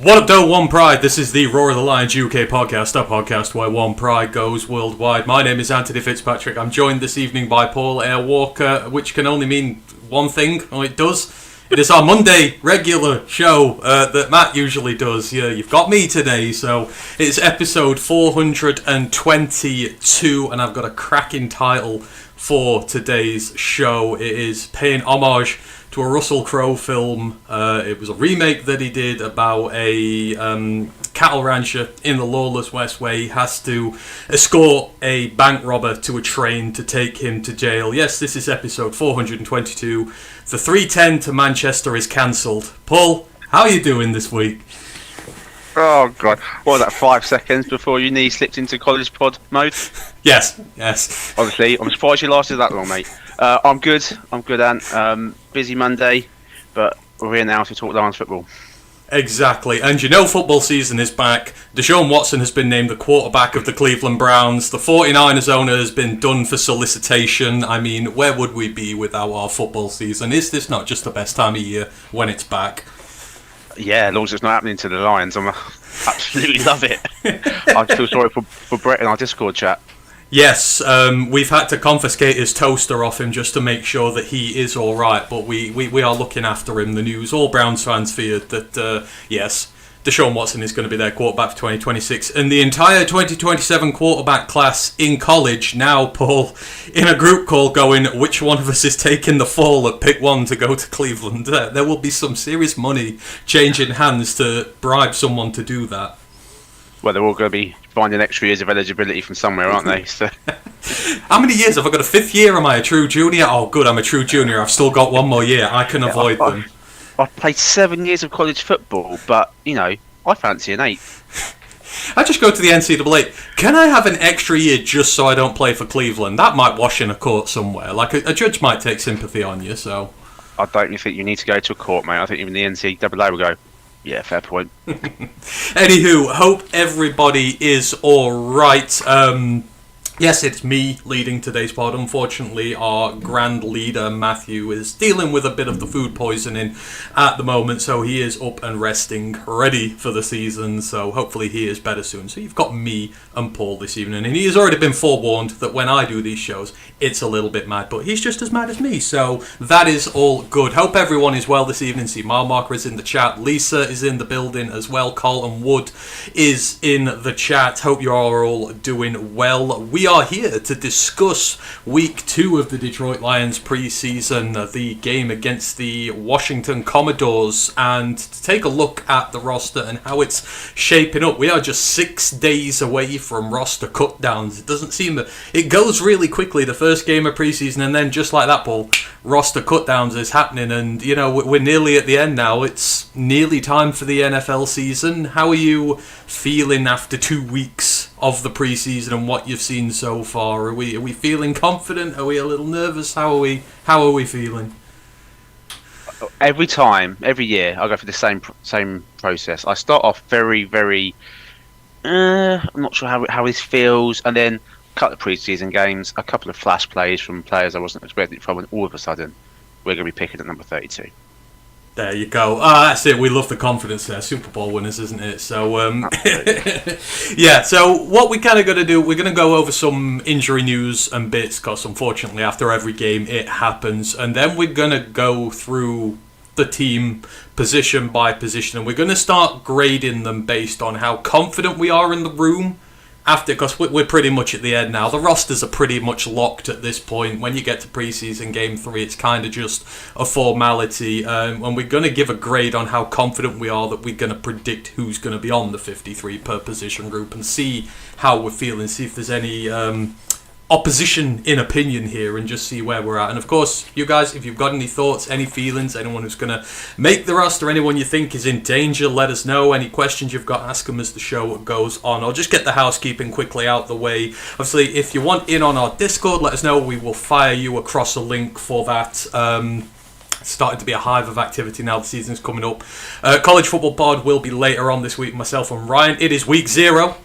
What up, though, One Pride? This is the Roar of the Lions UK podcast, a podcast where One Pride goes worldwide. My name is Anthony Fitzpatrick. I'm joined this evening by Paul Walker, which can only mean one thing. Well, it does. It is our Monday regular show that Matt usually does. Yeah, you've got me today, so it's episode 422, and I've got a cracking title for today's show. It is paying homage to a Russell Crowe film. It was a remake that he did about a cattle rancher in the lawless West where he has to escort a bank robber to a train to take him to jail. Yes, this is episode 422. The 310 to Manchester is cancelled. Paul, how are you doing this week? Oh, God. What was that, 5 seconds before your knee slipped into college pod mode? Yes. Honestly, I'm surprised you lasted that long, mate. I'm good, Ant. Busy Monday, but we're here now to talk Lions football. Exactly, and you know football season is back. Deshaun Watson has been named the quarterback of the Cleveland Browns. The 49ers owner has been done for solicitation. I mean, where would we be without our football season? Is this not just the best time of year when it's back? Yeah, as long as it's not happening to the Lions, I absolutely love it. I feel sorry for Brett in our Discord chat. Yes, we've had to confiscate his toaster off him just to make sure that he is all right, but we are looking after him. The news, all Browns fans feared that, yes, Deshaun Watson is going to be their quarterback for 2026, and the entire 2027 quarterback class in college now, Paul, in a group call going, which one of us is taking the fall at pick one to go to Cleveland? There will be some serious money changing hands to bribe someone to do that. Well, they're all going to be finding extra years of eligibility from somewhere, aren't they? So, how many years have I got? A fifth year? Am I a true junior? Oh, good, I'm a true junior. I've still got one more year. I can avoid them. I've played 7 years of college football, but, you know, I fancy an 8. I just go to the NCAA. Can I have an extra year just so I don't play for Cleveland? That might wash in a court somewhere. Like, a judge might take sympathy on you, so... I don't even think you need to go to a court, mate. I think even the NCAA will go, yeah, fair point. Anywho, hope everybody is alright. Yes, it's me leading today's pod. Unfortunately, our grand leader, Matthew, is dealing with a bit of the food poisoning at the moment, so he is up and resting, ready for the season, so hopefully he is better soon. So you've got me and Paul this evening, and he has already been forewarned that when I do these shows, it's a little bit mad, but he's just as mad as me, so that is all good. Hope everyone is well this evening. See, Mile Marker is in the chat. Lisa is in the building as well. Colton Wood is in the chat. Hope you are all doing well. We are here to discuss week 2 of the Detroit Lions preseason, the game against the Washington Commodores, and to take a look at the roster and how it's shaping up. We are just 6 days away from roster cutdowns. It doesn't seem that it goes really quickly, the first game of preseason, and then just like that, Paul, roster cutdowns is happening, and you know, we're nearly at the end now. It's nearly time for the NFL season. How are you feeling after 2 weeks of the preseason and what you've seen so far? Are we feeling confident? Are we a little nervous? How are we feeling? Every year, I go through the same process. I start off very, very. I'm not sure how this feels, and then a couple of preseason games, a couple of flash plays from players I wasn't expecting from, and all of a sudden, we're going to be picking at number 32. There you go. That's it. We love the confidence there. Super Bowl winners, isn't it? So, yeah. So what we kind of going to do, we're going to go over some injury news and bits, because unfortunately after every game it happens. And then we're going to go through the team position by position. And we're going to start grading them based on how confident we are in the room. Because we're pretty much at the end now. The rosters are pretty much locked at this point. When you get to preseason game 3, it's kind of just a formality. And we're going to give a grade on how confident we are that we're going to predict who's going to be on the 53 per position group and see how we're feeling, see if there's any opposition in opinion here, and just see where we're at. And of course, you guys, if you've got any thoughts, any feelings, anyone who's going to make the roster, anyone you think is in danger, let us know. Any questions you've got, ask them as the show goes on. I'll just get the housekeeping quickly out the way. Obviously, if you want in on our Discord, let us know. We will fire you across a link for that. It's starting to be a hive of activity now. The season's coming up. College Football Pod will be later on this week, myself and Ryan. It is week 0.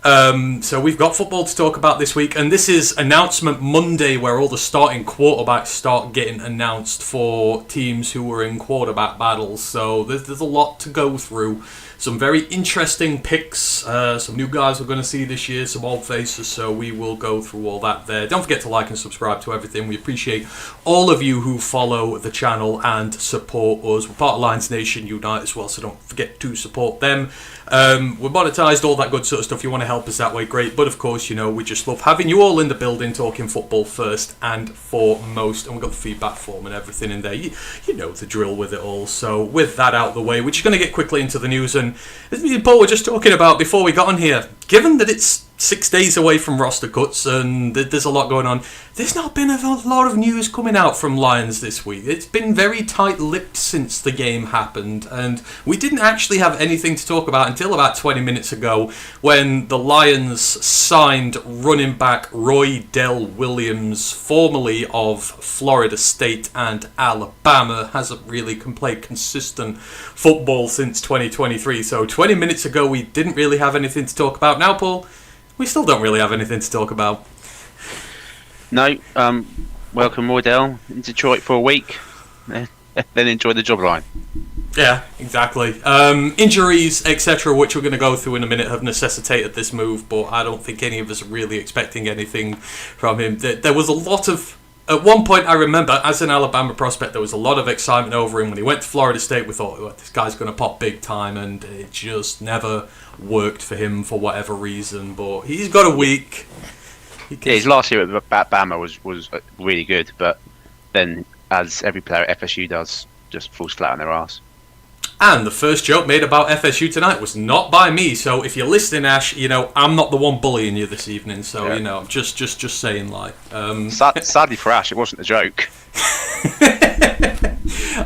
So we've got football to talk about this week, and this is announcement Monday, where all the starting quarterbacks start getting announced for teams who were in quarterback battles. So there's a lot to go through. Some very interesting picks, some new guys we're going to see this year, some old faces, so we will go through all that there. Don't forget to like and subscribe to everything. We appreciate all of you who follow the channel and support us. We're part of Lions Nation Unite as well, so don't forget to support them. We're monetized, all that good sort of stuff. You want to help us that way, great. But of course, you know, we just love having you all in the building talking football first and foremost. And we've got the feedback form and everything in there. You know the drill with it all. So with that out of the way, we're just going to get quickly into the news. And as me and Paul were just talking about before we got on here, given that it's 6 days away from roster cuts and there's a lot going on, there's not been a lot of news coming out from Lions this week. It's been very tight-lipped since the game happened, and we didn't actually have anything to talk about until about 20 minutes ago when the Lions signed running back Roy Dell Williams, formerly of Florida State and Alabama. Hasn't really played consistent football since 2023, so 20 minutes ago we didn't really have anything to talk about. Now, Paul, we still don't really have anything to talk about. No, welcome Roydell in Detroit for a week, then enjoy the job line. Yeah, exactly. Injuries, etc., which we're going to go through in a minute, have necessitated this move, but I don't think any of us are really expecting anything from him. There was a lot of... At one point, I remember, as an Alabama prospect, there was a lot of excitement over him. When he went to Florida State, we thought, oh, this guy's going to pop big time, and it just never worked for him for whatever reason. But he's got a week. Yeah, his last year at Bama was really good, but then, as every player at FSU does, just falls flat on their ass. And the first joke made about FSU tonight was not by me. So if you're listening, Ash, you know I'm not the one bullying you this evening. So yeah. You know, just saying, like. Sadly for Ash, it wasn't a joke.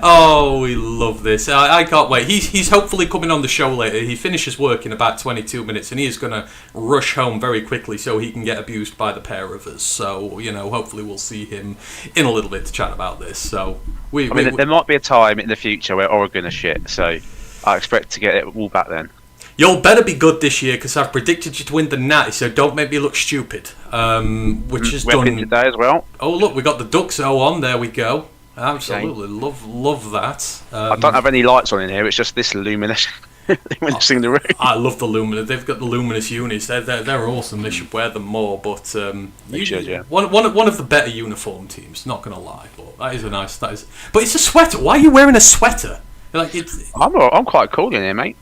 Oh, we love this. I can't wait. He's hopefully coming on the show later. He finishes work in about 22 minutes, and he is going to rush home very quickly so he can get abused by the pair of us. So, you know, hopefully we'll see him in a little bit to chat about this. So there might be a time in the future where Oregon are shit, so I expect to get it all back then. You'll better be good this year because I've predicted you to win the Natty, so don't make me look stupid. Which is done today as well. Oh, look, we got the Ducks on. There we go. Absolutely, love that. I don't have any lights on in here. It's just this luminous in the room. I love the luminous. They've got the luminous unis. They're awesome. They should wear them more. But one of the better uniform teams. Not gonna lie, but that is a nice. But it's a sweater. Why are you wearing a sweater? Like I'm quite cool in here, mate.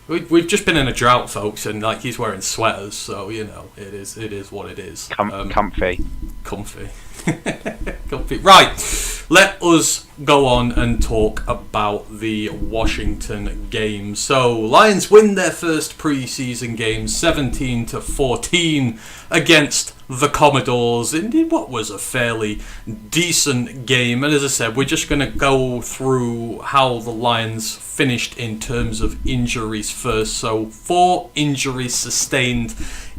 We've just been in a drought, folks, and like he's wearing sweaters, so you know it is what it is. Comfy. Comfy. Right, let us go on and talk about the Washington game. So Lions win their first pre-season game 17-14 against the Commodores in what was a fairly decent game. And as I said, we're just going to go through how the Lions finished in terms of injuries first. So 4 injuries sustained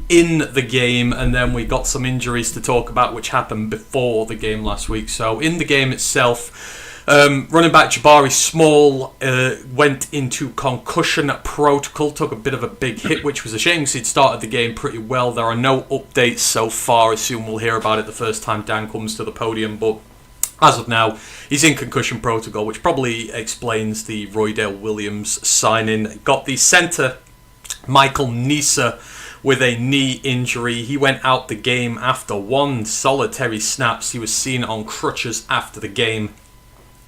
in the game, and then we got some injuries to talk about which happened before the game last week. So in the game itself, running back Jabari Small went into concussion protocol, took a bit of a big hit, which was a shame because he'd started the game pretty well. There are no updates so far. I assume we'll hear about it the first time Dan comes to the podium, but as of now, he's in concussion protocol, which probably explains the Roydell Williams signing. Got the centre, Michael Nisa, with a knee injury. He went out the game after 1 solitary snaps. He was seen on crutches after the game.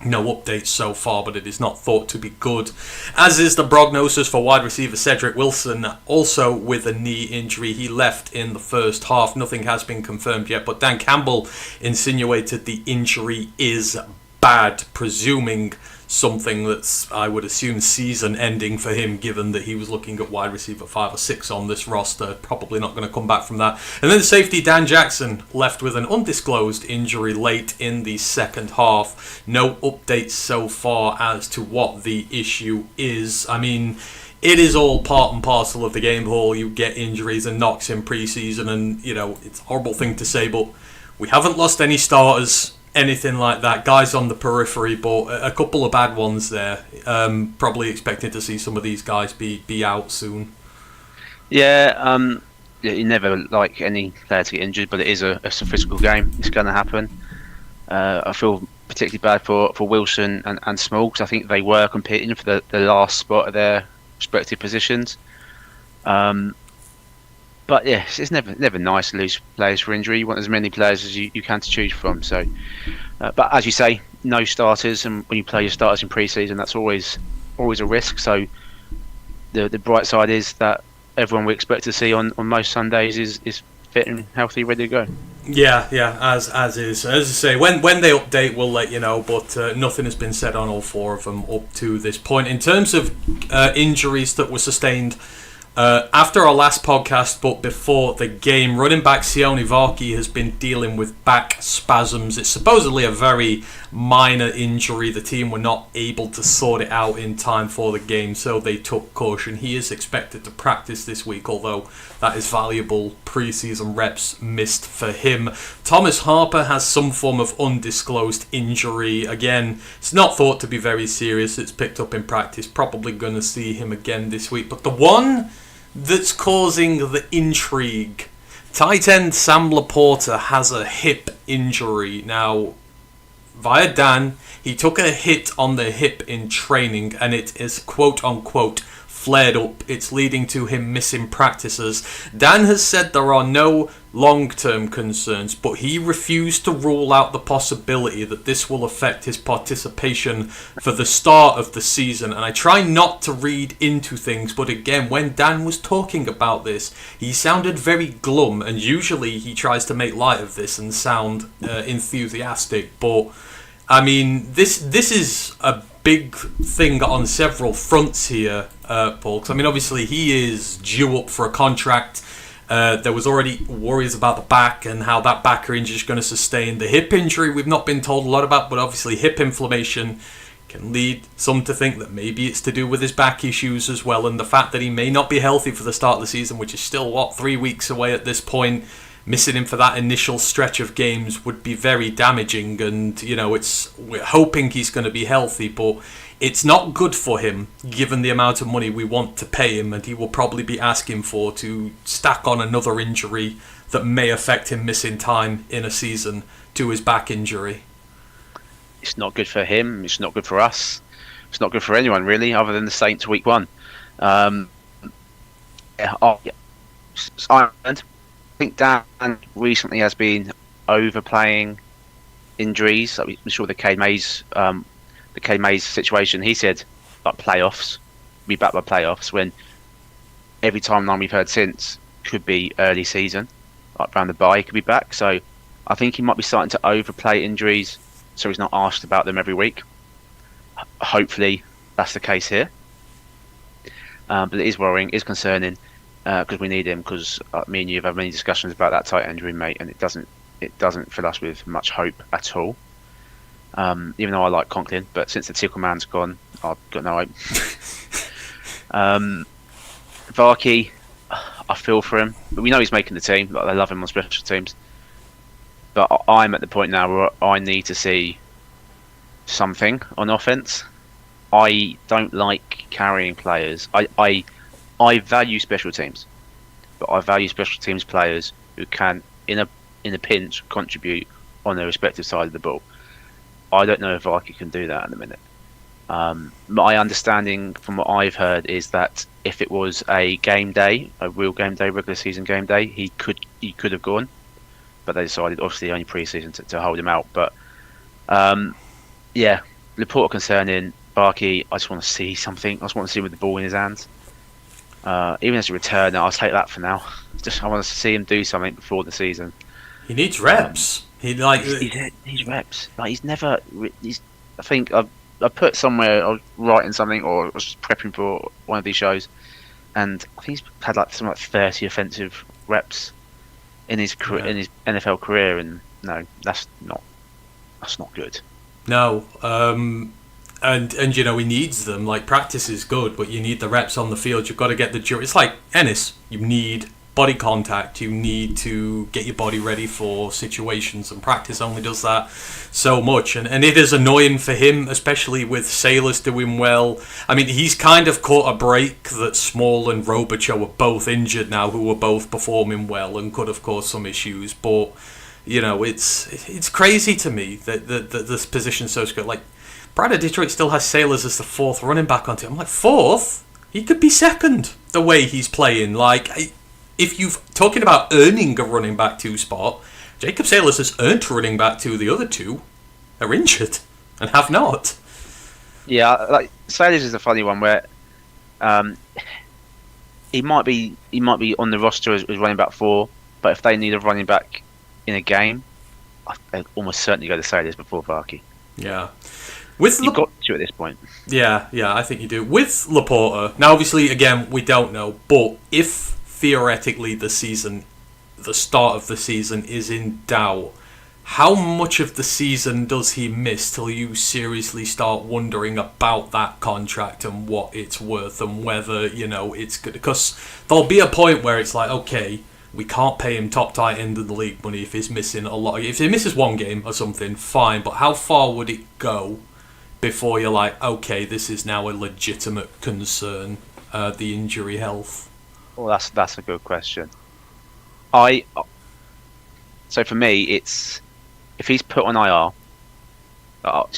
No updates so far, but it is not thought to be good. As is the prognosis for wide receiver Cedric Wilson, also with a knee injury. He left in the first half. Nothing has been confirmed yet, but Dan Campbell insinuated the injury is bad, presuming something that's, I would assume, season ending for him, given that he was looking at wide receiver 5 or 6 on this roster. Probably not going to come back from that. And then the safety Dan Jackson left with an undisclosed injury late in the second half. No updates so far as to what the issue is. I mean, it is all part and parcel of the game, Hall. You get injuries and knocks in pre-season, and you know it's a horrible thing to say, but we haven't lost any starters, anything like that. Guys on the periphery, but a couple of bad ones there. Probably expecting to see some of these guys be out soon. You never like any player to get injured, but it's a physical game. It's going to happen. I feel particularly bad for Wilson and Small, because I think they were competing for the last spot of their respective positions. But yeah, it's never nice to lose players for injury. You want as many players as you can to choose from. So, but as you say, no starters, and when you play your starters in pre-season, that's always a risk. So the bright side is that everyone we expect to see on most Sundays is fit and healthy, ready to go. Yeah, as is. As I say, when they update, we'll let you know. But nothing has been said on all four of them up to this point. In terms of injuries that were sustained after our last podcast, but before the game, running back Sione Varkey has been dealing with back spasms. It's supposedly a very minor injury. The team were not able to sort it out in time for the game, so they took caution. He is expected to practice this week, although that is valuable preseason reps missed for him. Thomas Harper has some form of undisclosed injury. Again, it's not thought to be very serious. It's picked up in practice. Probably going to see him again this week. But the one that's causing the intrigue, tight end Sam Laporta has a hip injury. Now, via Dan, he took a hit on the hip in training, and it is quote-unquote flared up. It's leading to him missing practices. Dan has said there are no long-term concerns, but he refused to rule out the possibility that this will affect his participation for the start of the season. And I try not to read into things, but again, when Dan was talking about this, he sounded very glum, and usually he tries to make light of this and sound enthusiastic, but I mean, this is a big thing on several fronts here, Paul. Because I mean, obviously he is due up for a contract. There was already worries about the back and how that back injury is going to sustain. The hip injury we've not been told a lot about, but obviously hip inflammation can lead some to think that maybe it's to do with his back issues as well, and the fact that he may not be healthy for the start of the season, which is still 3 weeks away at this point. Missing him for that initial stretch of games would be very damaging, and we're hoping he's going to be healthy, but it's not good for him given the amount of money we want to pay him, and he will probably be asking for to stack on another injury that may affect him missing time in a season to his back injury. It's not good for him. It's not good for us. It's not good for anyone really, other than the Saints week 1. Ireland. I think Dan recently has been overplaying injuries. I'm sure the K Mays situation. He said like playoffs, be back by playoffs. When every timeline we've heard since could be early season, like around the bye, he could be back. So I think he might be starting to overplay injuries, so he's not asked about them every week. Hopefully that's the case here, but it is worrying, it is concerning. Because we need him. Because me and you have had many discussions about that tight end room, mate, and it doesn't fill us with much hope at all. Even though I like Conklin, but since the Tickle Man's gone, I've got no hope. Varkey, I feel for him, but we know he's making the team. Like, they love him on special teams. But I'm at the point now where I need to see something on offense. I don't like carrying players. I value special teams, but I value special teams players who can, in a pinch, contribute on their respective side of the ball. I don't know if Varkey can do that at the minute. My understanding from what I've heard is that if it was a game day, a real game day, regular season game day, he could have gone, but they decided, obviously only pre-season, to hold him out. But Laporta concerning. Varkey, I just want to see something. I just want to see him with the ball in his hands. Even as a returner, I'll take that for now. I want to see him do something before the season. He needs reps. He needs reps. Like I think I put somewhere, I was writing something, or I was just prepping for one of these shows, and I think he's had something like 30 offensive reps in his NFL career, and no, that's not good. No. And he needs them. Like, practice is good, but you need the reps on the field. You've got to get the jury. It's like Ennis. You need body contact. You need to get your body ready for situations, and practice only does that so much. And it is annoying for him, especially with Sailors doing well. I mean, he's kind of caught a break that Small and Robichaux are both injured now, who are both performing well and could have caused some issues. But, you know, it's crazy to me that this position's so good. Like, Brad of Detroit still has Sailors as the fourth running back on team. I'm like, fourth? He could be second, the way he's playing. Like, if you're talking about earning a running back 2 spot, Jacob Sailors has earned running back 2. The other 2 are injured and have not. Yeah, like Sailors is a funny one where he might be on the roster as running back 4, but if they need a running back in a game, I'd almost certainly go to Sailors before Varkey. Yeah. You've got to at this point. Yeah, I think you do. With Laporta, now obviously, again, we don't know, but if theoretically the start of the season is in doubt, how much of the season does he miss till you seriously start wondering about that contract and what it's worth and whether, you know, it's good? Because there'll be a point where it's like, okay, we can't pay him top tight end of the league money if he's missing a lot. If he misses one game or something, fine, but how far would it go before you're like, okay, this is now a legitimate concern, the injury health? Well, that's a good question. So for me, it's if he's put on IR,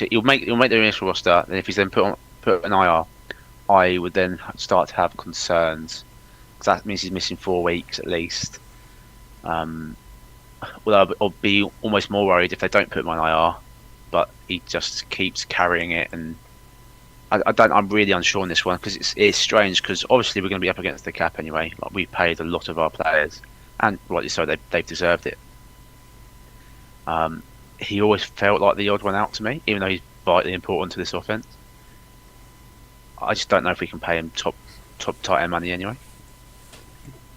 he'll make the initial roster. Then if he's then put on IR, I would then start to have concerns, because that means he's missing 4 weeks at least. Well, I'll be almost more worried if they don't put him on IR, but he just keeps carrying it, and I'm really unsure on this one, because it's strange, because obviously we're going to be up against the cap anyway. Like, we paid a lot of our players, and rightly so, they've deserved it. He always felt like the odd one out to me, even though he's vitally important to this offense. I just don't know if we can pay him top tight end money anyway.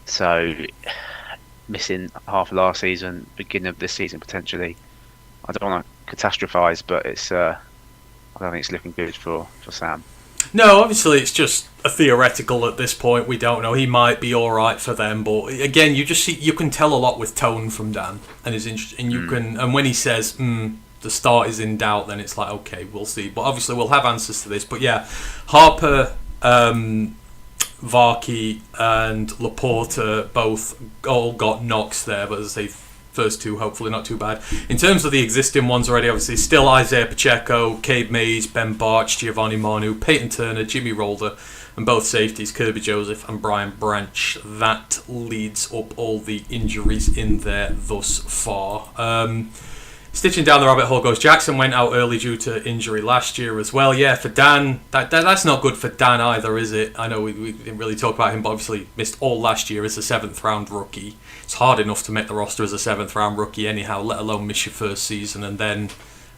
So, missing half of last season, beginning of this season potentially. I don't want to catastrophise, but I don't think it's looking good for Sam. No, obviously it's just a theoretical at this point. We don't know. He might be all right for them, but again, you can tell a lot with tone from Dan and his interest, and you can. And when he says the start is in doubt, then it's like, okay, we'll see. But obviously we'll have answers to this. But yeah, Harper, Varkey, and Laporta both all got knocks there, but as I say, first 2 hopefully not too bad. In terms of the existing ones already, obviously still Isaiah Pacheco, Cade Mays, Ben Barch, Giovanni Manu, Peyton Turner, Jimmy Rolder, and both safeties Kirby Joseph and Brian Branch. That leads up all the injuries in there thus far. Stitching down the rabbit hole goes, Jackson went out early due to injury last year as well. Yeah, for Dan, that's not good for Dan either, is it? I know we didn't really talk about him, but obviously missed all last year as a 7th round rookie. It's hard enough to make the roster as a 7th round rookie anyhow, let alone miss your first season and then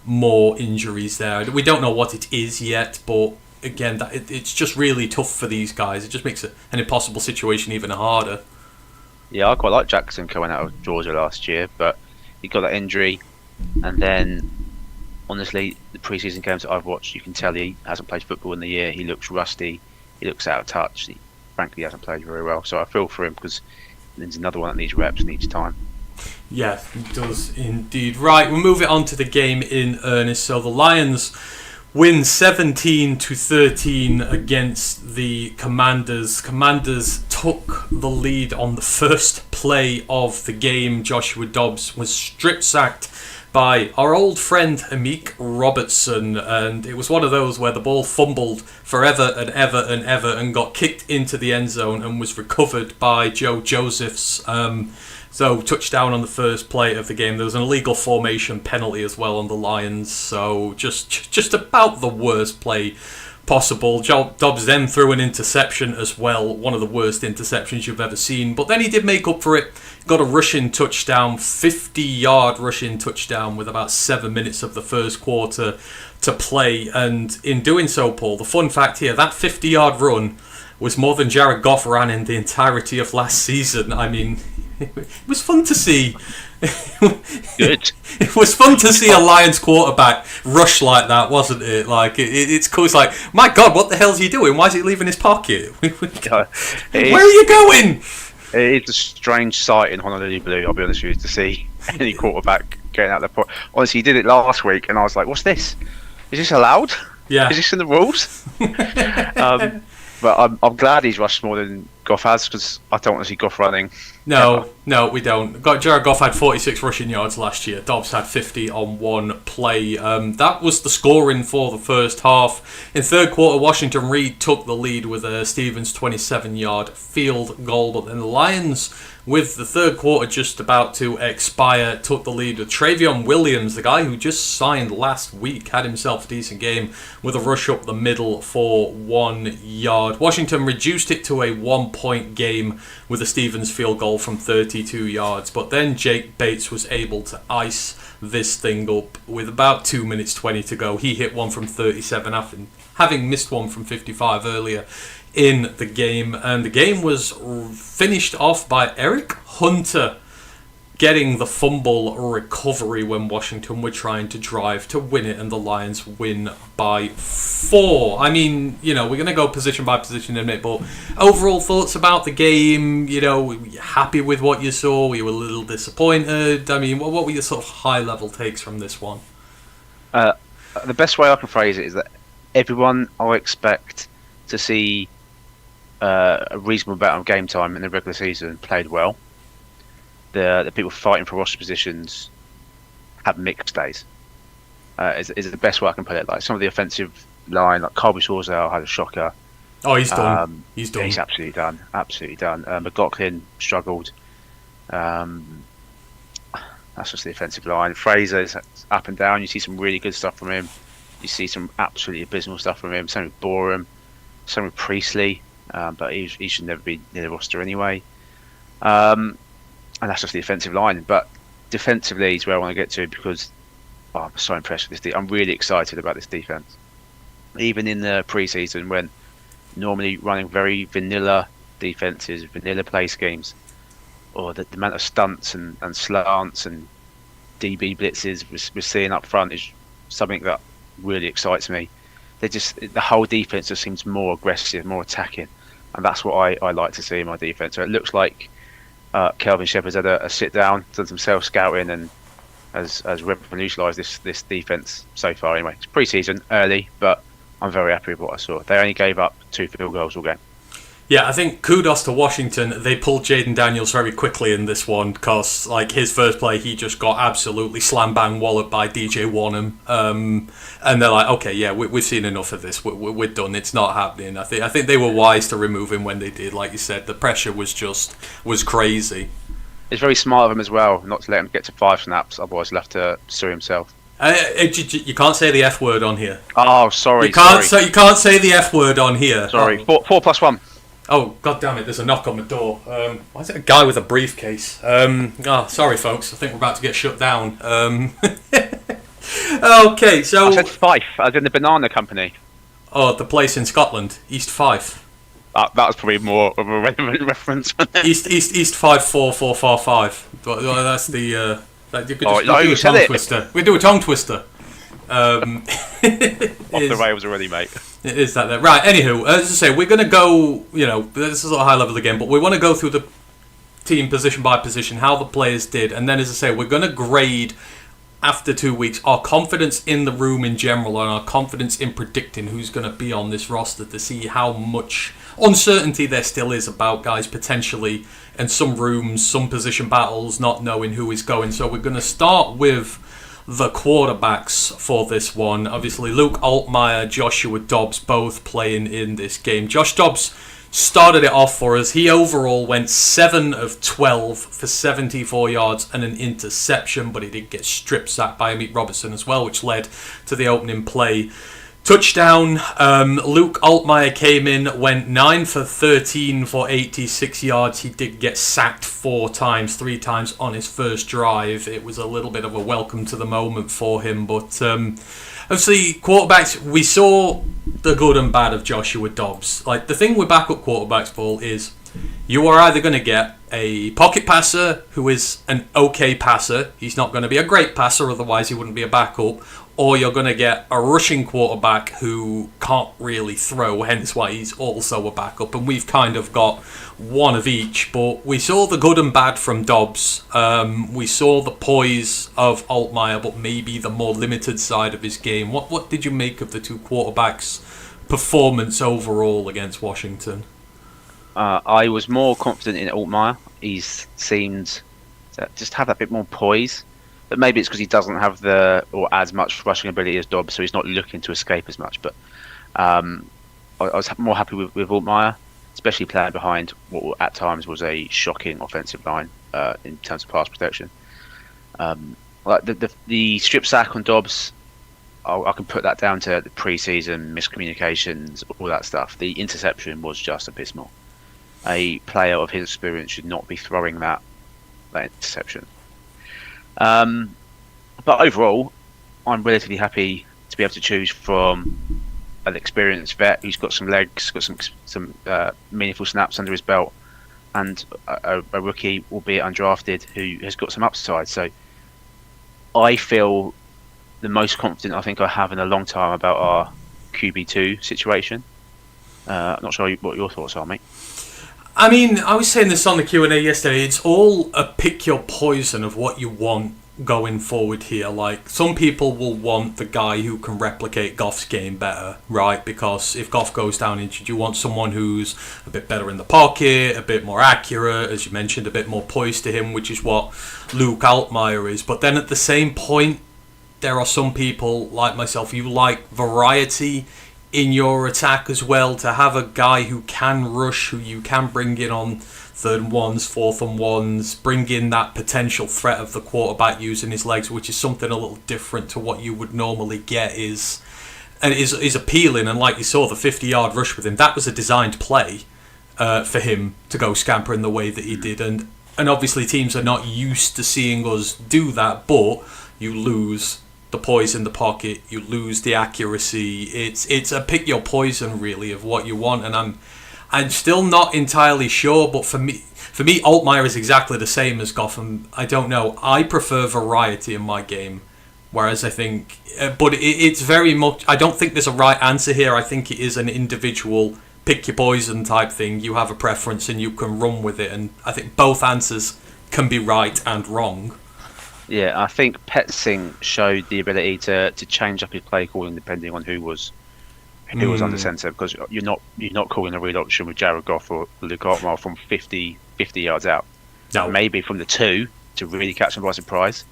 more injuries there. We don't know what it is yet, but again, it's just really tough for these guys. It just makes an impossible situation even harder. Yeah, I quite like Jackson coming out of Georgia last year, but he got that injury. And then, honestly, the pre-season games that I've watched, you can tell he hasn't played football in the year. He looks rusty. He looks out of touch. He frankly hasn't played very well. So I feel for him, because there's another one that needs reps and needs time. Yeah, he does indeed. Right, we'll move it on to the game in earnest. So the Lions win 17-13 against the Commanders. Commanders took the lead on the first play of the game. Joshua Dobbs was strip-sacked by our old friend Amik Robertson, and it was one of those where the ball fumbled forever and ever and ever and got kicked into the end zone and was recovered by Joe Josephs. So touchdown on the first play of the game. There was an illegal formation penalty as well on the Lions, so just about the worst play possible. Dobbs then threw an interception as well, one of the worst interceptions you've ever seen, but then he did make up for it. Got a rushing touchdown, 50-yard rushing touchdown with about 7 minutes of the first quarter to play, and in doing so, Paul, the fun fact here, that 50-yard run was more than Jared Goff ran in the entirety of last season. I mean, it was fun to see. Good. It was fun to see a Lions quarterback rush like that, wasn't it? Like it's cool. It's like, my God, what the hell's he doing? Why is he leaving his pocket? Where are you going? It is a strange sight in Honolulu Blue, I'll be honest with you, to see any quarterback getting out of the point. Honestly, he did it last week, and I was like, what's this? Is this allowed? Yeah. Is this in the rules? But I'm glad he's rushed more than Goff has, because I don't want to see Goff running. No, we don't. Jared Goff had 46 rushing yards last year. Dobbs had 50 on one play. That was the scoring for the first half. In third quarter, Washington Reed took the lead with a Stevens 27-yard field goal, but then the Lions, with the third quarter just about to expire, took the lead with Travion Williams, the guy who just signed last week, had himself a decent game with a rush up the middle for 1 yard. Washington reduced it to a 1-point game with a Stevens field goal from 32 yards, but then Jake Bates was able to ice this thing up with about 2 minutes 20 to go. He hit one from 37 after having missed one from 55 earlier in the game, and the game was finished off by Eric Hunter getting the fumble recovery when Washington were trying to drive to win it, and the Lions win by 4. I mean, we're going to go position by position in a minute, but overall thoughts about the game, were you happy with what you saw? Were you a little disappointed? I mean, what were your sort of high-level takes from this one? The best way I can phrase it is that everyone I expect to see a reasonable amount of game time in the regular season played well. The people fighting for roster positions have mixed days. Is the best way I can put it. Like some of the offensive line, like Colby Sawzell had a shocker. Oh, he's done. He's done. He's absolutely done. Absolutely done. McLaughlin struggled. That's just the offensive line. Fraser's up and down. You see some really good stuff from him. You see some absolutely abysmal stuff from him. Same with Boreham. Same with Priestley. But he should never be near the roster anyway. And that's just the offensive line. But defensively is where I want to get to, because I'm so impressed with this. I'm really excited about this defense. Even in the preseason, when normally running very vanilla defenses, vanilla play schemes, or the amount of stunts and slants and DB blitzes we're seeing up front is something that really excites me. The whole defense just seems more aggressive, more attacking, and that's what I like to see in my defense. So it looks like Kelvin Shepherd's had a sit down, done some self scouting, and has revolutionised this defense so far. Anyway, it's pre-season, early, but I'm very happy with what I saw. They only gave up 2 field goals all game. Yeah, I think kudos to Washington. They pulled Jaden Daniels very quickly in this one, because his first play, he just got absolutely slam bang walloped by DJ Wareham, and they're like, okay, yeah, we've seen enough of this. We're done. It's not happening. I think they were wise to remove him when they did. Like you said, the pressure was crazy. It's very smart of him as well not to let him get to 5 snaps. Otherwise, he'll have to sue himself. You can't say the F word on here. Oh, sorry. You can't say the F word on here. Sorry. 4+1. Oh, god damn it, there's a knock on the door. Why is it a guy with a briefcase? Sorry folks, I think we're about to get shut down. Okay, so... I said Fife, as in the banana company. Oh, the place in Scotland, East Fife. That was probably more of a relevant reference. East 54445. That's the... you could just do a tongue twister. We do a tongue twister. Off the rails already, mate. It is that there. Right, anywho, as I say, we're going to go, this is at a high level again, but we want to go through the team position by position, how the players did, and then, as I say, we're going to grade, after 2 weeks, our confidence in the room in general, and our confidence in predicting who's going to be on this roster, to see how much uncertainty there still is about guys potentially, and some rooms, some position battles, not knowing who is going. So we're going to start with the quarterbacks for this one. Obviously, Luke Altmaier, Joshua Dobbs both playing in this game. Josh Dobbs started it off for us. He overall went 7 of 12 for 74 yards and an interception, but he did get strip sacked by Amit Robertson as well, which led to the opening play touchdown. Luke Altmaier came in, went 9 for 13 for 86 yards. He did get sacked 3 times on his first drive. It was a little bit of a welcome to the moment for him, but obviously quarterbacks, we saw the good and bad of Joshua Dobbs. Like, the thing with backup quarterbacks, Paul, is you are either going to get a pocket passer who is an okay passer. He's not going to be a great passer, otherwise he wouldn't be a backup. or you're going to get a rushing quarterback who can't really throw, hence why he's also a backup. And we've kind of got one of each, but we saw the good and bad from Dobbs. We saw the poise of Altmaier, but maybe the more limited side of his game. What did you make of the two quarterbacks' performance overall against Washington? I was more confident in Altmaier. He's seemed to just have that bit more poise. But maybe it's because he doesn't have as much rushing ability as Dobbs, so he's not looking to escape as much. But I was more happy with Altmaier, especially playing behind what at times was a shocking offensive line in terms of pass protection. Like the strip sack on Dobbs, I can put that down to the pre-season miscommunications, all that stuff. The interception was just abysmal. A player of his experience should not be throwing that interception. But overall, I'm relatively happy to be able to choose from an experienced vet who's got some legs, got some meaningful snaps under his belt, and a rookie, albeit undrafted, who has got some upside. So I feel the most confident I think I have in a long time about our QB2 situation. I'm not sure what your thoughts are, mate. I mean, I was saying this on the Q&A yesterday. It's all a pick your poison of what you want going forward here. Like, some people will want the guy who can replicate Goff's game better, right? Because if Goff goes down injured, you want someone who's a bit better in the pocket, a bit more accurate, as you mentioned, a bit more poise to him, which is what Luke Altmaier is. But then at the same point, there are some people like myself, you like variety in your attack as well, to have a guy who can rush, who you can bring in on 3rd and 1s, 4th and 1s, bring in that potential threat of the quarterback using his legs, which is something a little different to what you would normally get, is appealing. And like you saw, the 50-yard rush with him, that was a designed play for him to go scampering the way that he did. And obviously teams are not used to seeing us do that, but you lose the poise in the pocket, you lose the accuracy. It's a pick your poison really of what you want, and I'm still not entirely sure. But for me, Altmaier is exactly the same as Gotham. I don't know. I prefer variety in my game, whereas I think, but it's very much. I don't think there's a right answer here. I think it is an individual pick your poison type thing. You have a preference and you can run with it, and I think both answers can be right and wrong. Yeah, I think Petzing showed the ability to change up his play calling depending on who was under centre, because you're not calling a read option with Jared Goff or Luke Altmaier from 50 yards out. No. Maybe from the 2 to really catch them by surprise,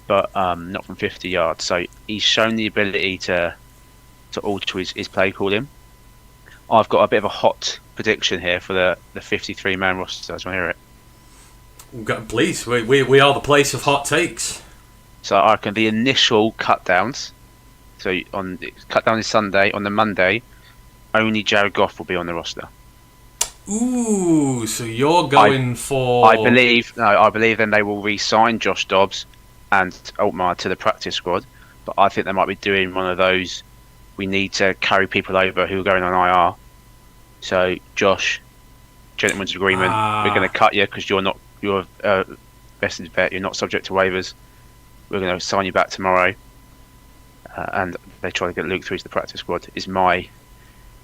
but not from 50 yards. So he's shown the ability to alter his play calling. I've got a bit of a hot prediction here for the 53-man roster. I just want to hear it. Please, we are the place of hot takes. So I reckon the initial cut downs. So cut down is Sunday. On the Monday, only Jared Goff will be on the roster. Ooh, so you're going for? I believe then they will re-sign Josh Dobbs and Altmaier to the practice squad. But I think they might be doing one of those. We need to carry people over who are going on IR. So Josh, gentleman's agreement. We're going to cut you because you're a vested vet. You're not subject to waivers. We're going to sign you back tomorrow. And they try to get Luke through to the practice squad. Is my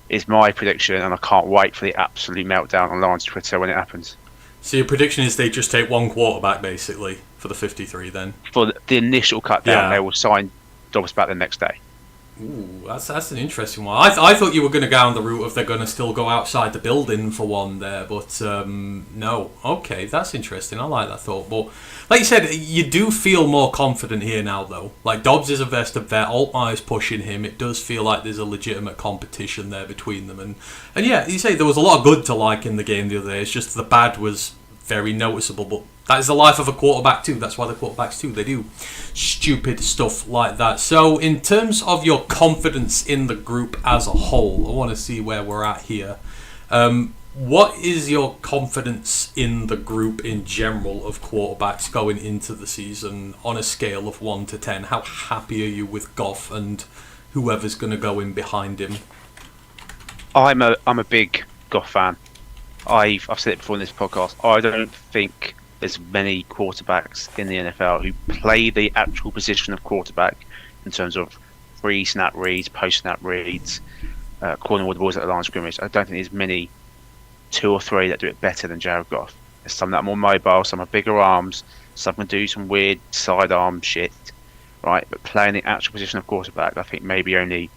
prediction, and I can't wait for the absolute meltdown on Lawrence Twitter when it happens. So your prediction is they just take one quarterback basically for the 53 then? For the initial cut down, they will sign Dobbs back the next day. Ooh, that's an interesting one. I thought you were going to go down the route of they're going to still go outside the building for one there, but no. Okay, that's interesting. I like that thought. But like you said, you do feel more confident here now, though. Like Dobbs is a vested vet, Altmaier's pushing him. It does feel like there's a legitimate competition there between them. And yeah, you say there was a lot of good to like in the game the other day. It's just the bad was very noticeable, but that is the life of a quarterback too. That's why the quarterbacks too, they do stupid stuff like that. So in terms of your confidence in the group as a whole, I want to see where we're at here. What is your confidence in the group in general of quarterbacks going into the season on a scale of 1 to 10? How happy are you with Goff and whoever's going to go in behind him? I'm a big Goff fan. I've said it before in this podcast. I don't think there's many quarterbacks in the NFL who play the actual position of quarterback in terms of pre-snap reads, post-snap reads, calling all the balls at the line of scrimmage. I don't think there's many 2 or 3 that do it better than Jared Goff. There's some that are more mobile, some are bigger arms, some can do some weird sidearm shit, right? But playing the actual position of quarterback, I think maybe only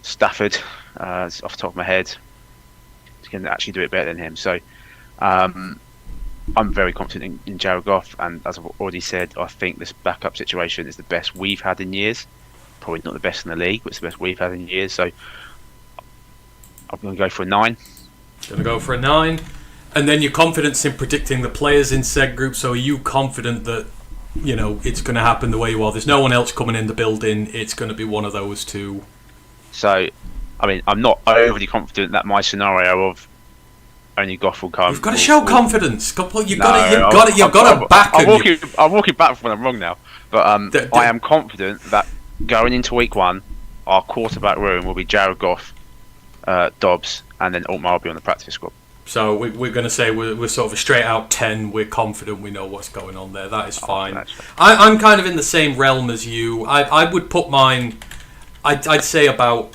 Stafford, off the top of my head, can actually do it better than him. So I'm very confident in Jared Goff, and as I've already said, I think this backup situation is the best we've had in years. Probably not the best in the league, but it's the best we've had in years. So I'm going to go for a 9. Going to go for a 9. And then your confidence in predicting the players in said group. So are you confident that, you know, it's going to happen the way you are? There's no one else coming in the building. It's going to be one of those two. So, I mean, I'm not overly confident that my scenario of only Goff will come. You've got to show confidence. You've got to back. I'm walking back from when I'm wrong now. But I am confident that going into week 1, our quarterback room will be Jared Goff, Dobbs, and then Altmaier will be on the practice squad. So we're going to say we're sort of a straight out 10. We're confident we know what's going on there. That is fine. I'm kind of in the same realm as you. I would put mine, I'd say about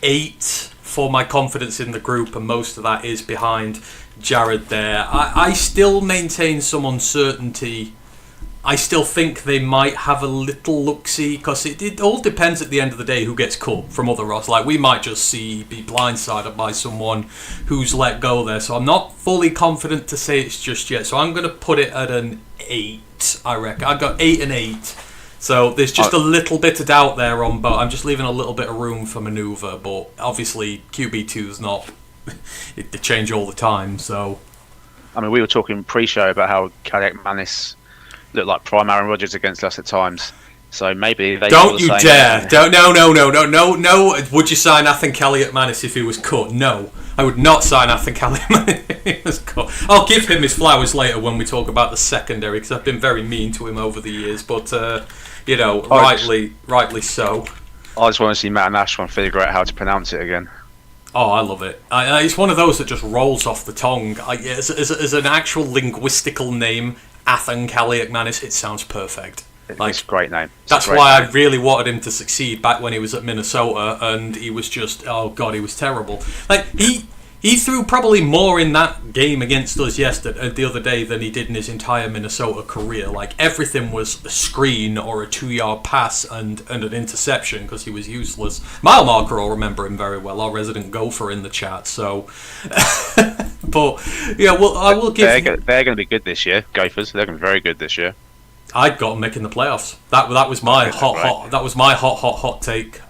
8 for my confidence in the group, and most of that is behind Jared there. I still maintain some uncertainty. I still think they might have a little look-see, because it all depends at the end of the day who gets cut from other rosters. Like, we might just be blindsided by someone who's let go there. So I'm not fully confident to say it's just yet. So I'm going to put it at an 8, I reckon. I've got 8 and 8. So there's just a little bit of doubt there on, but I'm just leaving a little bit of room for manoeuvre. But obviously QB2 is not... they change all the time, so... I mean, we were talking pre-show about how Kadek Manis looked like prime Aaron Rodgers against us at times. So maybe they... Don't you dare! Don't, no. Would you sign Nathan Elliott Manis if he was cut? No. I would not sign Nathan Elliott Manis if he was cut. I'll give him his flowers later when we talk about the secondary, because I've been very mean to him over the years, but, you know, rightly so. I just want to see Matt and Ash try and figure out how to pronounce it again. Oh, I love it. It's one of those that just rolls off the tongue. As an actual linguistical name, Athan Elliott Manis, it sounds perfect. It's a great name. That's why I really wanted him to succeed back when he was at Minnesota, and he was just, oh god, he was terrible. Like, he threw probably more in that game against us the other day than he did in his entire Minnesota career. Like, everything was a screen or a 2-yard pass and an interception, because he was useless. Mile Marker will remember him very well, our resident gopher in the chat, so... But, yeah, well, I will give... They're going to be good this year, Gophers. They're going to be very good this year. I got him making the playoffs. That was my hot take.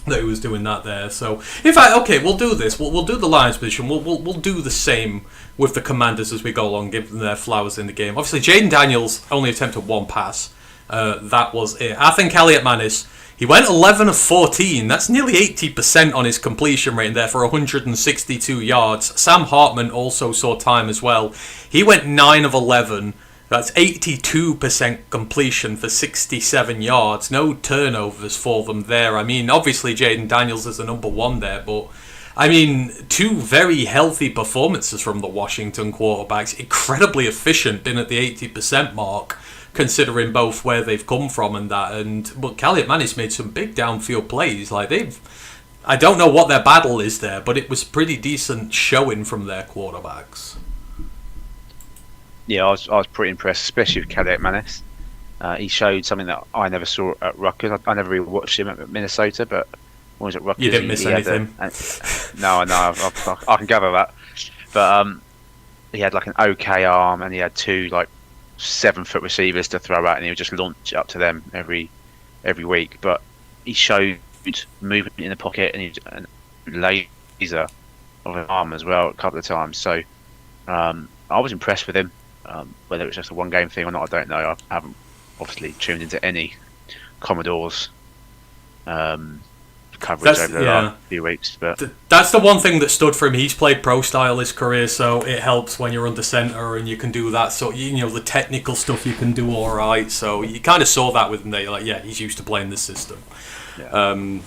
That he was doing that there. So, in fact, okay, we'll do this. We'll do the Lions position. We'll do the same with the Commanders as we go along, give them their flowers in the game. Obviously, Jaden Daniels only attempted 1 pass. That was it. I think Elliott Manis, he went 11 of 14. That's nearly 80% on his completion rate there for 162 yards. Sam Hartman also saw time as well. He went 9 of 11. That's 82% completion for 67 yards. No turnovers for them there. I mean, obviously Jaden Daniels is the number 1 there, but I mean, 2 very healthy performances from the Washington quarterbacks. Incredibly efficient, been at the 80% mark, considering both where they've come from and that. But Elliott Manis made some big downfield plays. Like, I don't know what their battle is there, but it was pretty decent showing from their quarterbacks. Yeah, I was pretty impressed, especially with Kadek Manis. He showed something that I never saw at Rutgers. I never really watched him at Minnesota, but when he was at Rutgers, you didn't miss anything. No, I can gather that. But he had like an okay arm, and he had 2 like 7-foot receivers to throw at, and he would just launch up to them every week. But he showed movement in the pocket and laser of an arm as well a couple of times. So I was impressed with him. Whether it's just a 1-game thing or not, I don't know. I haven't obviously tuned into any Commodores coverage over the last few weeks. But that's the one thing that stood for him. He's played pro style his career, so it helps when you're under center and you can do that. So, you know, the technical stuff you can do all right. So you kind of saw that with him there. You're like, yeah, he's used to playing this system. Yeah.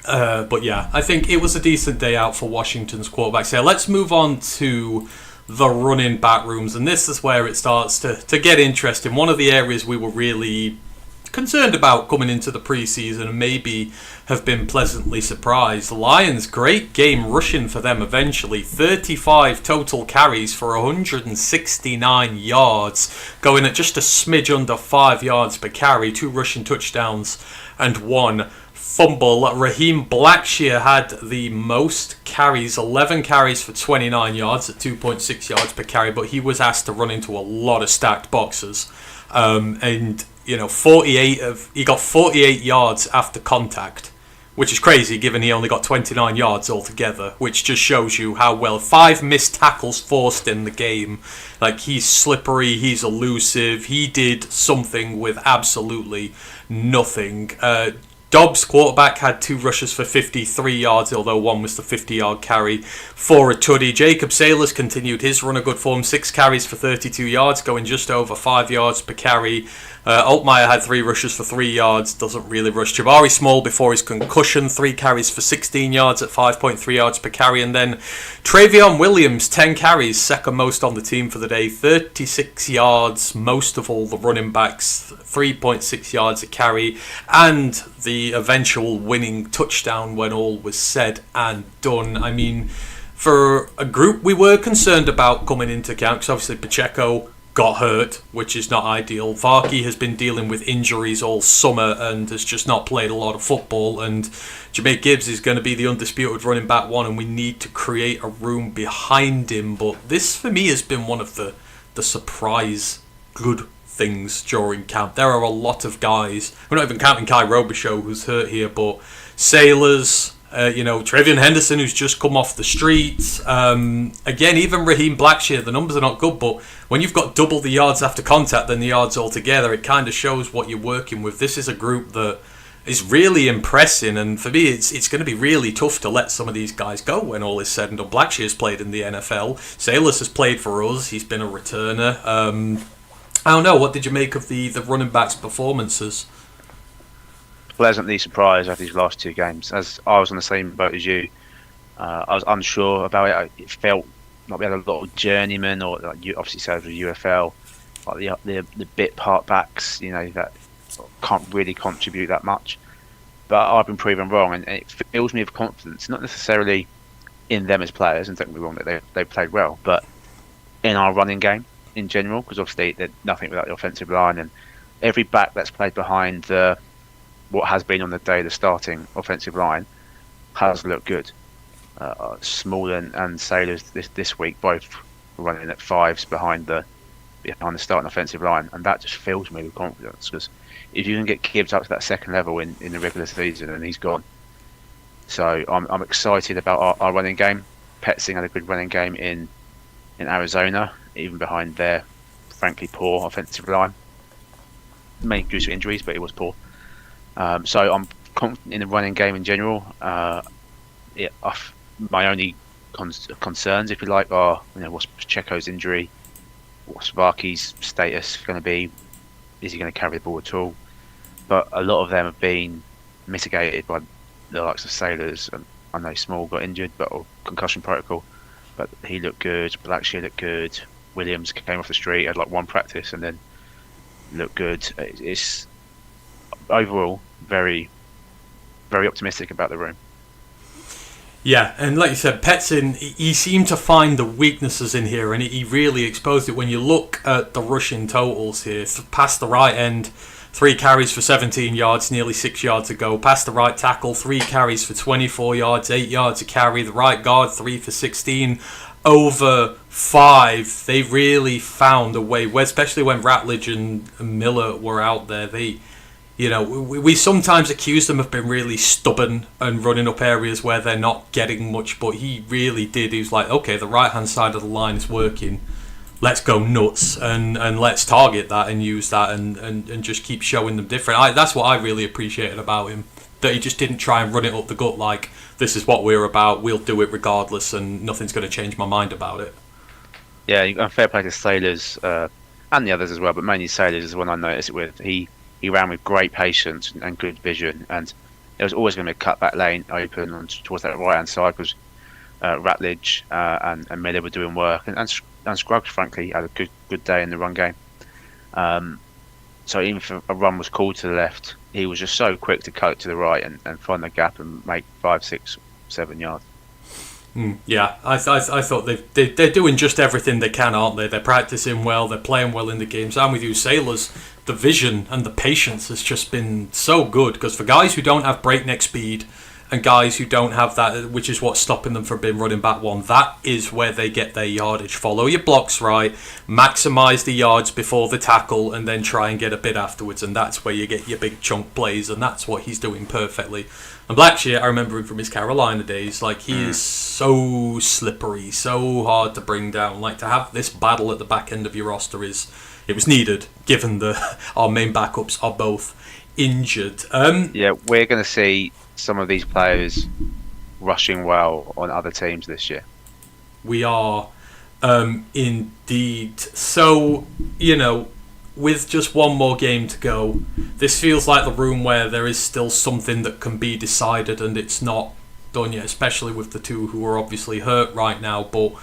But yeah, I think it was a decent day out for Washington's quarterbacks. So let's move on to the running back rooms, and this is where it starts to get interesting. One of the areas we were really concerned about coming into the preseason and maybe have been pleasantly surprised. Lions, great game rushing for them eventually. 35 total carries for 169 yards, going at just a smidge under 5 yards per carry, 2 rushing touchdowns and 1 fumble. Raheem Blackshear had the most carries, 11 carries for 29 yards at 2.6 yards per carry, but he was asked to run into a lot of stacked boxes. And he got 48 yards after contact, which is crazy given he only got 29 yards altogether, which just shows you how well. 5 missed tackles forced in the game. Like, he's slippery, he's elusive, he did something with absolutely nothing. Dobbs, quarterback, had 2 rushes for 53 yards, although one was the 50-yard carry for a tutty. Jacob Saylors continued his run of good form, 6 carries for 32 yards, going just over 5 yards per carry. Altmaier had 3 rushes for 3 yards, doesn't really rush. Jabari Small, before his concussion, 3 carries for 16 yards at 5.3 yards per carry. And then Travion Williams, 10 carries, second most on the team for the day, 36 yards, most of all the running backs, 3.6 yards a carry, and the eventual winning touchdown when all was said and done. I mean, for a group we were concerned about coming into camp, because obviously Pacheco got hurt, which is not ideal. Varkey has been dealing with injuries all summer and has just not played a lot of football, and Jameer Gibbs is going to be the undisputed running back 1, and we need to create a room behind him. But this for me has been one of the surprise good things during camp. There are a lot of guys, we're not even counting Kai Robichaux who's hurt here, but Sailors, Trevion Henderson, who's just come off the street. Again, even Raheem Blackshear, the numbers are not good, but when you've got double the yards after contact than the yards altogether, it kind of shows what you're working with. This is a group that is really impressing, and for me, it's going to be really tough to let some of these guys go when all is said and done. Blackshear's played in the NFL. Sailors has played for us. He's been a returner. I don't know. What did you make of the running backs' performances? Pleasantly surprised after these last 2 games. As I was on the same boat as you, I was unsure about it. It felt like we had a lot of journeymen, or like you obviously said with UFL, like the bit part backs, that can't really contribute that much. But I've been proven wrong, and it fills me with confidence. Not necessarily in them as players, and don't get me wrong, that they played well, but in our running game in general, because obviously they're nothing without the offensive line, and every back that's played behind what has been on the day the starting offensive line has looked good. Small and Sailors this week both running at 5s behind the starting offensive line, and that just fills me with confidence, because if you can get Gibbs up to that second level in the regular season, and he's gone. So I'm excited about our running game. Petzing had a good running game in Arizona, even behind their frankly poor offensive line. Mainly due to injuries, but it was poor. So I'm confident in the running game in general. My only concerns, if you like, are what's Pacheco's injury, what's Varkey's status going to be, is he going to carry the ball at all? But a lot of them have been mitigated by the likes of Sailors. And I know Small got injured, or concussion protocol, but he looked good. Blackshear looked good. Williams came off the street, had like 1 practice, and then looked good. It's overall very, very optimistic about the room. Yeah, and like you said, Petzing, he seemed to find the weaknesses in here, and he really exposed it. When you look at the rushing totals here, past the right end, 3 carries for 17 yards, nearly 6 yards ago. Past the right tackle, 3 carries for 24 yards, 8 yards a carry. The right guard, 3 for 16, over 5. They really found a way, especially when Ratledge and Miller were out there. We sometimes accuse them of being really stubborn and running up areas where they're not getting much, but he really did. He was like, okay, the right-hand side of the line is working. Let's go nuts and let's target that and use that and just keep showing them different. That's what I really appreciated about him, that he just didn't try and run it up the gut like, this is what we're about, we'll do it regardless, and nothing's going to change my mind about it. Yeah, and fair play to Sailors and the others as well, but mainly Sailors is the one I noticed it with. He ran with great patience and good vision, and there was always going to be a cutback lane open towards that right hand side, because Ratledge and Miller were doing work, and Scruggs frankly had a good day in the run game. So even if a run was called to the left, he was just so quick to cut it to the right and find the gap and make 5, 6, 7 yards. Yeah, I thought they're doing just everything they can, aren't they? They're practicing well, they're playing well in the games. I'm with you, Sailors. The vision and the patience has just been so good, because for guys who don't have breakneck speed and guys who don't have that, which is what's stopping them from being running back one, that is where they get their yardage. Follow your blocks right, maximise the yards before the tackle, and then try and get a bit afterwards, and that's where you get your big chunk plays, and that's what he's doing perfectly. And Blackshear, I remember him from his Carolina days, like, he is so slippery, so hard to bring down. Like, to have this battle at the back end of your roster it was needed, given our main backups are both injured. Yeah, we're going to see some of these players rushing well on other teams this year. We are, indeed. So, with just one more game to go, this feels like the room where there is still something that can be decided and it's not done yet, especially with the two who are obviously hurt right now. But,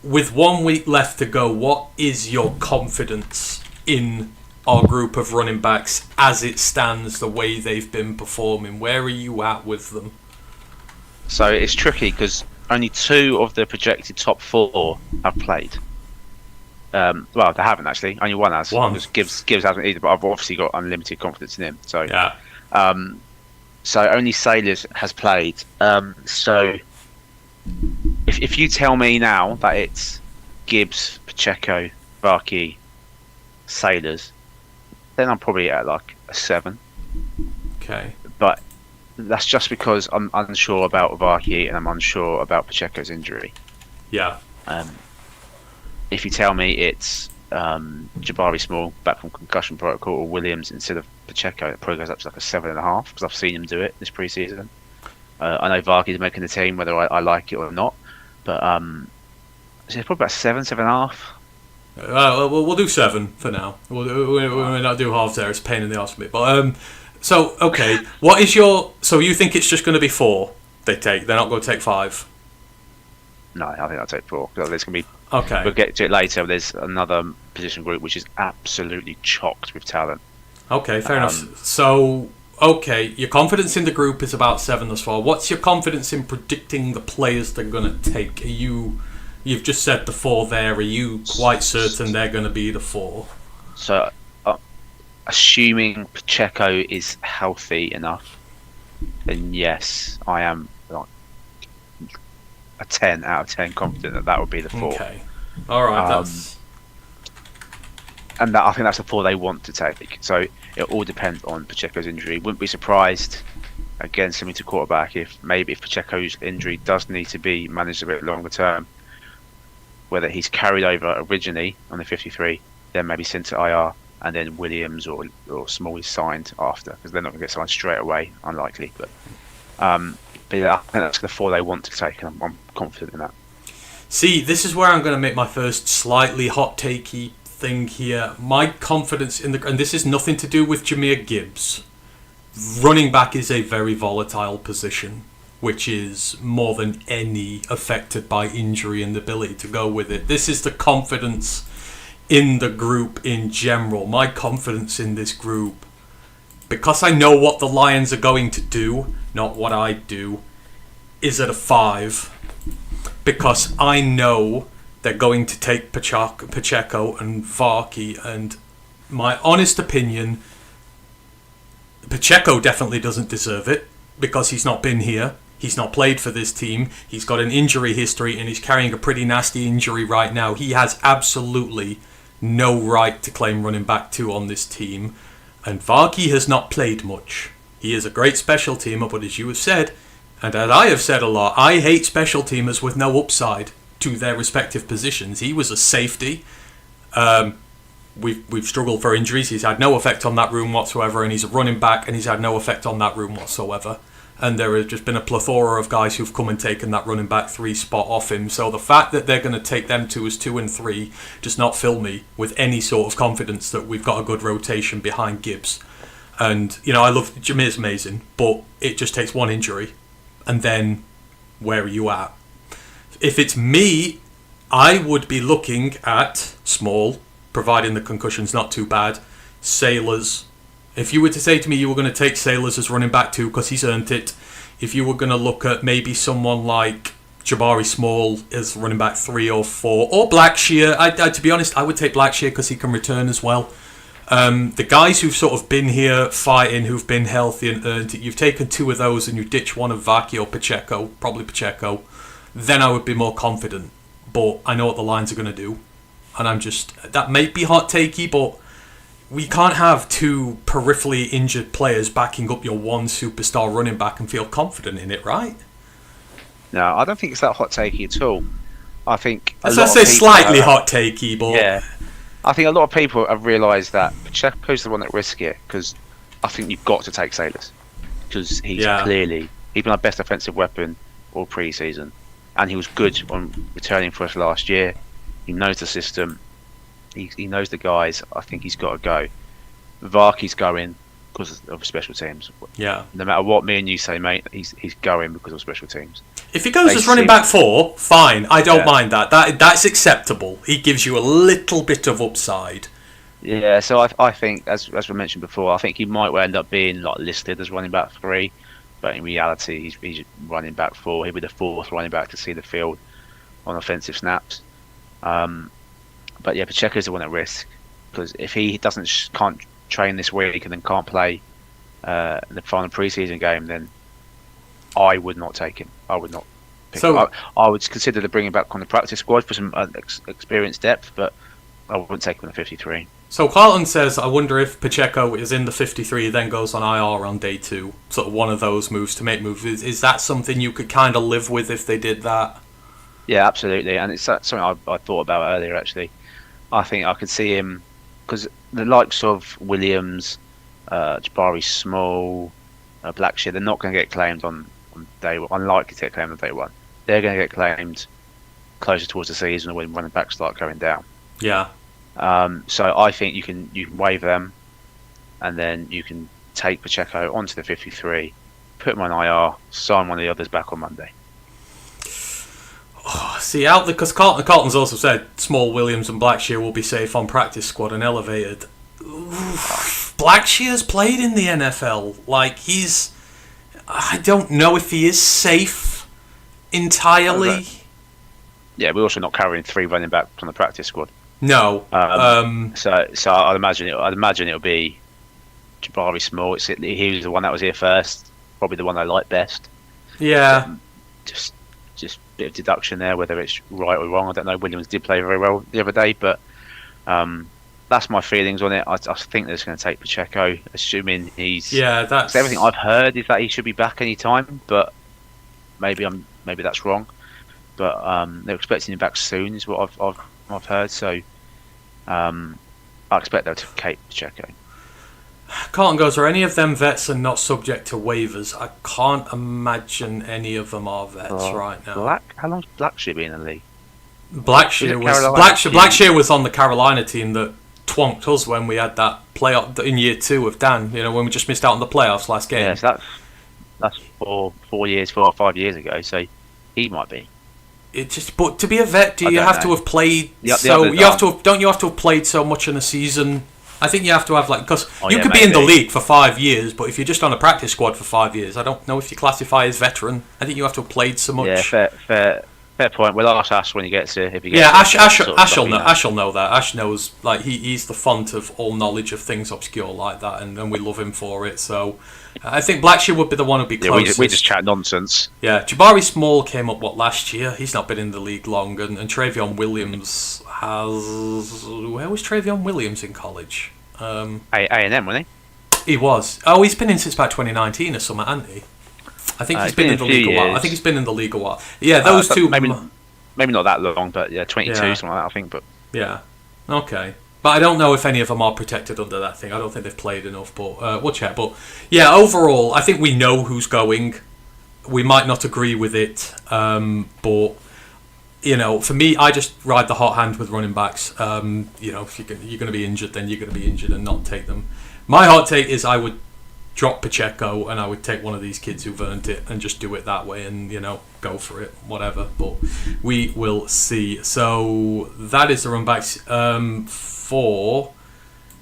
with 1 week left to go, what is your confidence in our group of running backs as it stands, the way they've been performing? Where are you at with them? So it's tricky because only 2 of the projected top 4 have played. Well, they haven't actually. Only one has. Gibbs hasn't either, but I've obviously got unlimited confidence in him. So yeah. So only Sailors has played. So if you tell me now that it's Gibbs, Pacheco, Varkey, Sailors, then I'm probably at like a 7. Okay. But that's just because I'm unsure about Varkey and I'm unsure about Pacheco's injury. Yeah. If you tell me it's Jabari Small back from concussion protocol or Williams instead of Pacheco, it probably goes up to like a 7.5 because I've seen him do it this preseason. I know Varkey's making the team, whether I like it or not, but so it's probably about 7.5. We'll do 7 for now. We may not do halves there. It's a pain in the arse for me. But so okay, what is your? So you think it's just going to be 4? They take. They're not going to take 5. No, I think I'll take 4. There's going to be. Okay. We'll get to it later. There's another position group which is absolutely chocked with talent. Okay, fair enough. So, okay, your confidence in the group is about 7 thus far. What's your confidence in predicting the players they're going to take? You've just said the 4 there. Are you quite certain they're going to be the 4? So, assuming Pacheco is healthy enough, then yes, I am like a 10 out of 10 confident that would be the 4. Okay. All right. And I think that's the 4 they want to take. So it all depends on Pacheco's injury. Wouldn't be surprised, again, similar to quarterback, if Pacheco's injury does need to be managed a bit longer term, whether he's carried over originally on the 53, then maybe sent to IR, and then Williams or Small is signed after, because they're not going to get someone straight away, unlikely. But yeah, I think that's the 4 they want to take, and I'm confident in that. See, this is where I'm going to make my first slightly hot takey thing here. My confidence in and this is nothing to do with Jahmyr Gibbs. Running back is a very volatile position, which is more than any affected by injury and the ability to go with it. This is the confidence in the group in general. My confidence in this group, because I know what the Lions are going to do, not what I do, is at a 5. Because I know they're going to take Pacheco and Varkey, and my honest opinion, Pacheco definitely doesn't deserve it because he's not been here. He's not played for this team. He's got an injury history and he's carrying a pretty nasty injury right now. He has absolutely no right to claim running back 2 on this team. And Varkey has not played much. He is a great special teamer, but as you have said, and as I have said a lot, I hate special teamers with no upside to their respective positions. He was a safety. We've struggled for injuries. He's had no effect on that room whatsoever, and he's a running back, and he's had no effect on that room whatsoever. And there has just been a plethora of guys who've come and taken that running back 3 spot off him. So the fact that they're going to take them 2 as 2 and 3 does not fill me with any sort of confidence that we've got a good rotation behind Gibbs. And, I love Jahmyr's amazing, but it just takes one injury. And then, where are you at? If it's me, I would be looking at Small, providing the concussion's not too bad, Sailors. If you were to say to me you were going to take Sailors as running back 2 because he's earned it, if you were going to look at maybe someone like Jabari Small as running back 3 or 4, or Blackshear, to be honest, I would take Blackshear because he can return as well. The guys who've sort of been here fighting, who've been healthy and earned it, you've taken 2 of those and you ditch one of Vaki or Pacheco, probably Pacheco, then I would be more confident. But I know what the Lions are going to do. And that may be hot takey, but we can't have 2 peripherally injured players backing up your one superstar running back and feel confident in it, right? No, I don't think it's that hot takey at all. I think as I say, slightly hot takey, but yeah, I think a lot of people have realised that Pacheco's the one that risk it, because I think you've got to take Sailors, because he's been our best offensive weapon all pre-season, and he was good on returning for us last year. He knows the system, he knows the guys. I think he's got to go. Varky's going because of special teams. Yeah. No matter what me and you say, mate, he's going because of special teams. If he goes as running back 4, fine. I don't mind that. That's acceptable. He gives you a little bit of upside. Yeah, so I think, as we mentioned before, I think he might end up being like listed as running back 3, but in reality, he's running back 4. He'll be the 4th running back to see the field on offensive snaps. But yeah, Pacheco's the one at risk, because if he can't train this week and then can't play the final preseason game, then I would not take him. I would not pick him. I would consider to bring him back on the practice squad for some experience depth, but I wouldn't take him on the 53. So Carlton says, I wonder if Pacheco is in the 53, then goes on IR on day 2. Sort of one of those moves to make moves. Is that something you could kind of live with if they did that? Yeah, absolutely. And it's something I thought about earlier, actually. I think I could see him, because the likes of Williams, Jabari Small, Blackshear, they're not going to get claimed on day 1. Unlikely to get claimed on day 1. They're going to get claimed closer towards the season when running backs start going down. Yeah. So I think you can waive them, and then you can take Pacheco onto the 53, put him on IR, sign one of the others back on Monday. Oh, see, out because Carlton's also said Small, Williams, and Blackshear will be safe on practice squad and elevated. Blackshear's played in the NFL. Like, I don't know if he is safe entirely. Yeah, we're also not carrying 3 running backs on the practice squad. No. So I'd imagine it'll be Jabari Small. He was the one that was here first, probably the one I like best. Yeah. Just a bit of deduction there, whether it's right or wrong. I don't know. Williams did play very well the other day, but that's my feelings on it. I think they're just going to take Pacheco, assuming he's. Yeah, that's everything I've heard is that he should be back any time, but maybe that's wrong. But they're expecting him back soon, is what I've heard. So I expect them to take Pacheco. Carlton goes, are any of them vets and not subject to waivers? I can't imagine any of them are vets right now. How long's Blackshear been in the league? Blackshear was on the Carolina team that twonked us when we had that playoff in year 2 of Dan. You know, when we just missed out on the playoffs last game. Yeah, so that's 4 or 5 years ago. So he might be. But to be a vet, do you have to have played? Don't you have to have played so much in a season? I think you have to have because you could be in the league for 5 years, but if you're just on a practice squad for 5 years, I don't know if you classify as veteran. I think you have to have played so much. Yeah, fair point. We'll ask Ash when he gets here. Ash will know that. Ash knows, like he's the font of all knowledge of things obscure like that, and we love him for it. So I think Blackshear would be the one who'd be closest. We just chat nonsense. Yeah, Jabari Small came up last year. He's not been in the league long, and Travion Williams has. Where was Travion Williams in college? A&M, wasn't he? He was. Oh, he's been in since about 2019 or something, hasn't he? I think he's been in the league a while. I think he's been in the league a while. Yeah, those two. Maybe not that long, but 22, something like that, I think. But yeah, okay. But I don't know if any of them are protected under that thing. I don't think they've played enough, but we'll check. But yeah, overall, I think we know who's going. We might not agree with it, but you know, for me, I just ride the hot hand with running backs. You know, if you're going to be injured, then you're going to be injured and not take them. My hot take is I would drop Pacheco and I would take one of these kids who've earned it and just do it that way and, you know, go for it, whatever. But we will see. So that is the run backs for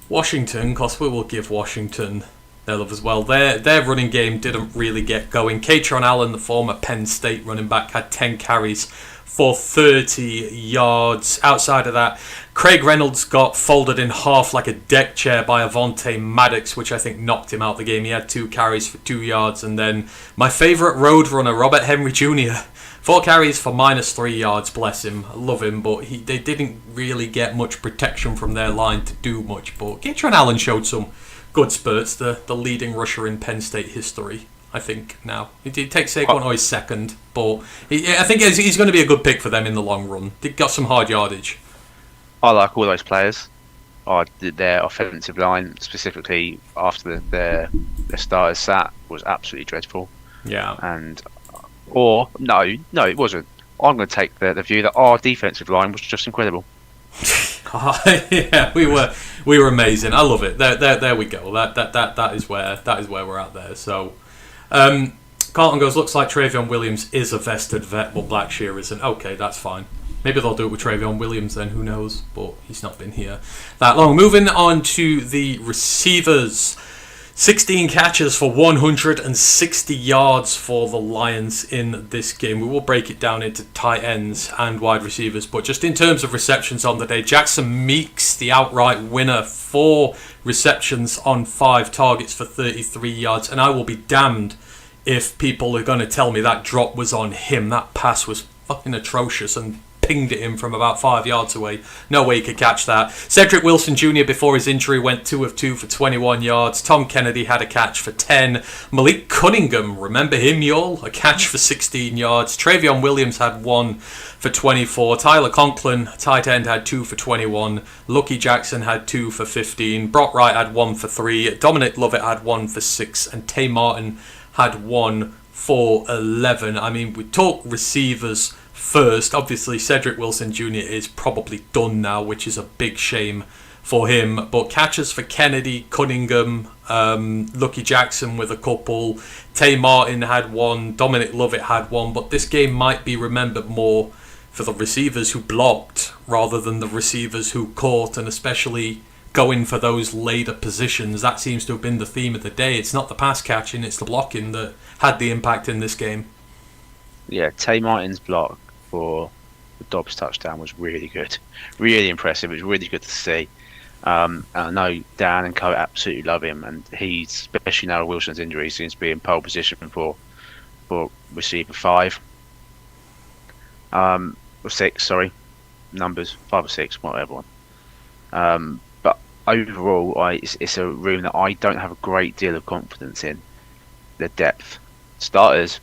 Washington, because we will give Washington their love as well. Their running game didn't really get going. Katron Allen, the former Penn State running back, had 10 carries for 30 yards. Outside of that, Craig Reynolds got folded in half like a deck chair by Avonte Maddox, which I think knocked him out of the game. He had 2 carries for 2 yards. And then my favourite road runner, Robert Henry Jr., 4 carries for -3 yards, bless him. I love him, but they didn't really get much protection from their line to do much. But Katron Allen showed some good spurts, the leading rusher in Penn State history, I think, now. He takes Saquon Oy's second, but I think he's going to be a good pick for them in the long run. They got some hard yardage. I like all those players. Their offensive line, specifically after their starters sat, was absolutely dreadful. Yeah. No, it wasn't. I'm going to take the view that our defensive line was just incredible. Yeah, we were amazing. I love it. There we go. That is where we're at there. So, Carlton goes, looks like Travion Williams is a vested vet, but Blackshear isn't. Okay, that's fine. Maybe they'll do it with Travion Williams then. Who knows? But he's not been here that long. Moving on to the receivers. 16 catches for 160 yards for the Lions in this game. We will break it down into tight ends and wide receivers, but just in terms of receptions on the day, Jackson Meeks, the outright winner, 4 receptions on 5 targets for 33 yards, and I will be damned if people are going to tell me that drop was on him. That pass was fucking atrocious and pinged it in from about 5 yards away. No way he could catch that. Cedric Wilson Jr. before his injury went 2 of 2 for 21 yards. Tom Kennedy had a catch for 10. Malik Cunningham, remember him, y'all? A catch for 16 yards. Travion Williams had 1 for 24. Tyler Conklin, tight end, had 2 for 21. Lucky Jackson had 2 for 15. Brock Wright had 1 for 3. Dominic Lovett had 1 for 6. And Tay Martin had 1 for 11. I mean, we talk receivers first. Obviously, Cedric Wilson Jr. is probably done now, which is a big shame for him. But catches for Kennedy, Cunningham, Lucky Jackson with a couple. Tay Martin had 1. Dominic Lovett had 1. But this game might be remembered more for the receivers who blocked rather than the receivers who caught, and especially going for those later positions. That seems to have been the theme of the day. It's not the pass catching, it's the blocking that had the impact in this game. Yeah, Tay Martin's block for the Dobbs touchdown was really good, really impressive. It was really good to see. And I know Dan and Co absolutely love him, and he's, especially now Wilson's injury, seems to be in pole position for receiver 5, or 6. Sorry, numbers 5 or 6, whatever one. But overall, it's a room that I don't have a great deal of confidence in. The depth, starters,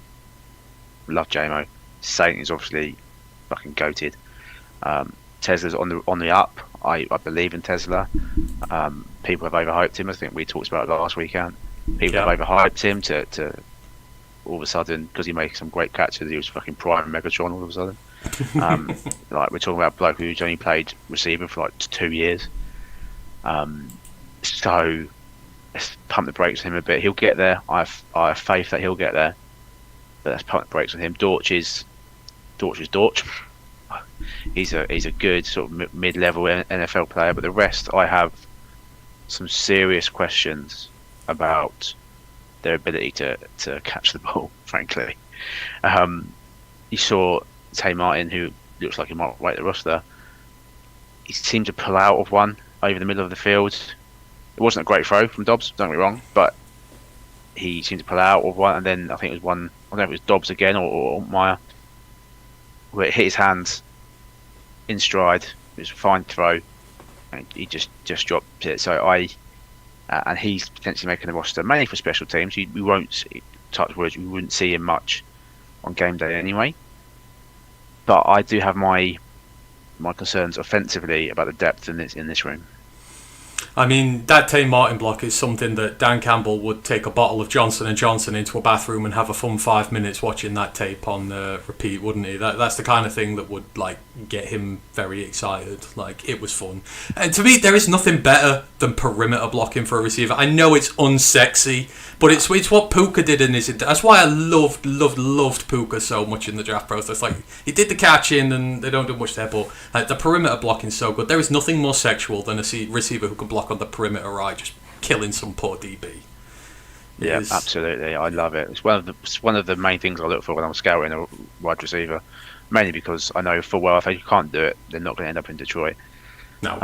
love JMO. Saint is obviously fucking goated. Tesla's on the up. I believe in Tesla. People have overhyped him. I think we talked about it last weekend. People have overhyped him to all of a sudden, because he made some great catches. He was fucking prime Megatron all of a sudden. Like, we're talking about a bloke who's only played receiver for like 2 years. So let's pump the brakes on him a bit. He'll get there. I have faith that he'll get there. But let's pump the brakes on him. Dorch is Dorch. He's a good sort of mid-level NFL player, but the rest, I have some serious questions about their ability to catch the ball, frankly. You saw Tay Martin, who looks like he might weight the roster. He seemed to pull out of one over the middle of the field. It wasn't a great throw from Dobbs, don't get me wrong, but he seemed to pull out of one, and then I think it was one, I don't know if it was Dobbs again or Meyer, where it hit his hands in stride. It was a fine throw, and he just dropped it. So and he's potentially making the roster mainly for special teams. We won't, touch words, we wouldn't see him much on game day anyway. But I do have my concerns offensively about the depth in this room. I mean, that Tay Martin block is something that Dan Campbell would take a bottle of Johnson & Johnson into a bathroom and have a fun 5 minutes watching that tape on repeat, wouldn't he? That's the kind of thing that would like get him very excited. Like, it was fun. And to me, there is nothing better than perimeter blocking for a receiver. I know it's unsexy, but it's what Puka did in his. That's why I loved Puka so much in the draft process. Like, he did the catching, and they don't do much there, but the perimeter blocking is so good. There is nothing more sexual than a receiver who can block block on the perimeter, right, just killing some poor DB. Yeah, absolutely. I love it. It's one of the main things I look for when I'm scouting a wide receiver, mainly because I know full well if they can't do it, they're not going to end up in Detroit. No.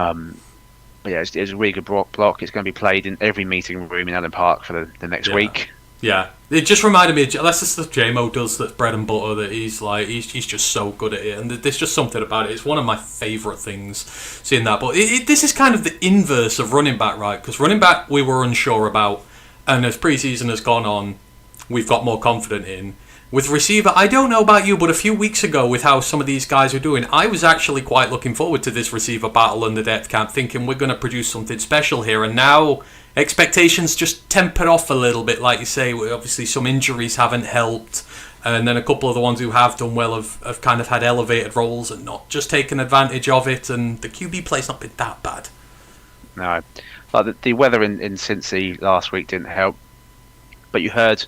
But yeah, it's a really good block. It's going to be played in every meeting room in Allen Park for the next week. Yeah, it just reminded me. That's the stuff JMO does. That's bread and butter. That he's just so good at it, and there's just something about it. It's one of my favourite things, seeing that. But this is kind of the inverse of running back, right? Because running back we were unsure about, and as preseason has gone on, we've got more confident in. With receiver, I don't know about you, but a few weeks ago, with how some of these guys are doing, I was actually quite looking forward to this receiver battle in the depth camp, thinking we're going to produce something special here. And now expectations just tempered off a little bit, like you say. Obviously, some injuries haven't helped, and then a couple of the ones who have done well have kind of had elevated roles and not just taken advantage of it. And the QB play's not been that bad. No, like the weather in Cincy last week didn't help, but you heard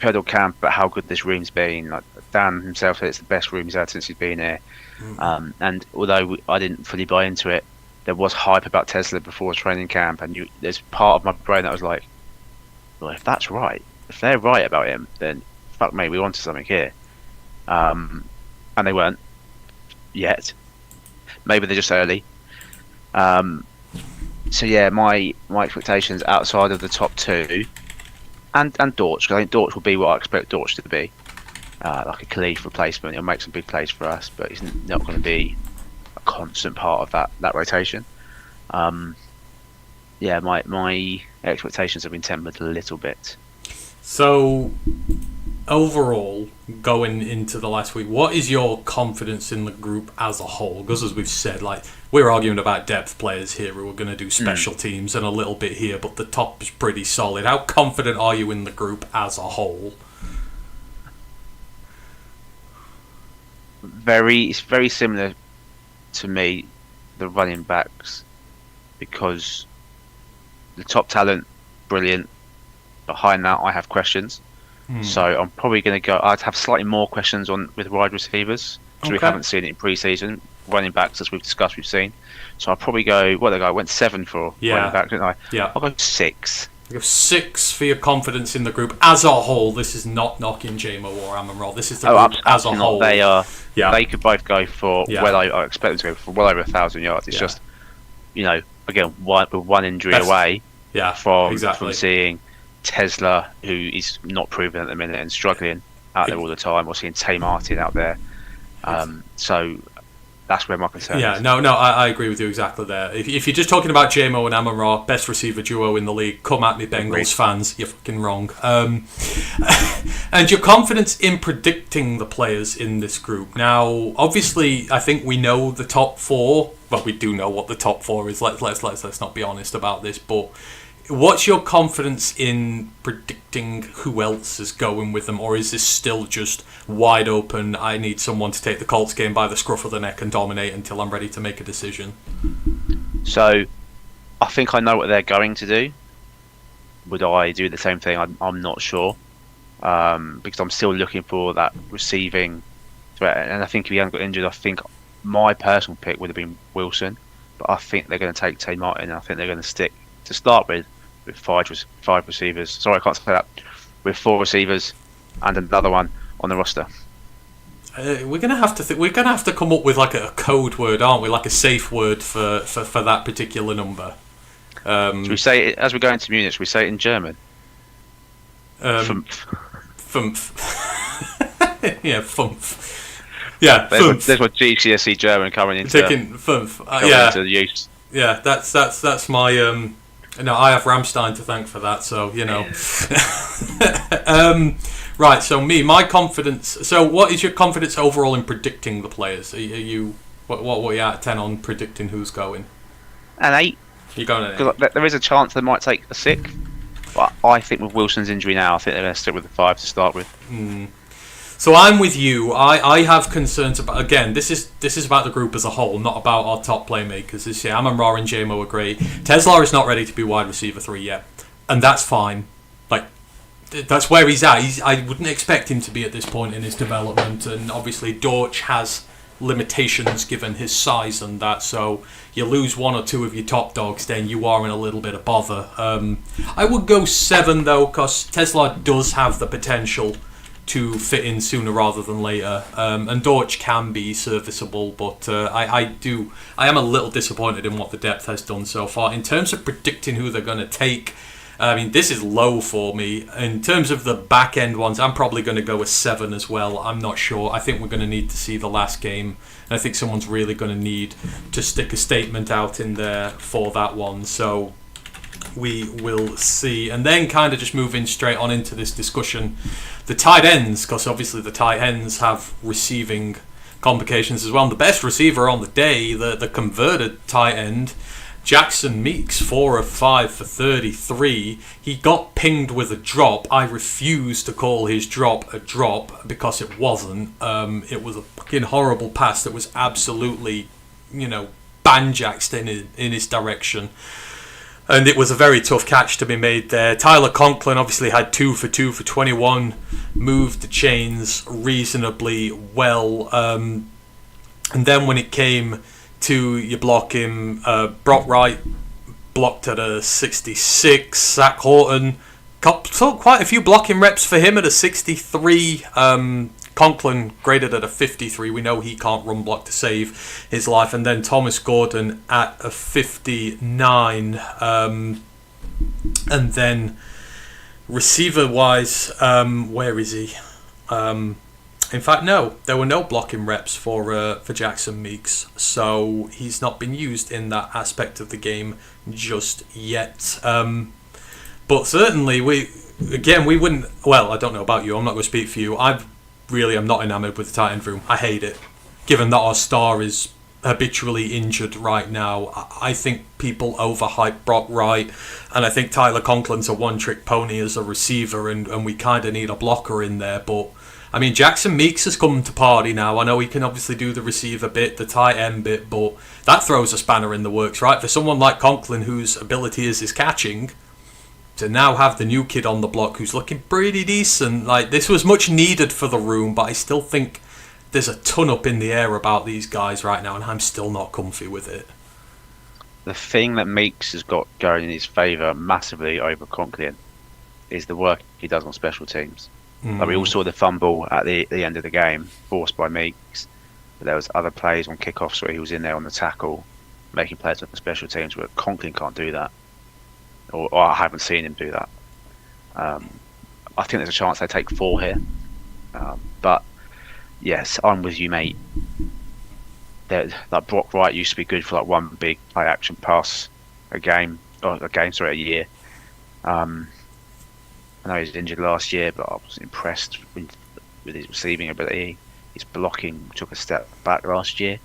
on camp about how good this room's been. Like Dan himself said, it's the best room he's had since he's been here. And although I didn't fully buy into it, there was hype about Tesla before training camp, and there's part of my brain that was like, well, if that's right, if they're right about him, then fuck me, we're onto something here. And they weren't yet. Maybe they're just early. So yeah, my expectations outside of the top two. And Dortch, I think Dortch will be what I expect Dortch to be, like a Khalif replacement. He'll make some big plays for us, but he's not going to be a constant part of that rotation. Yeah, my expectations have been tempered a little bit. So, overall, going into the last week, what is your confidence in the group as a whole? Because as we've said, like, we're arguing about depth players here who are going to do special teams and a little bit here, but the top is pretty solid. How confident are you in the group as a whole? It's very similar to me, the running backs, because the top talent, brilliant. Behind that, I have questions. So I'm probably going to go. I'd have slightly more questions with wide receivers because we haven't seen it in pre-season. Running backs, as we've discussed, we've seen. So I'll probably go. What did I go? I went 7 for running back, didn't I? Yeah. I'll go 6. You have 6 for your confidence in the group as a whole. This is not knocking JMO or Amon. This is the group as a whole. They are. Yeah. They could both go for I expect them to go for well over 1,000 yards. It's just, again, with one injury away. Yeah. From seeing Tesla, who is not proven at the minute and struggling out there all the time, or seeing Tay Martin out there. So that's where my concern is. Yeah, no, I agree with you exactly there. If you're just talking about JMO and Amon-Ra, best receiver duo in the league, come at me, Bengals fans. You're fucking wrong. And your confidence in predicting the players in this group. Now, obviously, I think we know the top 4. Well, we do know what the top 4 is. Let's not be honest about this, but what's your confidence in predicting who else is going with them, or is this still just wide open? I need someone to take the Colts game by the scruff of the neck and dominate until I'm ready to make a decision. So, I think I know what they're going to do. Would I do the same thing? I'm not sure, because I'm still looking for that receiving threat. And I think if he hadn't got injured, I think my personal pick would have been Wilson, but I think they're going to take Tay Martin. And I think they're going to stick to start with 5 receivers. Sorry, I can't say that. With 4 receivers and another one on the roster. We're gonna have to come up with like a code word, aren't we? Like a safe word for that particular number. Should we say it, as we go into Munich? Should we say it in German? Fumpf. Yeah, fumpf. Yeah, there's my GCSE German coming into taking fumpf. Into use. Yeah, that's my. No, I have Rammstein to thank for that, so, right, so my confidence. So what is your confidence overall in predicting the players? Are you what are you at 10 on predicting who's going? An 8. You're going an 8. There is a chance they might take a 6. But I think with Wilson's injury now, I think they're going to stick with the 5 to start with. So I'm with you. I have concerns about, again, this is about the group as a whole, not about our top playmakers. This year, Amon-Ra and JMO are great. Tesla is not ready to be wide receiver 3 yet, and that's fine. Like, that's where he's at. I wouldn't expect him to be at this point in his development, and obviously Dortch has limitations given his size and that. So you lose one or two of your top dogs, then you are in a little bit of bother. I would go 7 though, because Tesla does have the potential to fit in sooner rather than later, and Dorch can be serviceable, but I am a little disappointed in what the depth has done so far. In terms of predicting who they're going to take, I mean, this is low for me. In terms of the back end ones, I'm probably going to go with 7 as well. I'm not sure. I think we're going to need to see the last game, and I think someone's really going to need to stick a statement out in there for that one. So we will see. And then kind of just moving straight on into this discussion, the tight ends, because obviously the tight ends have receiving complications as well. And the best receiver on the day, the converted tight end, Jackson Meeks, 4 of 5 for 33. He got pinged with a drop. I refuse to call his drop a drop because it wasn't. It was a fucking horrible pass that was absolutely, banjaxed in his direction. And it was a very tough catch to be made there. Tyler Conklin obviously had 2 for 2 for 21, moved the chains reasonably well. And then when it came to you block him, Brock Wright blocked at a 66. Zach Horton took quite a few blocking reps for him at a 63. Conklin graded at a 53. We know he can't run block to save his life. And then Thomas Gordon at a 59. And then receiver-wise, where is he? In fact, no, there were no blocking reps for Jackson Meeks, so he's not been used in that aspect of the game just yet. But certainly, we wouldn't. Well, I don't know about you. I'm not going to speak for you. I really am not enamoured with the tight end room. I hate it, given that our star is habitually injured right now. I think people overhype Brock Wright, and I think Tyler Conklin's a one-trick pony as a receiver, and we kind of need a blocker in there, but I mean, Jackson Meeks has come to party now. I know he can obviously do the receiver bit, the tight end bit, but that throws a spanner in the works, right? For someone like Conklin, whose ability is catching, to now have the new kid on the block who's looking pretty decent. Like, this was much needed for the room, but I still think there's a ton up in the air about these guys right now, and I'm still not comfy with it. The thing that Meeks has got going in his favour massively over Conklin is the work he does on special teams. Like, we all saw the fumble at the end of the game, forced by Meeks. But there was other plays on kickoffs where he was in there on the tackle, making plays on the special teams, where Conklin can't do that. Or I haven't seen him do that. I think there's a chance they take 4 here. But, yes, I'm with you, mate. Like Brock Wright used to be good for like one big play-action pass a year. I know he was injured last year, but I was impressed with his receiving ability. His blocking took a step back last year.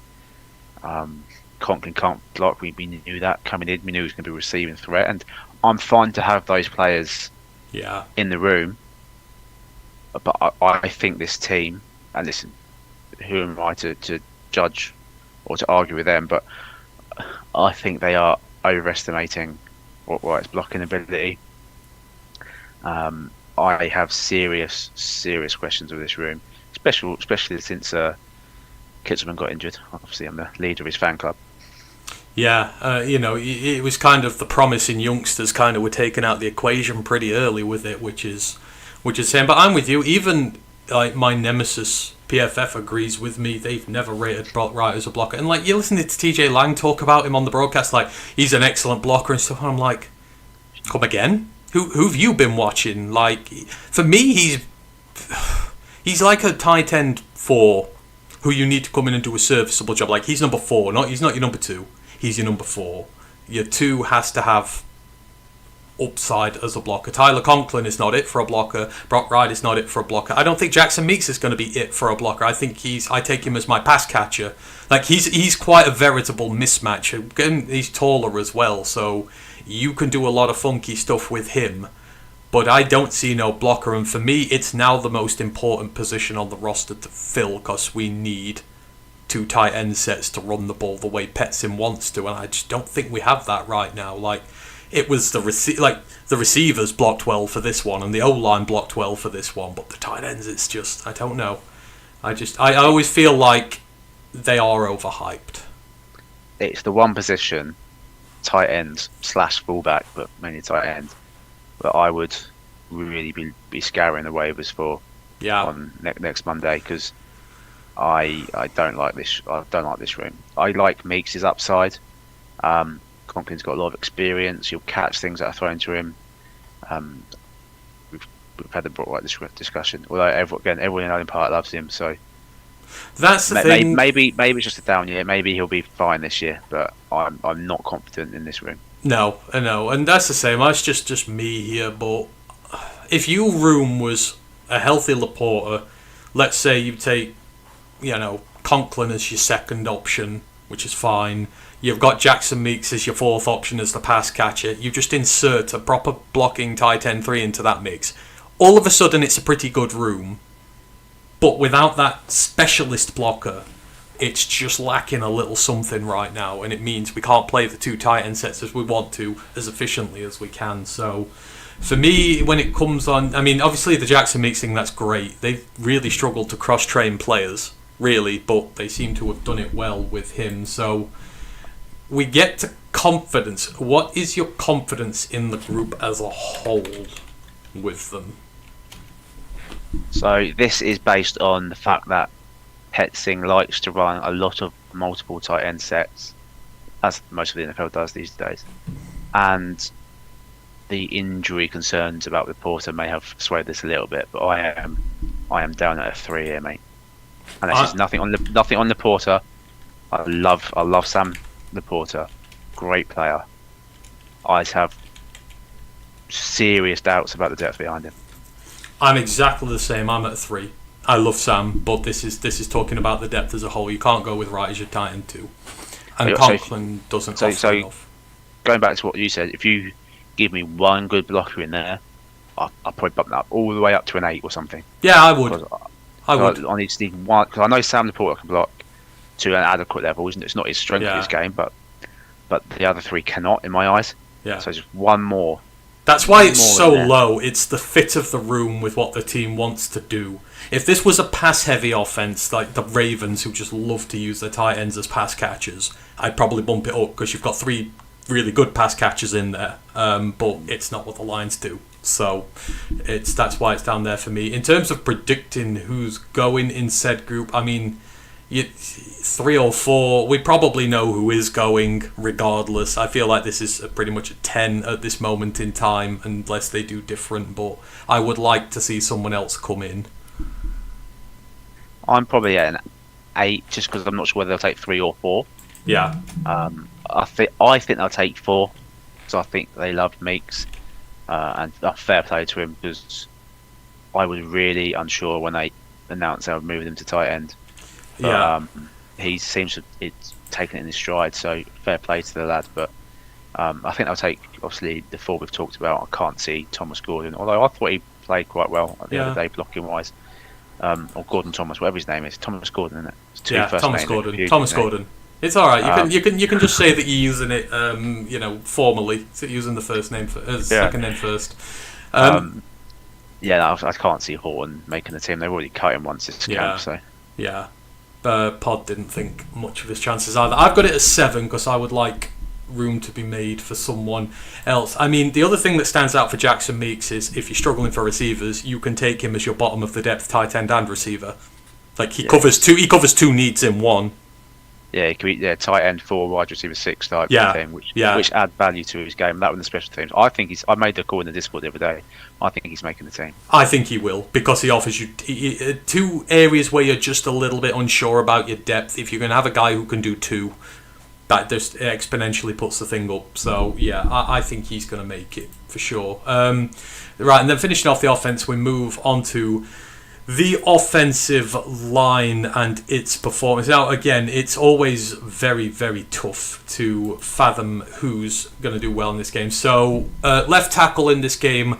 Conklin can't block. We knew that coming in. We knew he was going to be a receiving threat. And I'm fine to have those players in the room. But I think this team, and listen, who am I to judge or to argue with them, but I think they are overestimating Wright's blocking ability. I have serious questions with this room, especially since Kitzelman got injured. Obviously, I'm the leader of his fan club. Yeah, it was kind of the promising youngsters kind of were taken out the equation pretty early with it, which is saying. But I'm with you. Even like my nemesis PFF agrees with me. They've never rated Brock Wright as a blocker, and like you're listening to TJ Lang talk about him on the broadcast, like he's an excellent blocker and stuff. And I'm like, come again? Who've you been watching? Like, for me, he's like a tight end 4 who you need to come in and do a serviceable job. Like, he's number 4. He's not your number 2. He's your number 4. Your 2 has to have upside as a blocker. Tyler Conklin is not it for a blocker. Brock Wright is not it for a blocker. I don't think Jackson Meeks is going to be it for a blocker. I think I take him as my pass catcher. Like, he's quite a veritable mismatch. Again, he's taller as well, so you can do a lot of funky stuff with him, but I don't see no blocker, and for me it's now the most important position on the roster to fill, because we need 2 tight end sets to run the ball the way Petson wants to, and I just don't think we have that right now. Like, it was the receivers blocked well for this one, and the O-line blocked well for this one, but the tight ends, it's just, I don't know. I always feel like they are overhyped. It's the one position, tight end / fullback, but mainly tight end, that I would really be scouring the waivers for on next Monday, because I don't like this. I don't like this room. I like Meeks' upside. Conklin's got a lot of experience. He'll catch things that are thrown to him. We've had the Broadwhite discussion. Although everyone in Owen Park loves him, so that's the thing. Maybe it's just a down year. Maybe he'll be fine this year, but I'm not confident in this room. No, I know, and that's the same. That's just me here. But if your room was a healthy Laporta, let's say you take, Conklin as your second option, which is fine. You've got Jackson Meeks as your fourth option as the pass catcher. You just insert a proper blocking tight end 3 into that mix. All of a sudden, it's a pretty good room. But without that specialist blocker, it's just lacking a little something right now. And it means we can't play the 2 tight end sets as we want to, as efficiently as we can. So, for me, when it comes on... I mean, obviously the Jackson Meeks thing, that's great. They've really struggled to cross-train players, really. But they seem to have done it well with him. So... we get to confidence. What is your confidence in the group as a whole with them? So this is based on the fact that Petzing likes to run a lot of multiple tight end sets, as most of the NFL does these days, and the injury concerns about the Porter may have swayed this a little bit. But I am down at a 3 here, mate. And this is nothing on the Porter. I love Sam Laporta, great player. I have serious doubts about the depth behind him. I'm exactly the same. I'm at a 3. I love Sam, but this is talking about the depth as a whole. You can't go with Wright as your tight end 2, and Conklin doesn't offer enough. Going back to what you said, if you give me one good blocker in there, I'll probably bump that up all the way up to an 8 or something. Yeah, I would. I need to need one, because I know Sam Laporta can block to an adequate level, isn't it? It's not his strength of his game, but the other 3 cannot, in my eyes. Yeah. So just one more. That's why it's so low. It's the fit of the room with what the team wants to do. If this was a pass-heavy offense, like the Ravens, who just love to use their tight ends as pass catchers, I'd probably bump it up, because you've got 3 really good pass catchers in there. But it's not what the Lions do. So that's why it's down there for me. In terms of predicting who's going in said group, I mean... 3 or 4, we probably know who is going regardless. I feel like this is pretty much a 10 at this moment in time, unless they do different, but I would like to see someone else come in. I'm probably at an 8, just because I'm not sure whether they'll take 3 or 4. Yeah. I think they'll take 4, because I think they love Meeks, and fair play to him, because I was really unsure when they announced they were moving him to tight end. But, he seems to have taken it in his stride, so fair play to the lad. But I think they'll take, obviously, the 4 we've talked about. I can't see Thomas Gordon, although I thought he played quite well the other day, blocking wise. Or Gordon Thomas, whatever his name is. Thomas Gordon, isn't it? It's 2 first Thomas names, Gordon. Thomas Gordon. It's all right. You can just say that you're using it, formally. So using the first name second name first. I can't see Horton making the team. They've already cut him once this camp, so yeah. Pod didn't think much of his chances either. I've got it at 7 because I would like room to be made for someone else. I mean, the other thing that stands out for Jackson Meeks is if you're struggling for receivers, you can take him as your bottom of the depth tight end and receiver. Like he covers 2 needs in one. Yeah, he could be tight end 4, wide receiver 6 type thing, which add value to his game. That with the special teams. I think I made the call in the Discord the other day. I think he's making the team. I think he will, because he offers you 2 areas where you're just a little bit unsure about your depth. If you're going to have a guy who can do 2, that just exponentially puts the thing up. So yeah, I think he's going to make it for sure. Right, and then finishing off the offense, we move on to the offensive line and its performance. Now, again, it's always very, very tough to fathom who's going to do well in this game. So, left tackle in this game,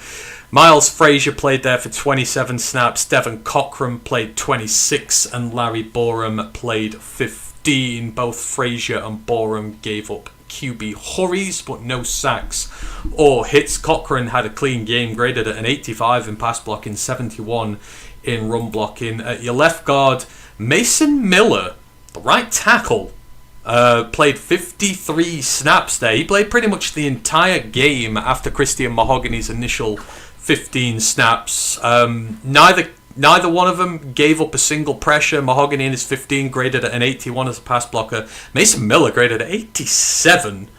Miles Frazier played there for 27 snaps, Devon Cochran played 26, and Larry Borum played 15. Both Frazier and Borum gave up QB hurries, but no sacks or hits. Cochran had a clean game, graded at an 85 in pass blocking, 71 in run blocking. At your left guard, Mason Miller The right tackle played 53 snaps there. He played pretty much the entire game after Christian Mahogany's initial 15 snaps. Neither one of them gave up a single pressure. Mahogany in his 15 graded at an 81 as a pass blocker. Mason Miller graded at 87.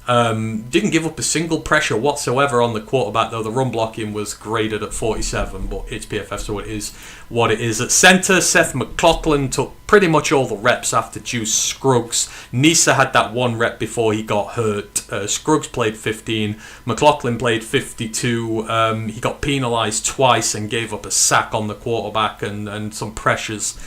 Didn't give up a single pressure whatsoever on the quarterback, though the run blocking was graded at 47, but it's PFF, so it is what it is. At centre, Seth McLaughlin took pretty much all the reps after Juice Scruggs. Nisa had that one rep before he got hurt. Scruggs played 15. McLaughlin played 52. He got penalised twice and gave up a sack on the quarterback and some pressures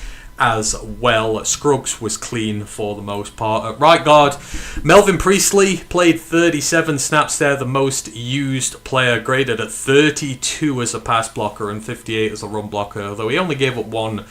as well. Scruggs was clean for the most part. At right guard, Melvin Priestley played 37 snaps there, the most used player, graded at 32 as a pass blocker and 58 as a run blocker, although he only gave up one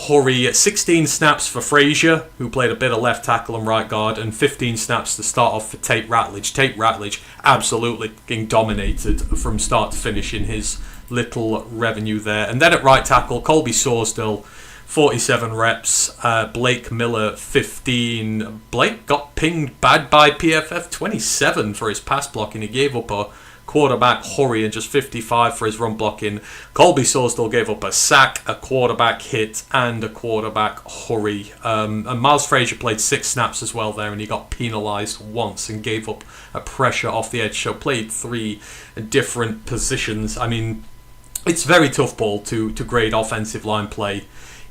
hurry. 16 snaps for Frazier, who played a bit of left tackle and right guard, and 15 snaps to start off for Tate Ratledge. Tate Ratledge absolutely getting dominated from start to finish in his little revenue there. And then at right tackle, Colby Sorsdale, 47 reps. Blake Miller, 15. Blake got pinged bad by PFF, 27 for his pass blocking. He gave up a quarterback hurry and just 55 for his run blocking. Colby Sorsdale gave up a sack, a quarterback hit, and a quarterback hurry. And Miles Frazier played 6 snaps as well there, and he got penalised once and gave up a pressure off the edge. So played 3 different positions. I mean, it's very tough, Paul, to grade offensive line play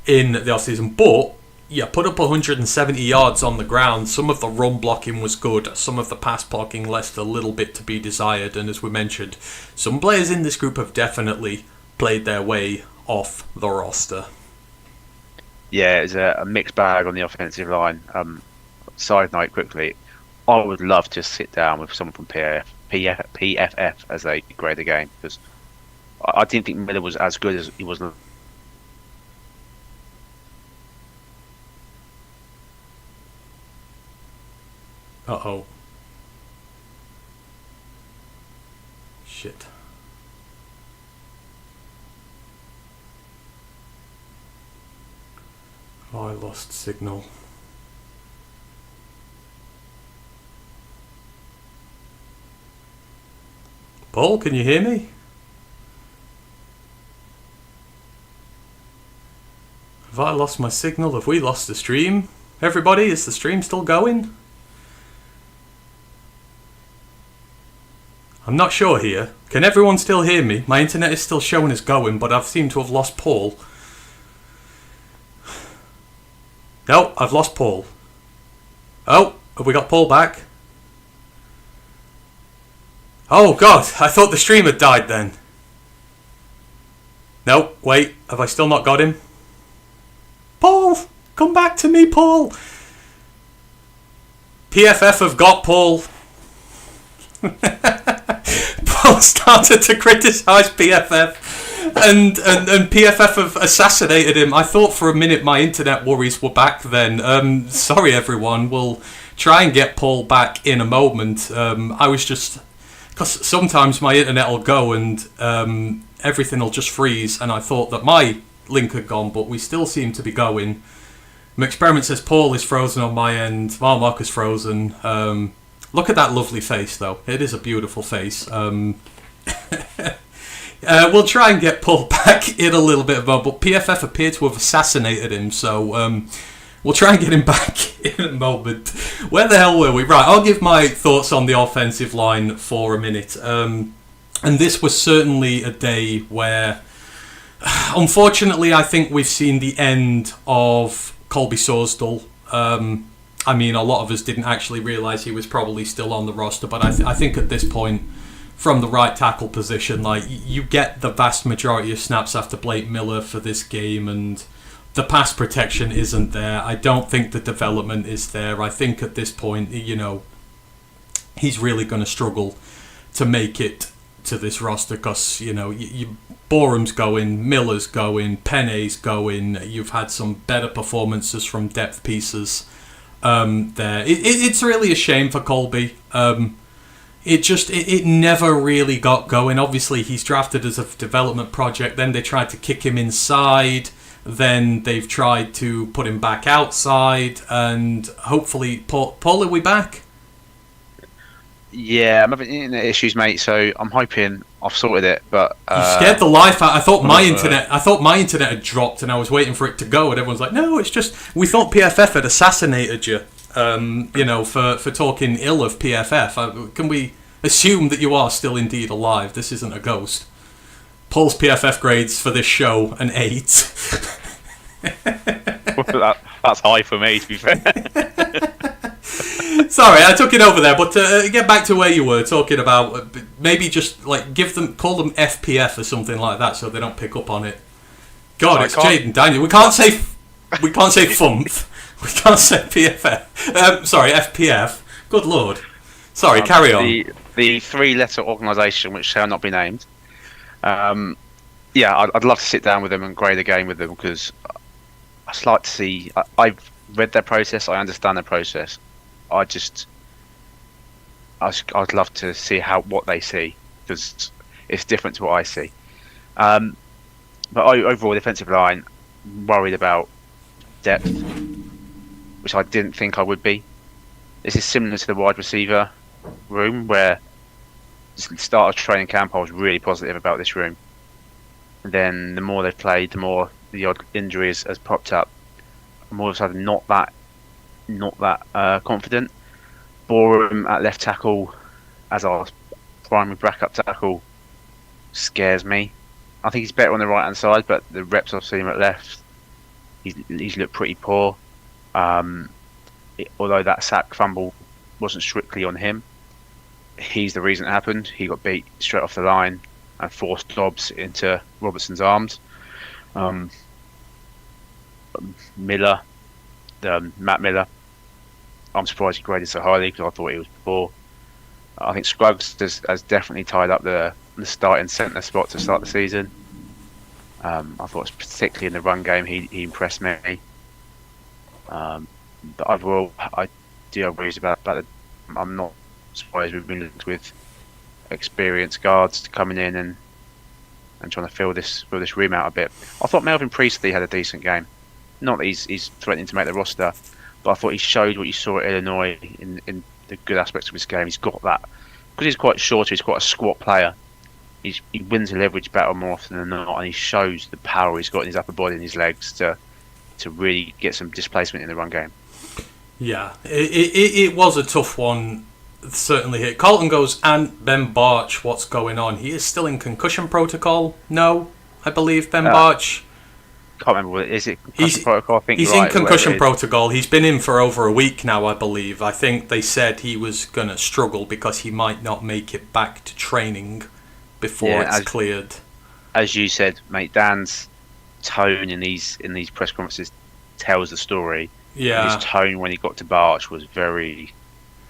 in the offseason, but yeah, put up 170 yards on the ground. Some of the run blocking was good, some of the pass blocking left a little bit to be desired, and as we mentioned, some players in this group have definitely played their way off the roster. Yeah, it's a mixed bag on the offensive line. Side note quickly, I would love to sit down with someone from PFF as they grade the game, because I didn't think Miller was as good as he was. Uh-oh. Shit. Oh, I lost signal. Paul, can you hear me? Have I lost my signal? Have we lost the stream? Everybody, is the stream still going? I'm not sure here. Can everyone still hear me? My internet is still showing as going, but I've seemed to have lost Paul. No, I've lost Paul. Oh, have we got Paul back? Oh God, I thought the stream had died then. No, wait, have I still not got him? Paul, come back to me, Paul. PFF have got Paul. Paul started to criticise PFF, and PFF have assassinated him. I thought for a minute my internet worries were back then. Sorry everyone, we'll try and get Paul back in a moment. I was just, because sometimes my internet will go and everything will just freeze, and I thought that my link had gone, but we still seem to be going. My experiment says Paul is frozen on my end, Mark is frozen. Look at that lovely face, though. It is a beautiful face. We'll try and get Paul back in a little bit more, but PFF appear to have assassinated him, so we'll try and get him back in a moment. Where the hell were we? Right, I'll give my thoughts on the offensive line for a minute. And this was certainly a day where, unfortunately, I think we've seen the end of Colby Sorsdale. I mean, a lot of us didn't actually realise he was probably still on the roster, but I think at this point, from the right tackle position, like, you get the vast majority of snaps after Blake Miller for this game, and the pass protection isn't there. I don't think the development is there. I think at this point, you know, he's really going to struggle to make it to this roster because, you know, Boreham's going, Miller's going, Penne's going. You've had some better performances from depth pieces there. It's really a shame for Colby. It never really got going. Obviously, he's drafted as a development project. Then they tried to kick him inside. Then they've tried to put him back outside, and hopefully, Paul, are we back? Yeah, I'm having internet issues, mate. So I'm hoping I've sorted it. But You scared the life out. I thought my internet had dropped, and I was waiting for it to go. And everyone's like, "No, it's just we thought PFF had assassinated you." For talking ill of PFF. Can we assume that you are still indeed alive? This isn't a ghost. Paul's PFF grades for this show, an 8. That's high for me, to be fair. Sorry, I took it over there, but get back to where you were talking about. Maybe just like call them FPF or something like that, so they don't pick up on it. God, it's Jaden Daniel. We can't say FUMF. We can't say PFF. Sorry, FPF. Good lord. Sorry, carry on. The 3-letter organisation, which shall not be named. I'd love to sit down with them and grade a game with them, because I'd like to see. I've read their process. I understand their process. I'd love to see what they see, because it's different to what I see. But overall, defensive line, worried about depth, which I didn't think I would be. This is similar to the wide receiver room, where the start of training camp I was really positive about this room. And then the more they've played, the more the odd injury has popped up. I'm all of a sudden not that confident. Wareham at left tackle as our primary backup tackle scares me. I think he's better on the right hand side, but the reps I've seen him at left, he's looked pretty poor. Although that sack fumble wasn't strictly on him, he's the reason it happened. He got beat straight off the line and forced Dobbs into Robertson's arms. Matt Miller, I'm surprised he graded so highly, because I thought he was poor. I think Scruggs has definitely tied up the starting centre spot to start the season. I thought, particularly in the run game, he impressed me. But overall, I do have worries about the. I'm not surprised we've been linked with experienced guards coming in and trying to fill this room out a bit. I thought Melvin Priestley had a decent game. Not that he's threatening to make the roster, but I thought he showed what you saw at Illinois in the good aspects of his game. He's got that, because he's quite short. He's quite a squat player. He wins the leverage battle more often than not, and he shows the power he's got in his upper body and his legs to really get some displacement in the run game. Yeah, it was a tough one, certainly here. Carlton goes, and Ben Barch, what's going on? He is still in concussion protocol? No, I believe Ben Barch. Can't remember what it is. Concussion protocol? I think he's in concussion protocol. He's been in for over a week now, I believe. I think they said he was going to struggle because he might not make it back to training before it's cleared. As you said, mate, Dan's tone in these press conferences tells the story. Yeah. His tone when he got to Barch was very,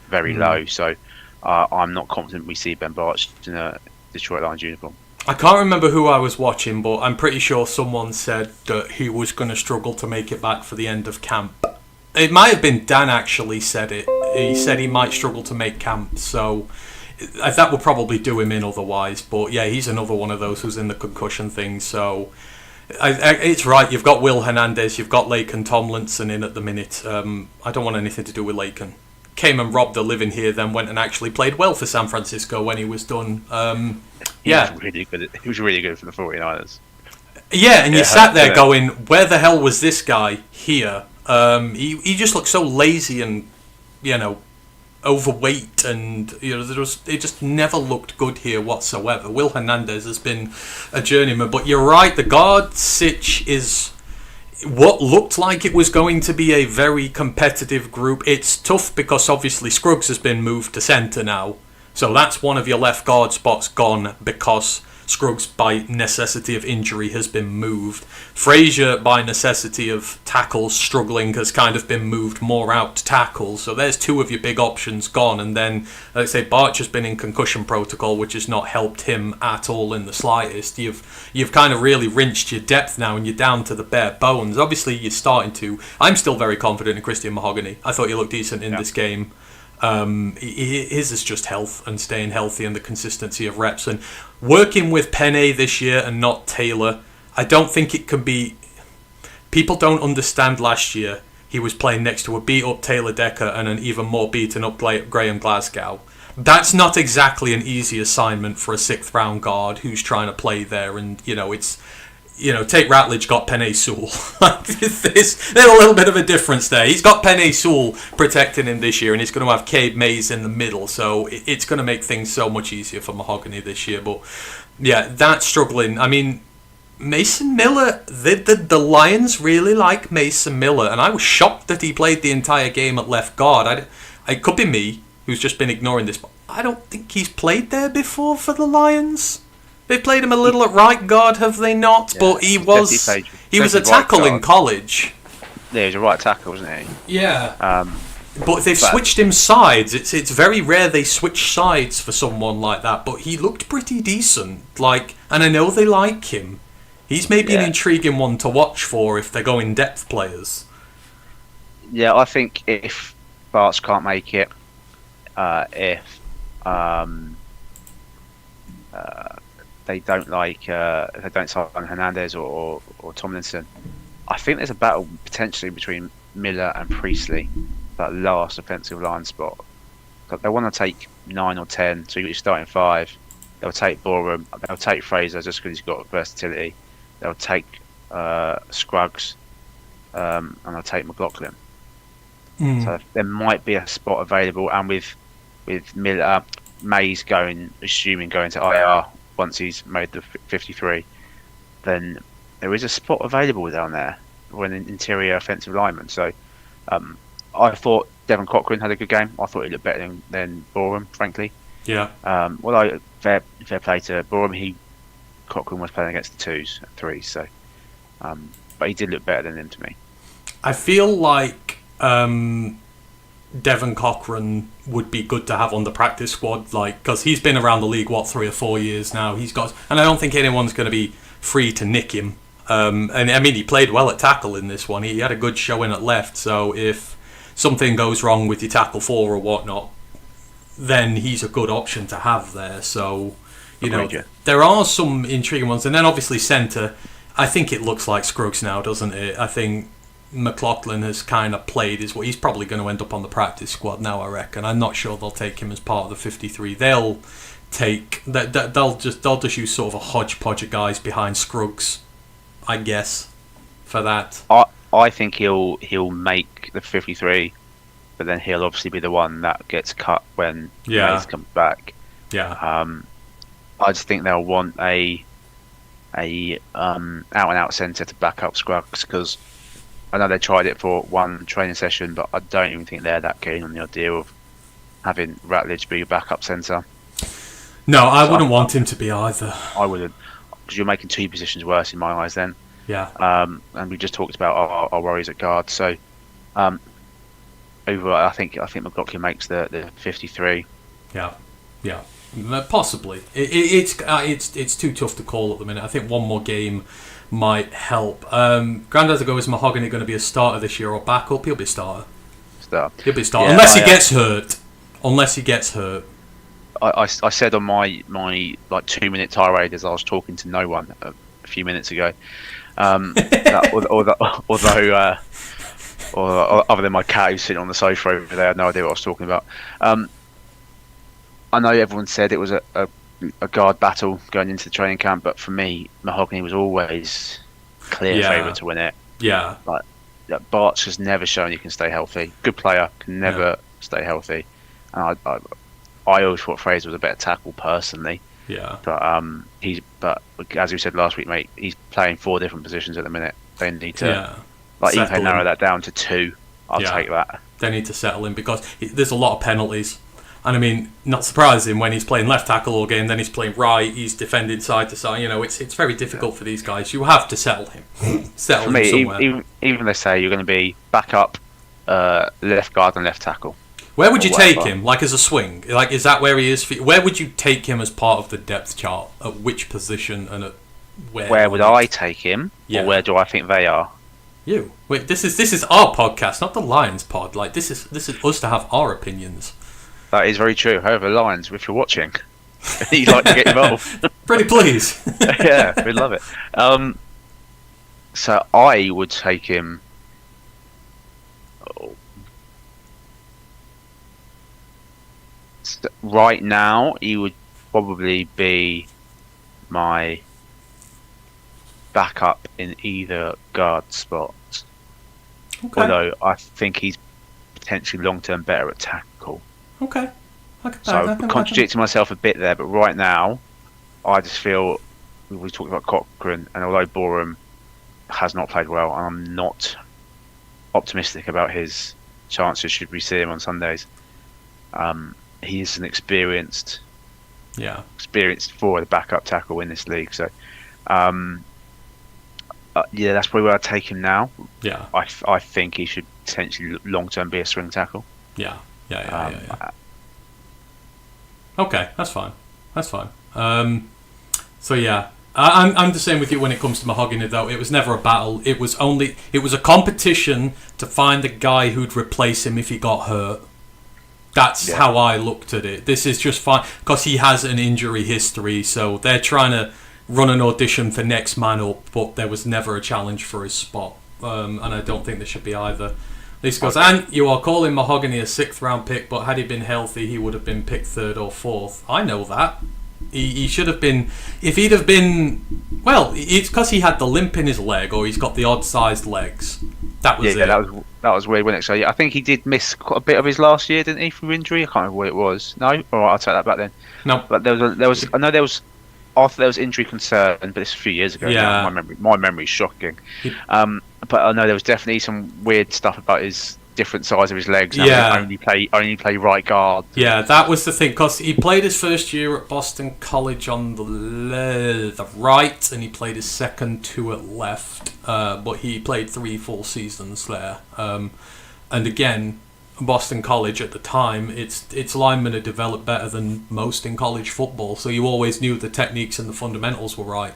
very low. So I'm not confident we see Ben Barch in a Detroit Lions uniform. I can't remember who I was watching, but I'm pretty sure someone said that he was going to struggle to make it back for the end of camp. It might have been Dan actually said it. He said he might struggle to make camp, so that would probably do him in otherwise. But yeah, he's another one of those who's in the concussion thing, so it's right. You've got Will Hernandez, you've got Laken Tomlinson in at the minute. I don't want anything to do with Laken. Came and robbed a living here, then went and actually played well for San Francisco when he was done. He was really good. He was really good for the 49ers. Yeah, and you sat there going, "Where the hell was this guy here?" He just looked so lazy and overweight, and it just never looked good here whatsoever. Will Hernandez has been a journeyman, but you're right. The guard sitch is what looked like it was going to be a very competitive group. It's tough because obviously Scruggs has been moved to centre now. So that's one of your left guard spots gone because Scruggs, by necessity of injury, has been moved. Frazier, by necessity of tackles struggling, has kind of been moved more out to tackles. So there's two of your big options gone. And then, like I say, Barch has been in concussion protocol, which has not helped him at all in the slightest. You've kind of really rinsed your depth now, and you're down to the bare bones. Obviously, you're starting to. I'm still very confident in Christian Mahogany. I thought he looked decent in this game. His is just health and staying healthy and the consistency of reps and working with Penne this year and not Taylor. I don't think it can be. people don't understand last year he was playing next to a beat-up Taylor Decker and an even more beaten-up Graham Glasgow. That's not exactly an easy assignment for a 6th-round guard who's trying to play there, and, it's... Tate Ratledge got Penny Sewell. There's a little bit of a difference there. He's got Penny Sewell protecting him this year, and he's going to have Cade Mays in the middle, so it's going to make things so much easier for Mahogany this year. But, yeah, that's struggling. I mean, Mason Miller, the Lions really like Mason Miller, and I was shocked that he played the entire game at left guard. It could be me, who's just been ignoring this, but I don't think he's played there before for the Lions. They've played him a little at right guard, have they not? Yeah, but he was a tackle in college. Yeah, he was a right tackle, wasn't he? Yeah. But they've switched him sides. It's very rare they switch sides for someone like that. But he looked pretty decent. And I know they like him. He's maybe an intriguing one to watch for if they're going depth players. Yeah, I think if Barts can't make it, if they don't sign Hernandez or Tomlinson, I think there's a battle potentially between Miller and Priestley, that last offensive line spot. But they want to take 9 or 10, so you've got your starting 5. They'll take Boreham, they'll take Fraser just because he's got versatility. They'll take Scruggs, and they'll take McLaughlin. So there might be a spot available, and with Miller, Mays assuming going to IR once he's made the 53, then there is a spot available down there for an interior offensive lineman. So I thought Devon Cochran had a good game. I thought he looked better than Boreham, frankly. Yeah. Fair play to Boreham. Cochran was playing against the 2s and 3s, so but he did look better than him to me. I feel like Devon Cochran would be good to have on the practice squad, because he's been around the league 3 or 4 years now. And I don't think anyone's going to be free to nick him. And I mean, he played well at tackle in this one. He had a good showing at left. So if something goes wrong with your tackle 4 or whatnot, then he's a good option to have there. So there are some intriguing ones, and then obviously centre. I think it looks like Scruggs now, doesn't it? I think McLaughlin has kind of played he's probably going to end up on the practice squad now, I reckon. I'm not sure they'll take him as part of the 53. They'll just use sort of a hodgepodge of guys behind Scruggs, I guess, for that. I think he'll make the 53, but then he'll obviously be the one that gets cut when Mays comes back. Yeah. I just think they'll want a out and out centre to back up Scruggs, because I know they tried it for one training session, but I don't even think they're that keen on the idea of having Ratledge be a backup centre. No, I wouldn't want him to be either. I wouldn't, because you're making 2 positions worse in my eyes then. Yeah. And we just talked about our worries at guard. So overall, I think McLaughlin makes the 53. Yeah. Possibly. It's too tough to call at the minute. I think one more game might help. Grandad ago, is Mahogany going to be a starter this year or backup? He'll be a starter. He'll be a starter. Unless he gets hurt. I said on my 2-minute tirade as I was talking to no one a few minutes ago, that although other than my cat who's sitting on the sofa over there, I had no idea what I was talking about. I know everyone said it was a guard battle going into the training camp, but for me, Mahogany was always clear favourite to win it. Yeah. Bart's has never shown he can stay healthy. Good player, can never stay healthy. And I always thought Fraser was a better tackle personally. Yeah. But as we said last week, mate, he's playing 4 different positions at the minute. They need to even narrow that down to 2. I'll take that. They need to settle in, because there's a lot of penalties. And I mean, not surprising when he's playing left tackle all game, then he's playing right, he's defending side to side. It's very difficult for these guys. You have to settle him. For me, him somewhere. Even they say you're going to be back up, left guard and left tackle. Where would you take him? As a swing? Is that where he is? Where would you take him as part of the depth chart? At which position and at where? Where would I take him? Yeah. Or where do I think they are? You. Wait, this is our podcast, not the Lions pod. This is us to have our opinions. That is very true. However, Lions, if you're watching, you'd like to get involved. Pretty please. Yeah, we'd love it. So I would take him. oh, Right now, he would probably be my backup in either guard spot. Okay. Although I think he's potentially long-term better at tackle. Okay. So I'm contradicting myself a bit there, but right now, I just feel we talked about Cochrane, and although Boreham has not played well, and I'm not optimistic about his chances should we see him on Sundays. He is an experienced forward backup tackle in this league. So, that's probably where I take him now. Yeah. I think he should potentially long term be a swing tackle. Yeah. Okay, that's fine. So yeah, I'm the same with you when it comes to Mahogany though. It was never a battle. It was a competition to find the guy who'd replace him if he got hurt. That's how I looked at it. This is just fine because he has an injury history, so they're trying to run an audition for next man up, but there was never a challenge for his spot, and I don't think there should be either. This goes, and you are calling Mahogany a 6th round pick, but had he been healthy, he would have been picked 3rd or 4th. I know that. He should have been. If he'd have been, well, it's because he had the limp in his leg, or he's got the odd-sized legs. That was it. That was weird, wasn't it? So I think he did miss quite a bit of his last year, didn't he, through injury? I can't remember what it was. No, all right, I'll take that back then. No, but there was. I know there was. After there was injury concern, but it's a few years ago. Yeah, now. My memory's shocking. But I know there was definitely some weird stuff about his different size of his legs. Yeah, only play right guard. Yeah, that was the thing because he played his first year at Boston College on the right, and he played his second 2 at left. But he played 3 full seasons there. And again, Boston College at the time, its linemen had developed better than most in college football, so you always knew the techniques and the fundamentals were right.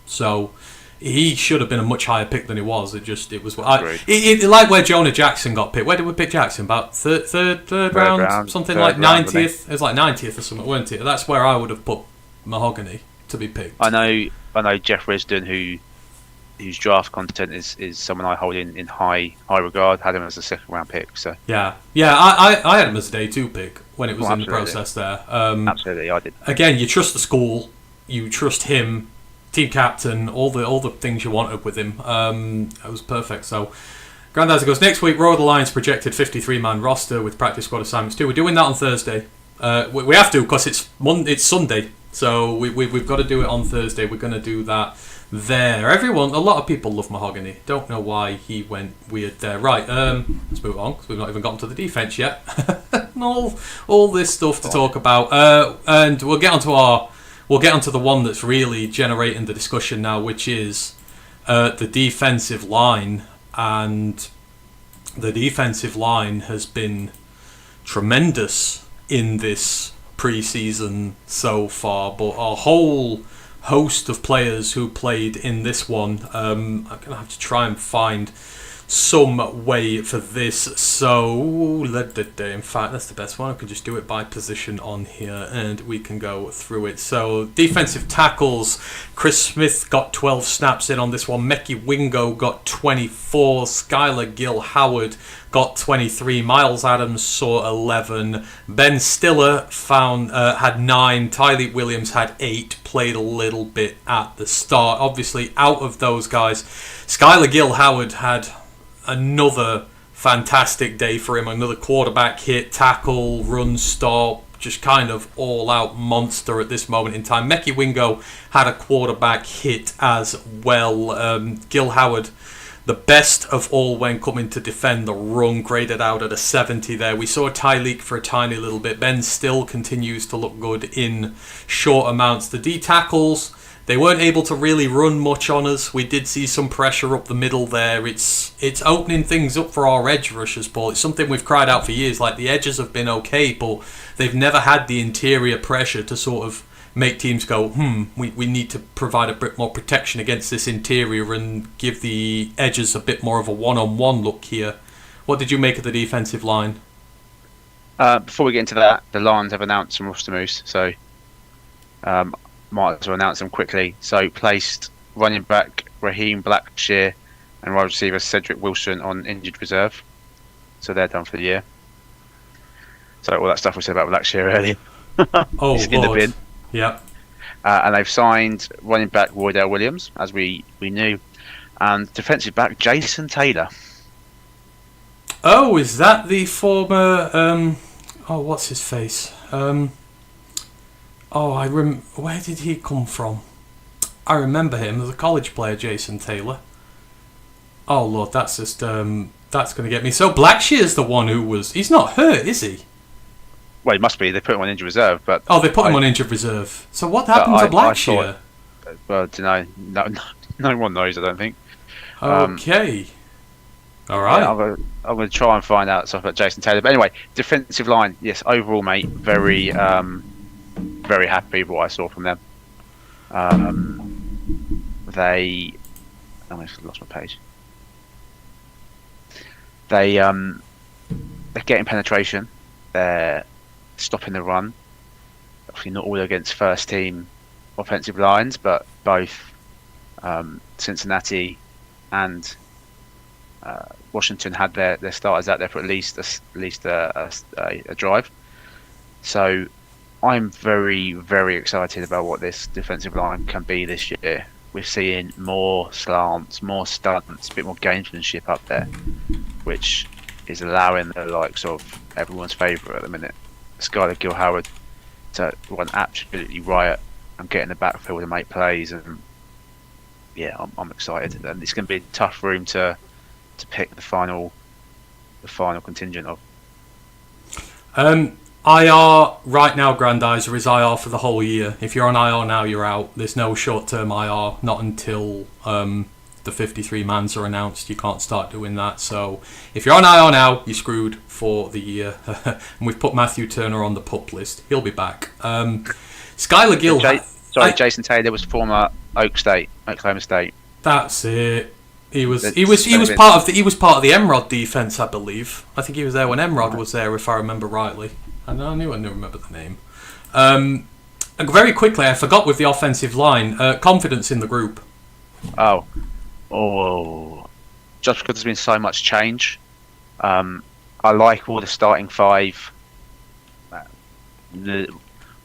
So he should have been a much higher pick than he was. It was like where Jonah Jackson got picked. Where did we pick Jackson? About third round, something like 90th. It was like 90th or something, weren't it? That's where I would have put Mahogany to be picked. I know Jeff Risdon, whose draft content is someone I hold in high regard, had him as a 2nd round pick. So I had him as a day 2 pick when it was in the process there. Absolutely, I did. Again, you trust the school, you trust him, team captain, all the things you wanted with him. It was perfect. So Grandad goes, next week Royal Alliance projected 53-man roster with practice squad assignments too. We're doing that on Thursday. We have to because it's Sunday, so we've got to do it on Thursday. We're going to do that there. A lot of people love Mahogany. Don't know why he went weird there. Right, let's move on because we've not even gotten to the defence yet. all this stuff to talk about, and we'll get onto the one that's really generating the discussion now, which is the defensive line. And the defensive line has been tremendous in this pre-season so far, but a whole host of players who played in this one. I'm going to have to try and find some way for this. So, in fact, that's the best one. I can just do it by position on here and we can go through it. So, defensive tackles, Chris Smith got 12 snaps in on this one. Mekhi Wingo got 24. Skylar Gill-Howard got 23. Miles Adams saw 11. Ben Stiller had 9. Tyleik Williams had 8. Played a little bit at the start. Obviously, out of those guys, Skylar Gill-Howard had another fantastic day for him. Another quarterback hit, tackle, run, stop, just kind of all-out monster at this moment in time. Mekhi Wingo had a quarterback hit as well. Gill-Howard, the best of all when coming to defend the run, graded out at a 70 there. We saw Tyleik for a tiny little bit. Ben still continues to look good in short amounts. The D-tackles, they weren't able to really run much on us. We did see some pressure up the middle there. It's opening things up for our edge rushers, Paul. It's something we've cried out for years. Like, the edges have been okay, but they've never had the interior pressure to sort of make teams go, we need to provide a bit more protection against this interior and give the edges a bit more of a one-on-one look here. What did you make of the defensive line? Before we get into that, the Lions have announced some roster moves, so might as well announce them quickly. So placed running back Raheem Blackshear and wide receiver Cedric Wilson on injured reserve. So they're done for the year. So all that stuff we said about Blackshear earlier. Oh, He's in the bin. Yep. And they've signed running back Roydell Williams, as we knew, and defensive back Jason Taylor. Oh, is that the former? What's his face? Where did he come from? I remember him as a college player, Jason Taylor. Oh Lord, that's just that's going to get me. So Blackshear's the one who was. He's not hurt, is he? Well, he must be. They put him on injured reserve, but they put him on injured reserve. So what happened to Blackshear? Well, no one knows. I don't think. Okay. All right. Yeah, I'm going to try and find out stuff about Jason Taylor. But anyway, defensive line. Yes, overall, mate, very very happy with what I saw from them. I lost my page. They're getting penetration. They're stopping the run. Obviously, not all against first team offensive lines, but both Cincinnati and Washington had their starters out there for at least a drive. So I'm very, very excited about what this defensive line can be this year. We're seeing more slants, more stunts, a bit more gamesmanship up there, which is allowing the likes of everyone's favourite at the minute, Skylar Gill-Howard, to run absolutely riot and get in the backfield and make plays. And yeah, I'm excited. And it's going to be a tough room to pick the final contingent of. IR right now, Grandizer, is IR for the whole year. If you're on IR now, you're out. There's no short-term IR, not until the 53 mans are announced. You can't start doing that. So if you're on IR now, you're screwed for the year. And we've put Matthew Turner on the PUP list. He'll be back. Skylar Gill. Jason Taylor was former Oklahoma State. That's it. He was part of the Emrod defense, I believe. I think he was there when Emrod was there, if I remember rightly. I knew I remember the name. And very quickly, I forgot with the offensive line, confidence in the group. Just because there's been so much change, I like all the starting five.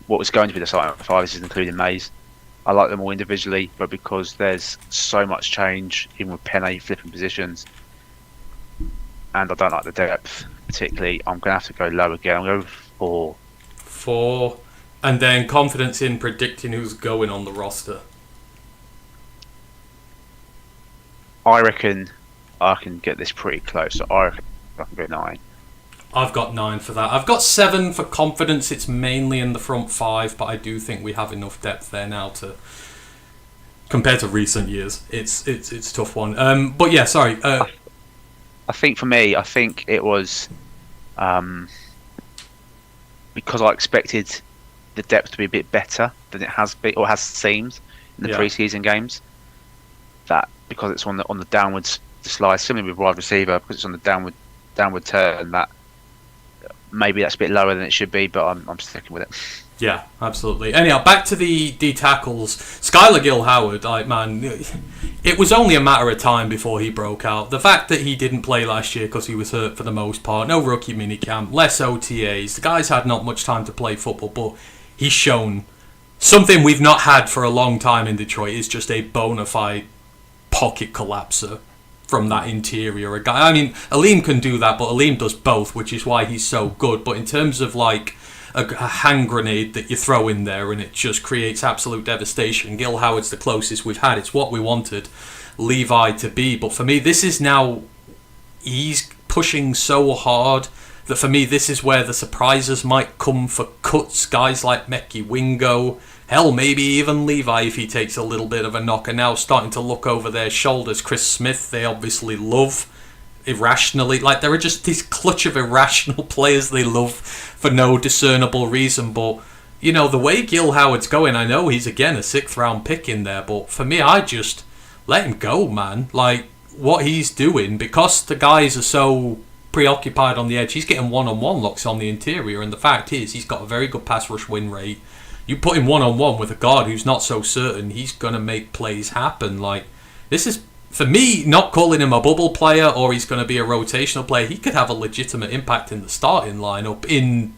What was going to be the starting five, this is including Mays. I like them all individually, but because there's so much change, even with Penne flipping positions, and I don't like the depth particularly, I'm going to have to go low again. I'm going to go 4. And then confidence in predicting who's going on the roster. I reckon I can get this pretty close, so I reckon I can go 9. I've got 9 for that. I've got 7 for confidence. It's mainly in the front 5, but I do think we have enough depth there now to, compared to recent years, it's a tough one. But yeah, sorry. I think for me, it was because I expected the depth to be a bit better than it has been or has seemed in the pre-season games. That because it's on the downward slide, similarly with wide receiver, because it's on the downward turn, that maybe that's a bit lower than it should be, but I'm sticking with it. Yeah, absolutely. Anyhow, back to the D tackles. Skylar Gill-Howard, it was only a matter of time before he broke out. The fact that he didn't play last year because he was hurt for the most part, no rookie minicamp, less OTAs, the guy's had not much time to play football, but he's shown something we've not had for a long time in Detroit. Is just a bona fide pocket collapser from that interior. A guy, Aleem can do that, but Aleem does both, which is why he's so good. But in terms of like a hand grenade that you throw in there and it just creates absolute devastation, Gil Howard's the closest we've had. It's what we wanted Levi to be. But for me, this is now, he's pushing so hard that for me, this is where the surprises might come for cuts. Guys like Mekhi Wingo, hell, maybe even Levi if he takes a little bit of a knock, are now starting to look over their shoulders. Chris Smith, they obviously love irrationally. Like, there are just this clutch of irrational players they love for no discernible reason. But, you know, the way Gil Howard's going, I know he's, again, a 6th round pick in there, but for me, I just let him go, man. Like, what he's doing, because the guys are so preoccupied on the edge, he's getting one-on-one looks on the interior, and the fact is he's got a very good pass rush win rate. You put him one-on-one with a guard who's not so certain, he's going to make plays happen. Like, This is, for me, not calling him a bubble player or he's going to be a rotational player. He could have a legitimate impact in the starting lineup in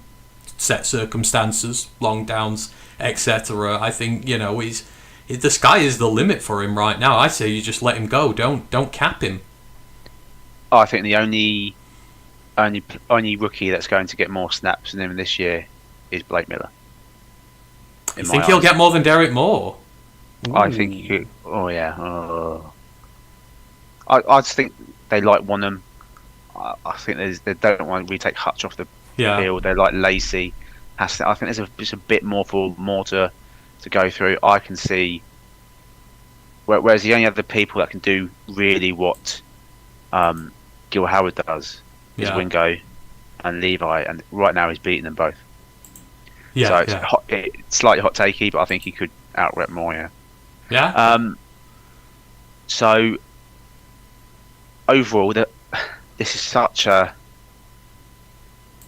set circumstances, long downs, etc. I think, the sky is the limit for him right now. I say you just let him go. Don't cap him. I think the only rookie that's going to get more snaps than him this year is Blake Miller. You think he'll get more than Derek Moore? I think he could. Oh yeah. I just think they like Wanham. I think they don't want to really take Hutch off the field. They like Lacey. I think there's just a bit more to go through. I can see. Whereas the only other people that can do really what Gil Howard does is Wingo and Levi, and right now he's beating them both. Yeah, so it's slightly hot takey, but I think he could out-rep more. Yeah. Yeah. So overall, this is such a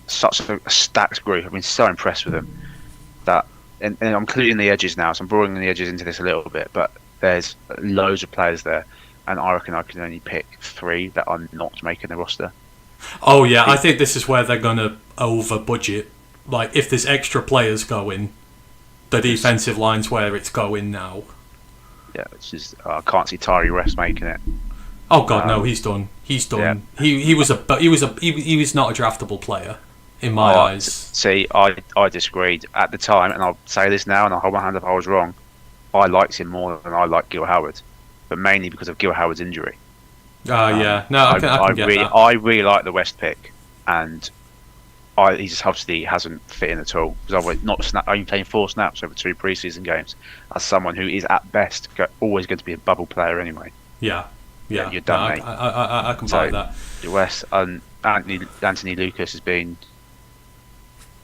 stacked group. I've been so impressed with them that, and I'm including the edges now, so I'm broadening the edges into this a little bit. But there's loads of players there, and I reckon I can only pick 3 that are not making the roster. Oh yeah, I think this is where they're gonna over budget. Like if there's extra players going, the defensive line's where it's going now. Yeah, it's just I can't see Tyree West making it. Oh God, no, he's done. He's done. Yeah. He was not a draftable player in my eyes. See, I disagreed at the time, and I'll say this now, and I'll hold my hand up if I was wrong. I liked him more than I liked Gil Howard, but mainly because of Gil Howard's injury. Yeah, no, I can get that. I really like the West pick, and he just obviously hasn't fit in at all. Because only playing 4 snaps over 2 preseason games, as someone who is at best always going to be a bubble player anyway. Yeah, you're done, mate. I can buy that. The West and Anthony Lucas has been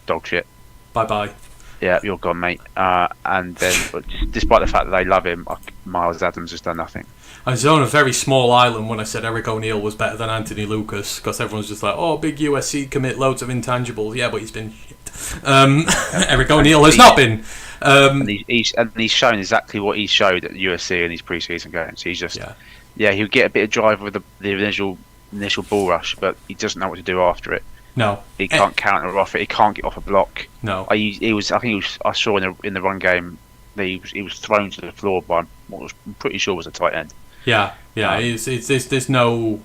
dog shit. Bye. Yeah, you're gone, mate. And then, despite the fact that they love him, Miles Adams has done nothing. I was on a very small island when I said Eric O'Neill was better than Anthony Lucas, because everyone's just like, oh, big USC commit, loads of intangibles. Yeah, but he's been shit. Eric O'Neill has not been. And he's shown exactly what he showed at USC in his preseason games. He's just, he'll get a bit of drive with the initial ball rush, but he doesn't know what to do after it. No, he can't counter off it. He can't get off a block. No, I saw in the run game that he was thrown to the floor by what I'm pretty sure was a tight end. Yeah. There's no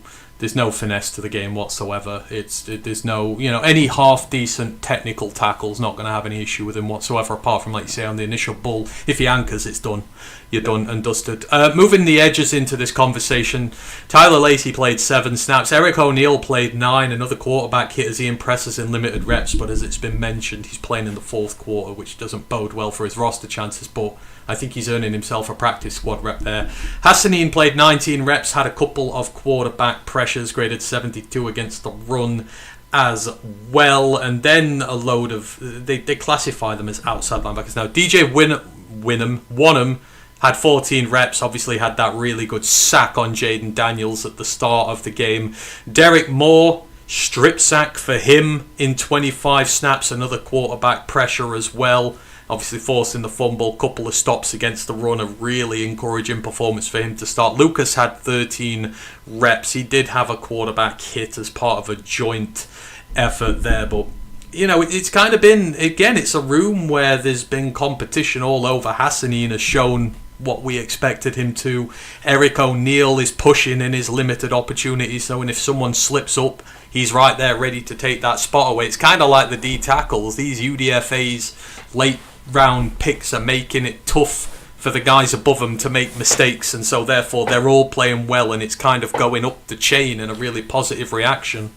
finesse to the game whatsoever. There's no, any half decent technical tackle's not going to have any issue with him whatsoever, apart from, like you say, on the initial bull. If he anchors, it's done. You're done and dusted. Moving the edges into this conversation, Tyler Lacey played 7 snaps. Eric O'Neill played 9. Another quarterback hit as he impresses in limited reps, but as it's been mentioned, he's playing in the 4th quarter, which doesn't bode well for his roster chances, but I think he's earning himself a practice squad rep there. Hassanin played 19 reps, had a couple of quarterback pressures, graded 72 against the run as well, and then a load of... They classify them as outside linebackers now. DJ Wanham had 14 reps, obviously had that really good sack on Jaden Daniels at the start of the game. Derek Moore, strip sack for him in 25 snaps, another quarterback pressure as well. Obviously forcing the fumble, couple of stops against the run, a really encouraging performance for him to start. Lucas had 13 reps. He did have a quarterback hit as part of a joint effort there, but it's kind of been, again, it's a room where there's been competition all over. Hassanin has shown what we expected him to. Eric O'Neill is pushing in his limited opportunities, so if someone slips up, he's right there ready to take that spot away. It's kind of like the D tackles. These UDFA's late round picks are making it tough for the guys above them to make mistakes, and so therefore they're all playing well, and it's kind of going up the chain in a really positive reaction.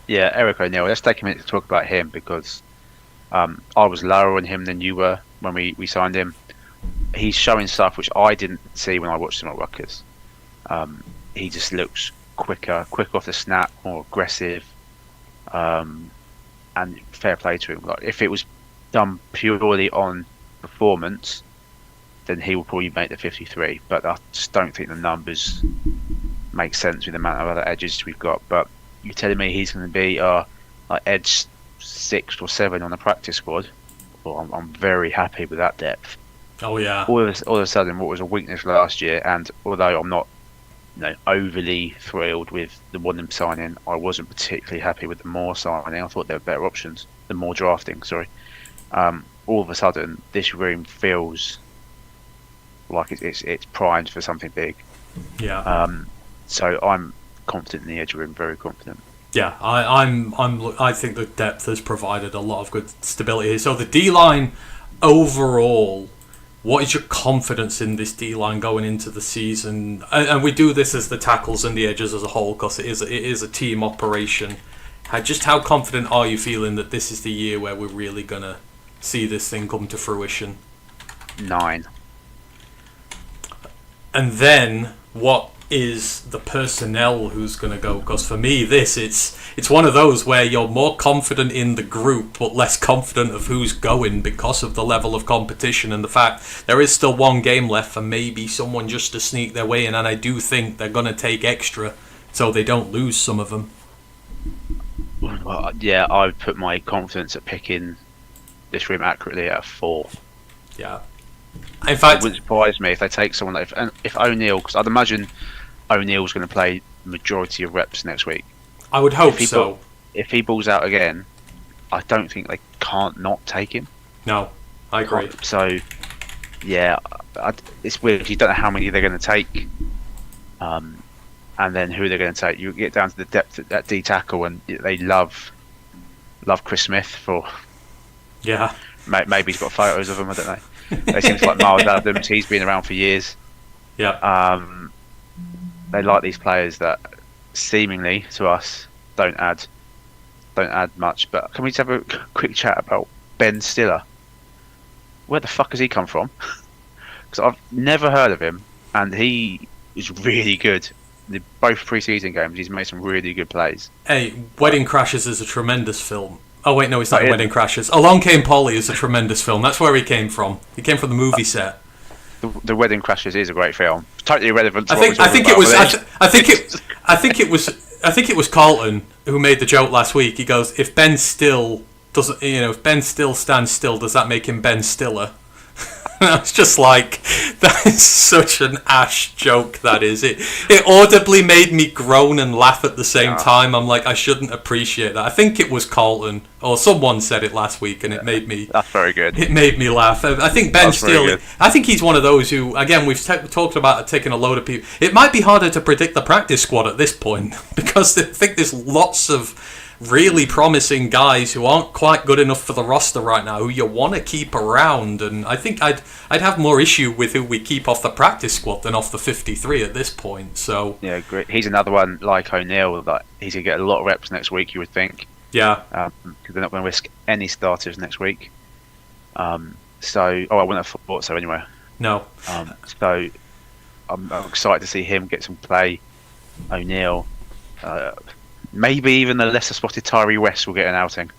Yeah, Eric O'Neill, let's take a minute to talk about him, because I was lower on him than you were when we signed him. He's showing stuff which I didn't see when I watched him at Rutgers. He just looks quick off the snap, more aggressive, and fair play to him. Like, if it was done purely on performance, then he will probably make the 53, but I just don't think the numbers make sense with the amount of other edges we've got. But you're telling me he's going to be like edge 6 or 7 on the practice squad? Well, I'm very happy with that depth. Oh yeah. All of a sudden, what was a weakness last year, and although I'm not, overly thrilled with the Wareham signing, I wasn't particularly happy with the Moore signing. I thought there were better options, the Moore drafting. Sorry. All of a sudden, this room feels like it's primed for something big. Yeah. So I'm confident in the edge room, very confident. Yeah, I think the depth has provided a lot of good stability here. So the D line overall, what is your confidence in this D line going into the season? And we do this as the tackles and the edges as a whole, because it is a team operation. Just how confident are you feeling that this is the year where we're really gonna see this thing come to fruition? 9. And then what is the personnel who's going to go? Because for me, it's one of those where you're more confident in the group but less confident of who's going because of the level of competition and the fact there is still one game left for maybe someone just to sneak their way in, and I do think they're going to take extra so they don't lose some of them. Well, yeah, I would put my confidence at picking this room accurately at a 4. Yeah. In fact, it wouldn't surprise me if they take someone like if O'Neill, because I'd imagine O'Neill's going to play majority of reps next week. I would hope so. If he balls out again, I don't think they can't not take him. No, I agree. So, yeah, it's weird. You don't know how many they're going to take, and then who they're going to take. You get down to the depth at D tackle, and they love Chris Smith for. Yeah. Maybe he's got photos of him. I don't know. They seem like Miles Adams. He's been around for years. Yeah. They like these players that seemingly to us don't add much. But can we just have a quick chat about Ben Stiller? Where the fuck has he come from? Because I've never heard of him, and he is really good. In both pre-season games, he's made some really good plays. Hey, Wedding Crashers is a tremendous film. Oh wait, no, it's not Wedding Crashers. Along Came Polly is a tremendous film. That's where he came from. He came from the movie set. The Wedding Crashers is a great film. Totally irrelevant. To I think it was Carlton who made the joke last week. He goes, "If Ben Still doesn't, if Ben Still stands still, does that make him Ben Stiller?" And I was just like, that is such an Ash joke. That is it. It audibly made me groan and laugh at the same time. I'm like, I shouldn't appreciate that. I think it was Carlton or someone said it last week, and it made me. That's very good. It made me laugh. I think Ben Steele. I think he's one of those who, again, we've talked about taking a load of people. It might be harder to predict the practice squad at this point because I think there's lots of really promising guys who aren't quite good enough for the roster right now, who you want to keep around, and I think I'd have more issue with who we keep off the practice squad than off the 53 at this point. So yeah, great. He's another one like O'Neill that he's gonna get a lot of reps next week. You would think, yeah, because they're not going to risk any starters next week. I wouldn't have thought so anyway. No. So I'm excited to see him get some play. O'Neill. Maybe even the lesser spotted Tyree West will get an outing.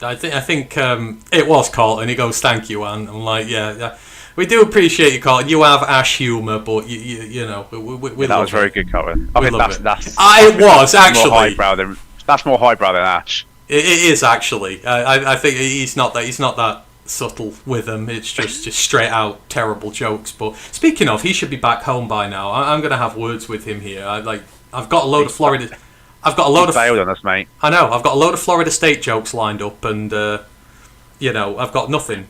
I think it was Carlton. He goes, "Thank you," and I'm like, yeah, we do appreciate you, Carlton. You have Ash humour, but you know, we that was very good, Carlton. I mean, that's it was actually that's more highbrow than Ash. It is actually. I think he's not that subtle with them. It's just straight out terrible jokes. But speaking of, he should be back home by now. I'm going to have words with him here. I've got a load of Florida. I've got a load of bailed on us, mate. I know. I've got a load of Florida State jokes lined up, and I've got nothing.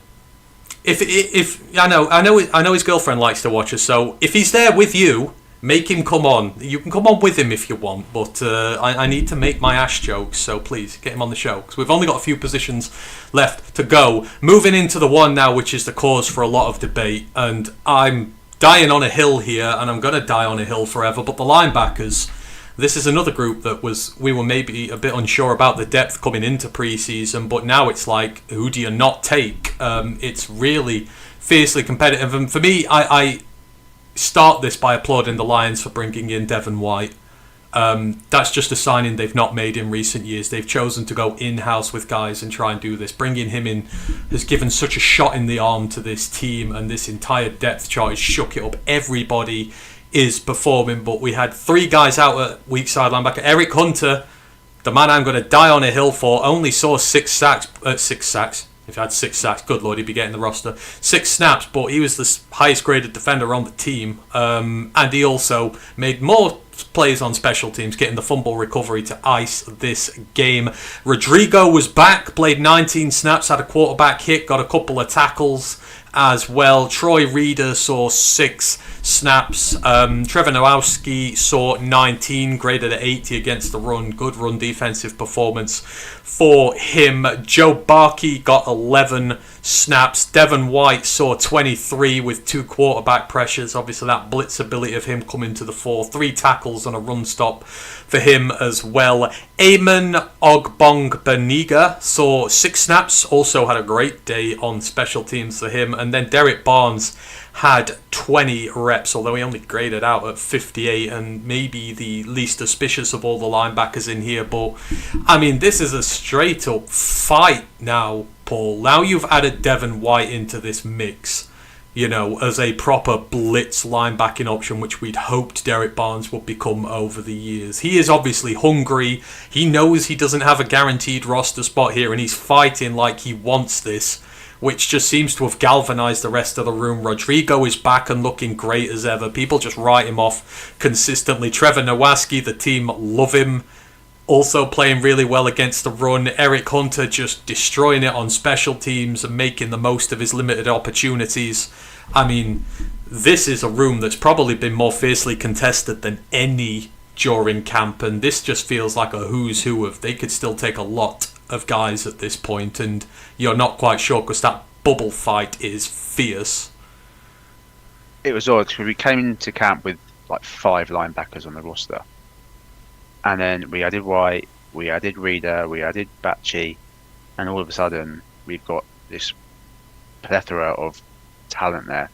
If I know his girlfriend likes to watch us, so if he's there with you, make him come on. You can come on with him if you want, but I need to make my Ash jokes, so please get him on the show because we've only got a few positions left to go. Moving into the one now, which is the cause for a lot of debate, and I'm dying on a hill here, and I'm going to die on a hill forever. But the linebackers. This is another group that we were maybe a bit unsure about the depth coming into pre-season, but now it's like, who do you not take? It's really fiercely competitive, and for me, I start this by applauding the Lions for bringing in Devin White. That's just a signing they've not made in recent years. They've chosen to go in-house with guys and try and do this. Bringing him in has given such a shot in the arm to this team, and this entire depth chart has shook it up. Everybody is performing, but we had 3 guys out at weak side linebacker. Eric Hunter, the man I'm going to die on a hill for, only saw 6 sacks. If he had 6 sacks, good lord, he'd be getting the roster. 6 snaps, but he was the highest graded defender on the team. And he also made more plays on special teams, getting the fumble recovery to ice this game. Rodrigo was back, played 19 snaps, had a quarterback hit, got a couple of tackles as well. Troy Reader saw 6 snaps. Trevor Nowowski saw 19, graded at 80 against the run. Good run defensive performance for him. Joe Barkey got 11 snaps. Devon White saw 23 with 2 quarterback pressures. Obviously that blitz ability of him coming to the fore. 3 tackles and a run stop for him as well. Eamon Ogbongbeniga saw 6 snaps. Also had a great day on special teams for him. And then Derek Barnes had 20 reps, although he only graded out at 58, and maybe the least auspicious of all the linebackers in here. But I mean, this is a straight up fight now, Paul. Now you've added Devon White into this mix, you know, as a proper blitz linebacking option, which we'd hoped Derek Barnes would become over the years. He is obviously hungry. He knows he doesn't have a guaranteed roster spot here, and he's fighting like he wants this, which just seems to have galvanised the rest of the room. Rodrigo is back and looking great as ever. People just write him off consistently. Trevor Nowacki, the team love him. Also playing really well against the run. Eric Hunter just destroying it on special teams and making the most of his limited opportunities. I mean, this is a room that's probably been more fiercely contested than any during camp, and this just feels like a who's who of. They could still take a lot of guys at this point, and you're not quite sure because that bubble fight is fierce. It was odd because we came into camp with like 5 linebackers on the roster, and then we added White, we added Reader, we added Batchy, and all of a sudden we've got this plethora of talent there,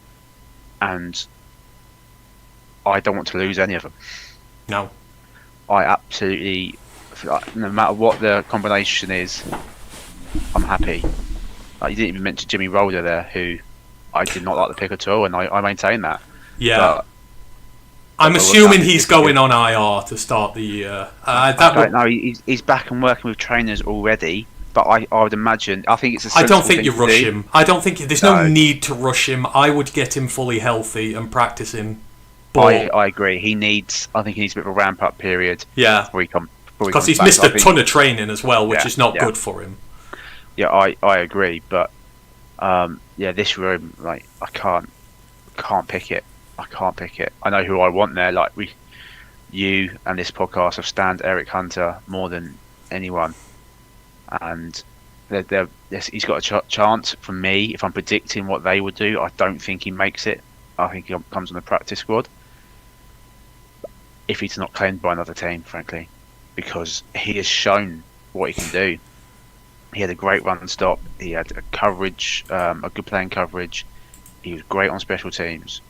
and I don't want to lose any of them. No, I absolutely, no matter what the combination is, I'm happy. You didn't even mention Jimmy Rolder there, who I did not like the pick at all, and I maintain that. Yeah. But I'm assuming he's going on IR to start the year. I don't know. He's back and working with trainers already, but I would imagine. I think it's a. I don't think you rush him. I don't think there's no need to rush him. I would get him fully healthy and practice him. But I agree. I think he needs a bit of a ramp up period. Yeah. Before he comes. Because he's missed a ton of training as well, which is not good for him. Yeah, I agree, but this room, like, I can't pick it. I can't pick it. I know who I want there. Like you and this podcast have stand Eric Hunter more than anyone, and he's got a chance. For me, if I'm predicting what they would do, I don't think he makes it. I think he comes on the practice squad if he's not claimed by another team, frankly, because he has shown what he can do. He had a great run and stop. He had a coverage, a good playing coverage. He was great on special teams,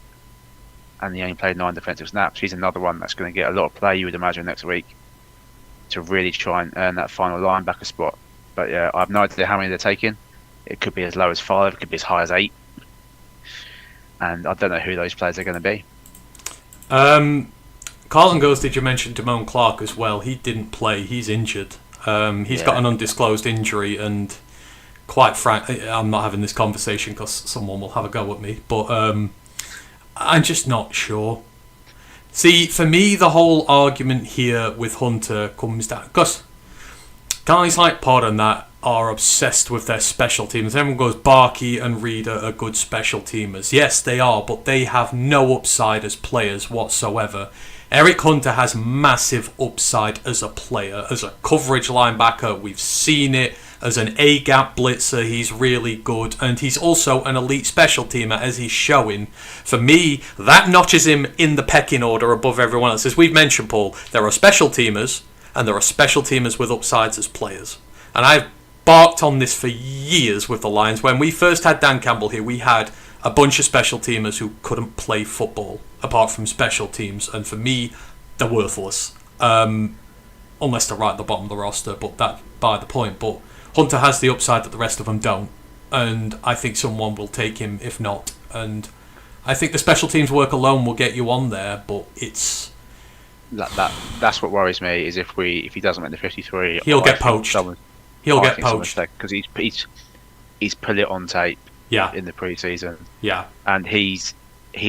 and he only played 9 defensive snaps. He's another one that's going to get a lot of play, you would imagine, next week to really try and earn that final linebacker spot. But yeah, I have no idea how many they're taking. It could be as low as 5, it could be as high as 8, and I don't know who those players are going to be. Carlton goes, did you mention Damone Clark as well? He didn't play. He's injured. He's got an undisclosed injury, and quite frankly, I'm not having this conversation because someone will have a go at me, but I'm just not sure. See, for me, the whole argument here with Hunter comes down because guys like Pod and that are obsessed with their special teams. Everyone goes, Barkey and Reader are good special teamers. Yes, they are, but they have no upside as players whatsoever. Eric Hunter has massive upside as a player, as a coverage linebacker. We've seen it. As an A-gap blitzer, he's really good. And he's also an elite special teamer, as he's showing. For me, that notches him in the pecking order above everyone else. As we've mentioned, Paul, there are special teamers, and there are special teamers with upsides as players. And I've barked on this for years with the Lions. When we first had Dan Campbell here, we had a bunch of special teamers who couldn't play football apart from special teams, and for me, they're worthless unless they're right at the bottom of the roster, but that's by the point. But Hunter has the upside that the rest of them don't, and I think someone will take him if not, and I think the special teams work alone will get you on there, but it's that's what worries me, is if he doesn't make the 53, he'll get poached. He'll get poached because he's put it on tape Yeah. in the pre-season, Yeah. and he's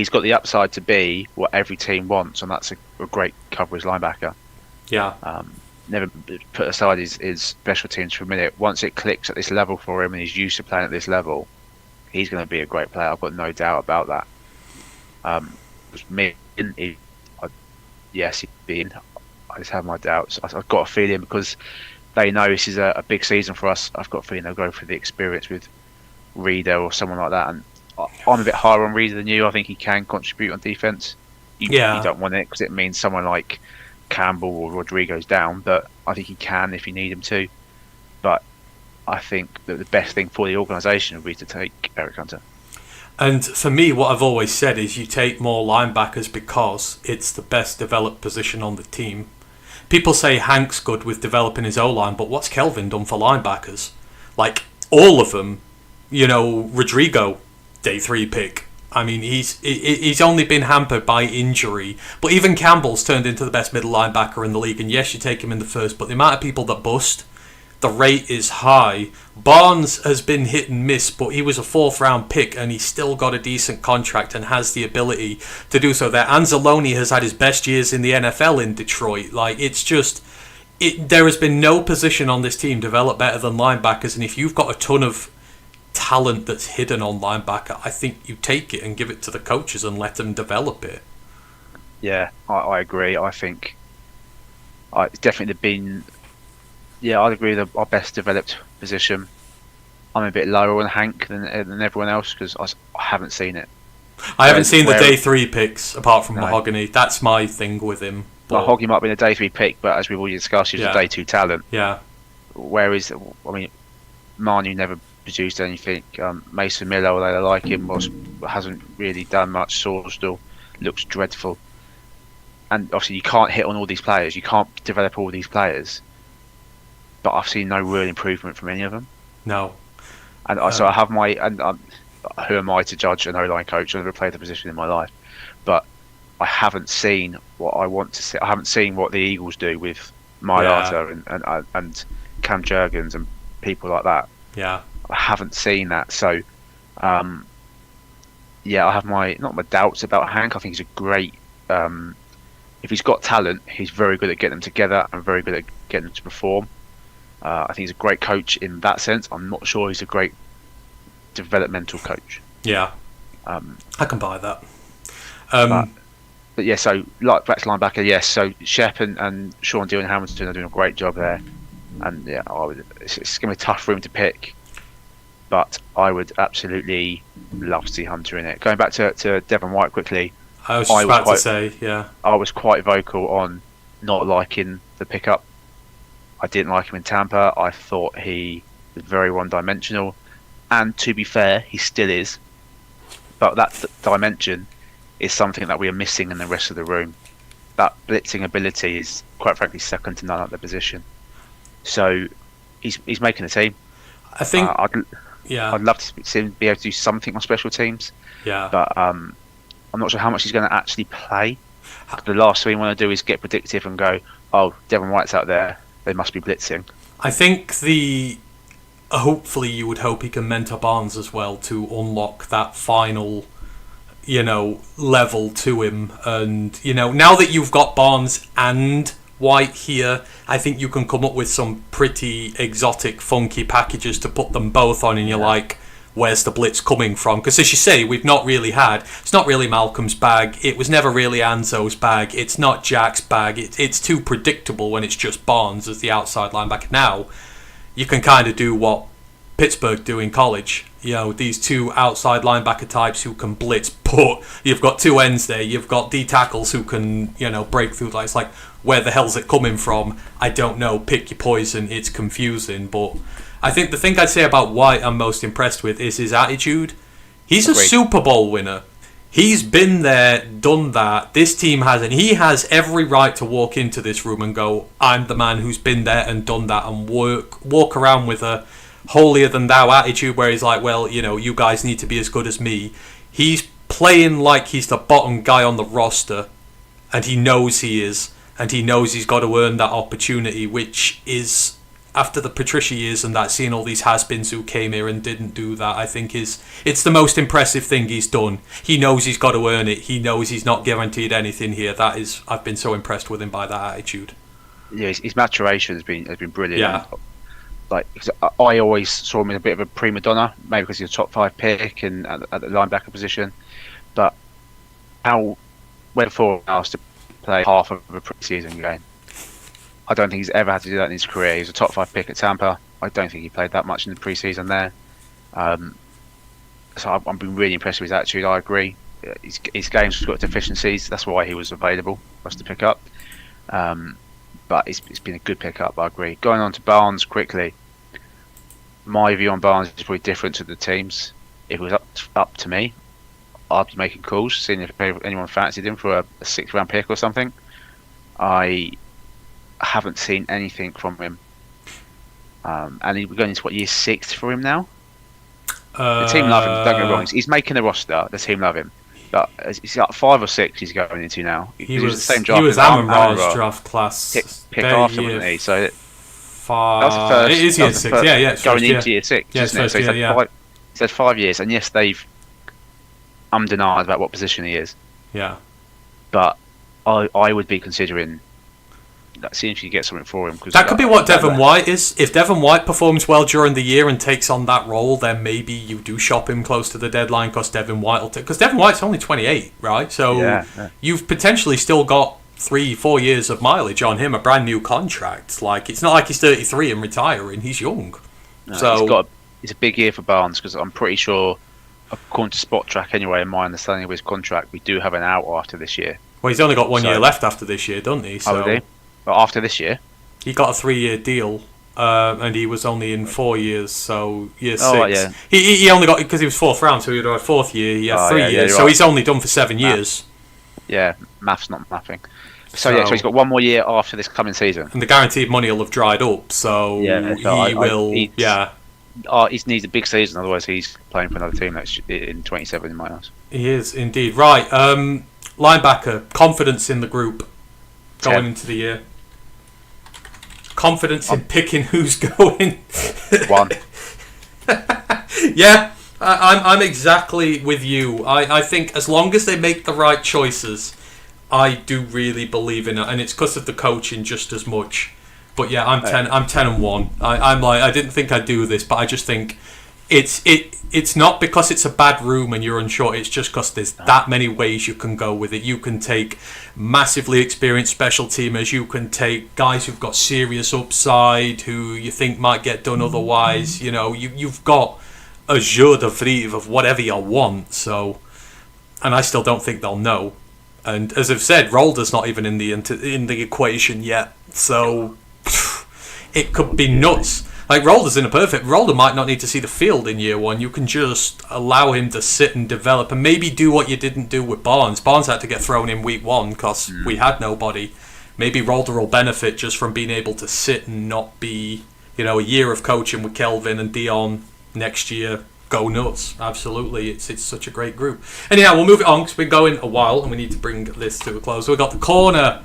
got the upside to be what every team wants, and that's a great coverage linebacker. Yeah. Never put aside his special teams for a minute. Once it clicks at this level for him and he's used to playing at this level, he's going to be a great player. I've got no doubt about that. Yes, he'd be in. I just have my doubts. I've got a feeling because they know this is a big season for us. I've got a feeling they'll go for the experience with Reader or someone like that. And I'm a bit higher on Reader than you. I think he can contribute on defense. You don't want it because it means someone like Campbell or Rodrigo's down, but I think he can if you need him to. But I think that the best thing for the organisation would be to take Eric Hunter. And for me, what I've always said is you take more linebackers because it's the best developed position on the team. People say Hank's good with developing his O-line, but what's Kelvin done for linebackers? Like, all of them, Rodrigo, day 3 pick. I mean, he's only been hampered by injury. But even Campbell's turned into the best middle linebacker in the league. And yes, you take him in the first, but the amount of people that bust, the rate is high. Barnes has been hit and miss, but he was a 4th round pick and he's still got a decent contract and has the ability to do so there. Anzalone has had his best years in the NFL in Detroit. Like, it's just... there has been no position on this team developed better than linebackers, and if you've got a ton of talent that's hidden on linebacker, I think you take it and give it to the coaches and let them develop it. Yeah, I agree. I think it's definitely been... Yeah, I'd agree with our best developed position. I'm a bit lower on Hank than everyone else because I haven't seen it. I haven't seen the day 3 picks apart from Mahogany. That's my thing with him. Mahogany might have been a day 3 pick, but as we've already discussed, he's a day 2 talent. Yeah. Whereas, Manu never produced anything. Mason Miller, although I like him, hasn't really done much. Still looks dreadful. And obviously, you can't hit on all these players. You can't develop all these players. But I've seen no real improvement from any of them. No. And so I have my... who am I to judge an O-line coach? I've never played the position in my life. But I haven't seen what I want to see. I haven't seen what the Eagles do with Mailata and Cam Jurgens and people like that. Yeah. I haven't seen that. So, I have not my doubts about Hank. I think he's a great... if he's got talent, he's very good at getting them together and very good at getting them to perform. I think he's a great coach in that sense. I'm not sure he's a great developmental coach. Yeah. I can buy that. But yeah, so like back to linebacker, yes. So Shep and Sean Deal and Hamilton are doing a great job there. And yeah, it's going to be tough for him to pick. But I would absolutely love to see Hunter in it. Going back to Devin White quickly. I was about to say, yeah. I was quite vocal on not liking the pickup. I didn't like him in Tampa. I thought he was very one-dimensional. And to be fair, he still is. But that dimension is something that we are missing in the rest of the room. That blitzing ability is, quite frankly, second to none at the position. So he's making the team. I think... I'd love to see him be able to do something on special teams. Yeah. But I'm not sure how much he's going to actually play. The last thing we want to do is get predictive and go, oh, Devin White's out there. They must be blitzing. I think hopefully you would hope he can mentor Barnes as well to unlock that final, level to him. And, now that you've got Barnes and White here, I think you can come up with some pretty exotic, funky packages to put them both on, and you're like, where's the blitz coming from? Because as you say, we've not really had... It's not really Malcolm's bag. It was never really Anzo's bag. It's not Jack's bag. It's too predictable when it's just Barnes as the outside linebacker. Now, you can kind of do what Pittsburgh do in college. These two outside linebacker types who can blitz, but you've got two ends there. You've got D tackles who can, break through. It's like, where the hell's it coming from? I don't know. Pick your poison. It's confusing, but... I think the thing I'd say about White I'm most impressed with is his attitude. He's a Super Bowl winner. He's been there, done that. This team hasn't. He has every right to walk into this room and go, I'm the man who's been there and done that, and walk around with a holier-than-thou attitude where he's like, well, you guys need to be as good as me. He's playing like he's the bottom guy on the roster, and he knows he is, and he knows he's got to earn that opportunity, which is... after the Patricia years and that, seeing all these has-beens who came here and didn't do that, I think it's the most impressive thing he's done. He knows he's got to earn it. He knows he's not guaranteed anything here. I've been so impressed with him by that attitude. Yeah, his maturation has been brilliant. Yeah. Like, I always saw him as a bit of a prima donna, maybe because he's a top 5 pick and at the linebacker position. But when Ford asked to play half of a preseason game, I don't think he's ever had to do that in his career. He was a top 5 pick at Tampa. I don't think he played that much in the preseason there. So I've been really impressed with his attitude. I agree. His game's got deficiencies. That's why he was available for us to pick up. But it's been a good pickup, I agree. Going on to Barnes quickly, my view on Barnes is probably different to the team's. If it was up to me, I'd be making calls, seeing if anyone fancied him for a 6th round pick or something. I haven't seen anything from him. And we're going into year 6 for him now? The team love him, don't get me wrong. He's making the roster, the team love him. But it's like 5 or 6 he's going into now. He was the same draft. He was Amon-Ra's draft class. Pick after, wasn't he? So that was the first. It is year 6. Yeah. Going into year 6, isn't it? So he's had 5 years, and yes, they've undenied about what position he is. Yeah. But I would be considering seeing if you get something for him. That could be what Devin White is. If Devin White performs well during the year and takes on that role, then maybe you do shop him close to the deadline because Devin White's only 28, right? So you've potentially still got 3-4 years of mileage on him, a brand new contract. Like, it's not like he's 33 and retiring. He's young. No, so it's a big year for Barnes because I'm pretty sure, according to Spot Track anyway, in my understanding of his contract, we do have an out after this year. Well, he's only got 1 year left after this year, doesn't he? So, But after this year, he got a 3-year deal, and he was only in 4 years, so year 6. Right, yeah. He only got, because he was 4th round, so he had a 4th year. He had 3 years, so he's only done for 7 years. Yeah, math's not mathing. So he's got 1 more year after this coming season, and the guaranteed money will have dried up. So he needs a big season, otherwise he's playing for another team in 27 in my eyes. He is indeed. Right, linebacker, confidence in the group going into the year. Confidence in picking who's going. 1. Yeah, I'm exactly with you. I think as long as they make the right choices, I do really believe in it, and it's because of the coaching just as much. But yeah, I'm 10-1. I'm like, I didn't think I'd do this, but I just think it's not because it's a bad room and you're unsure. It's just because there's that many ways you can go with it. You can take massively experienced special teamers. You can take guys who've got serious upside who you think might get done otherwise. You know, you've got a jeu de vivre of whatever you want. So, and I still don't think they'll know. And as I've said, Rolder's not even in the equation yet. So it could be nuts. Like, Rolder might not need to see the field in year 1. You can just allow him to sit and develop and maybe do what you didn't do with Barnes. Barnes had to get thrown in week 1 because we had nobody. Maybe Rolder will benefit just from being able to sit and not be, a year of coaching with Kelvin and Dion next year. Go nuts. Absolutely. It's such a great group. Anyhow, we'll move it on because we're going a while and we need to bring this to a close. So we've got the corner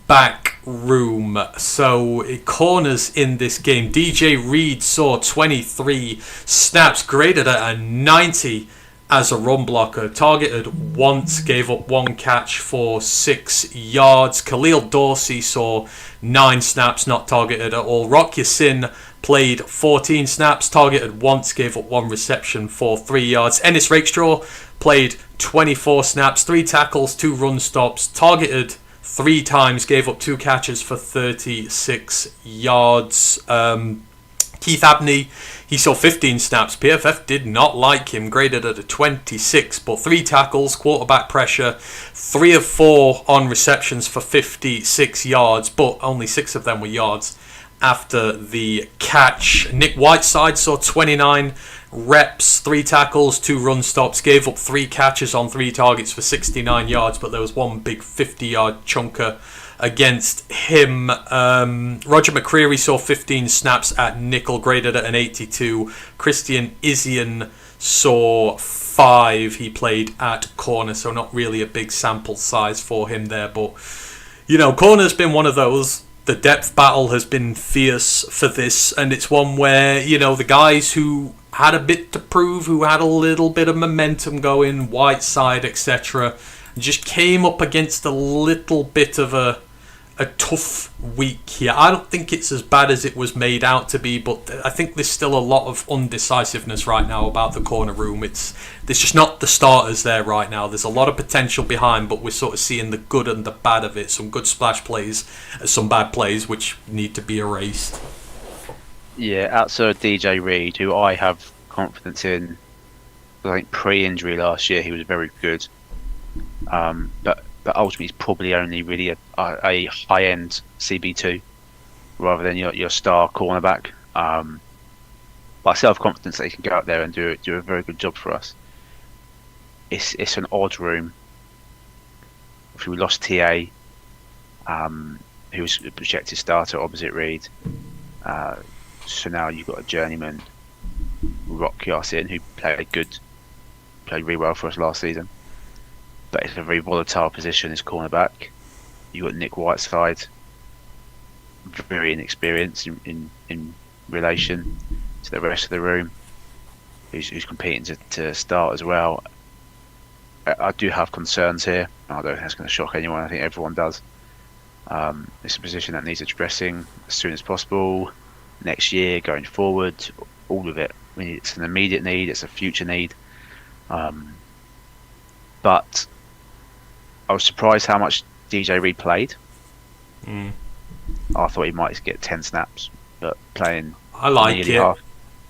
back room. So corners in this game. DJ Reed saw 23 snaps, graded at a 90 as a run blocker. Targeted once, gave up 1 catch for 6 yards. Khalil Dorsey saw 9 snaps, not targeted at all. Rock Ya-Sin played 14 snaps, targeted once, gave up 1 reception for 3 yards. Ennis Rakestraw played 24 snaps, 3 tackles, 2 run stops, targeted 3 times, gave up 2 catches for 36 yards. Keith Abney, he saw 15 snaps. PFF did not like him, graded at a 26, but 3 tackles, quarterback pressure, 3 of 4 on receptions for 56 yards, but only 6 of them were yards after the catch. Nick Whiteside saw 29 reps, 3 tackles, 2 run stops, gave up 3 catches on 3 targets for 69 yards, but there was 1 big 50-yard chunker against him. Roger McCreary saw 15 snaps at nickel, graded at an 82. Christian Isian saw 5. He played at corner, so not really a big sample size for him there. But, corner's been one of those the depth battle has been fierce for this, and it's one where, you know, the guys who had a bit to prove, who had a little bit of momentum going, Whiteside, etc., just came up against a little bit of a tough week here. I don't think it's as bad as it was made out to be, but I think there's still a lot of undecisiveness right now about the corner room. There's just not the starters there right now. There's a lot of potential behind, but we're sort of seeing the good and the bad of it. Some good splash plays, some bad plays which need to be erased. Yeah, outside of DJ Reed, who I have confidence in. I think pre-injury last year he was very good, but ultimately he's probably only really a high-end CB2 rather than your star cornerback. But I still have confidence that he can go out there and do a very good job for us. It's an odd room. If we lost TA, who was a projected starter opposite Reed, so now you've got a journeyman, Rock Yasin, who played really well for us last season. But it's a very volatile position as cornerback. You got Nick Whiteside, very inexperienced in relation to the rest of the room, who's competing to start as well. I do have concerns here. I don't think that's going to shock anyone. I think everyone does. It's a position that needs addressing as soon as possible. Next year, going forward, all of it. I mean, it's an immediate need. It's a future need. But I was surprised how much DJ Reed played. I thought he might get 10 snaps, but playing. I like it. Half.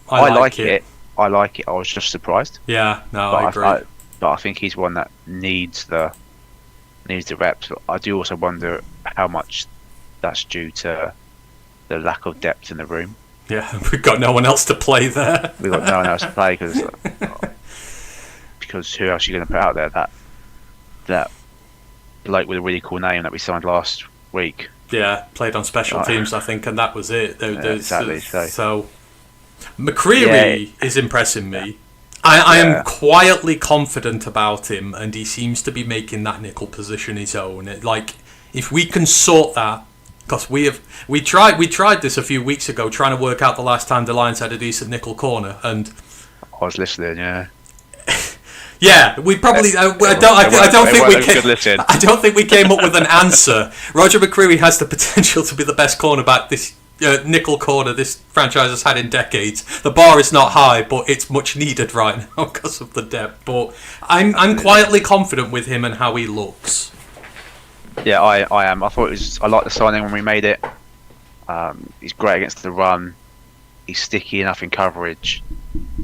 I like it. I like it. I was just surprised. Yeah, no, I agree. But I think he's one that needs the reps. I do also wonder how much that's due to the lack of depth in the room. Yeah, we've got no one else to play there. We've got no one else to play because who else are you going to put out there? That bloke with a really cool name that we signed last week. Yeah, played on special teams, I think, and that was it. Exactly. So McCreary is impressing me. I am quietly confident about him, and he seems to be making that nickel position his own. If we can sort that, because we tried this a few weeks ago, trying to work out the last time the Lions had a decent nickel corner, and I was listening. Yeah, we probably. I don't think we came up with an answer. Roger McCreary has the potential to be the best cornerback this nickel corner this franchise has had in decades. The bar is not high, but it's much needed right now because of the depth. But I'm quietly confident with him and how he looks. Yeah, I am. I like the signing when we made it. He's great against the run. He's sticky enough in coverage.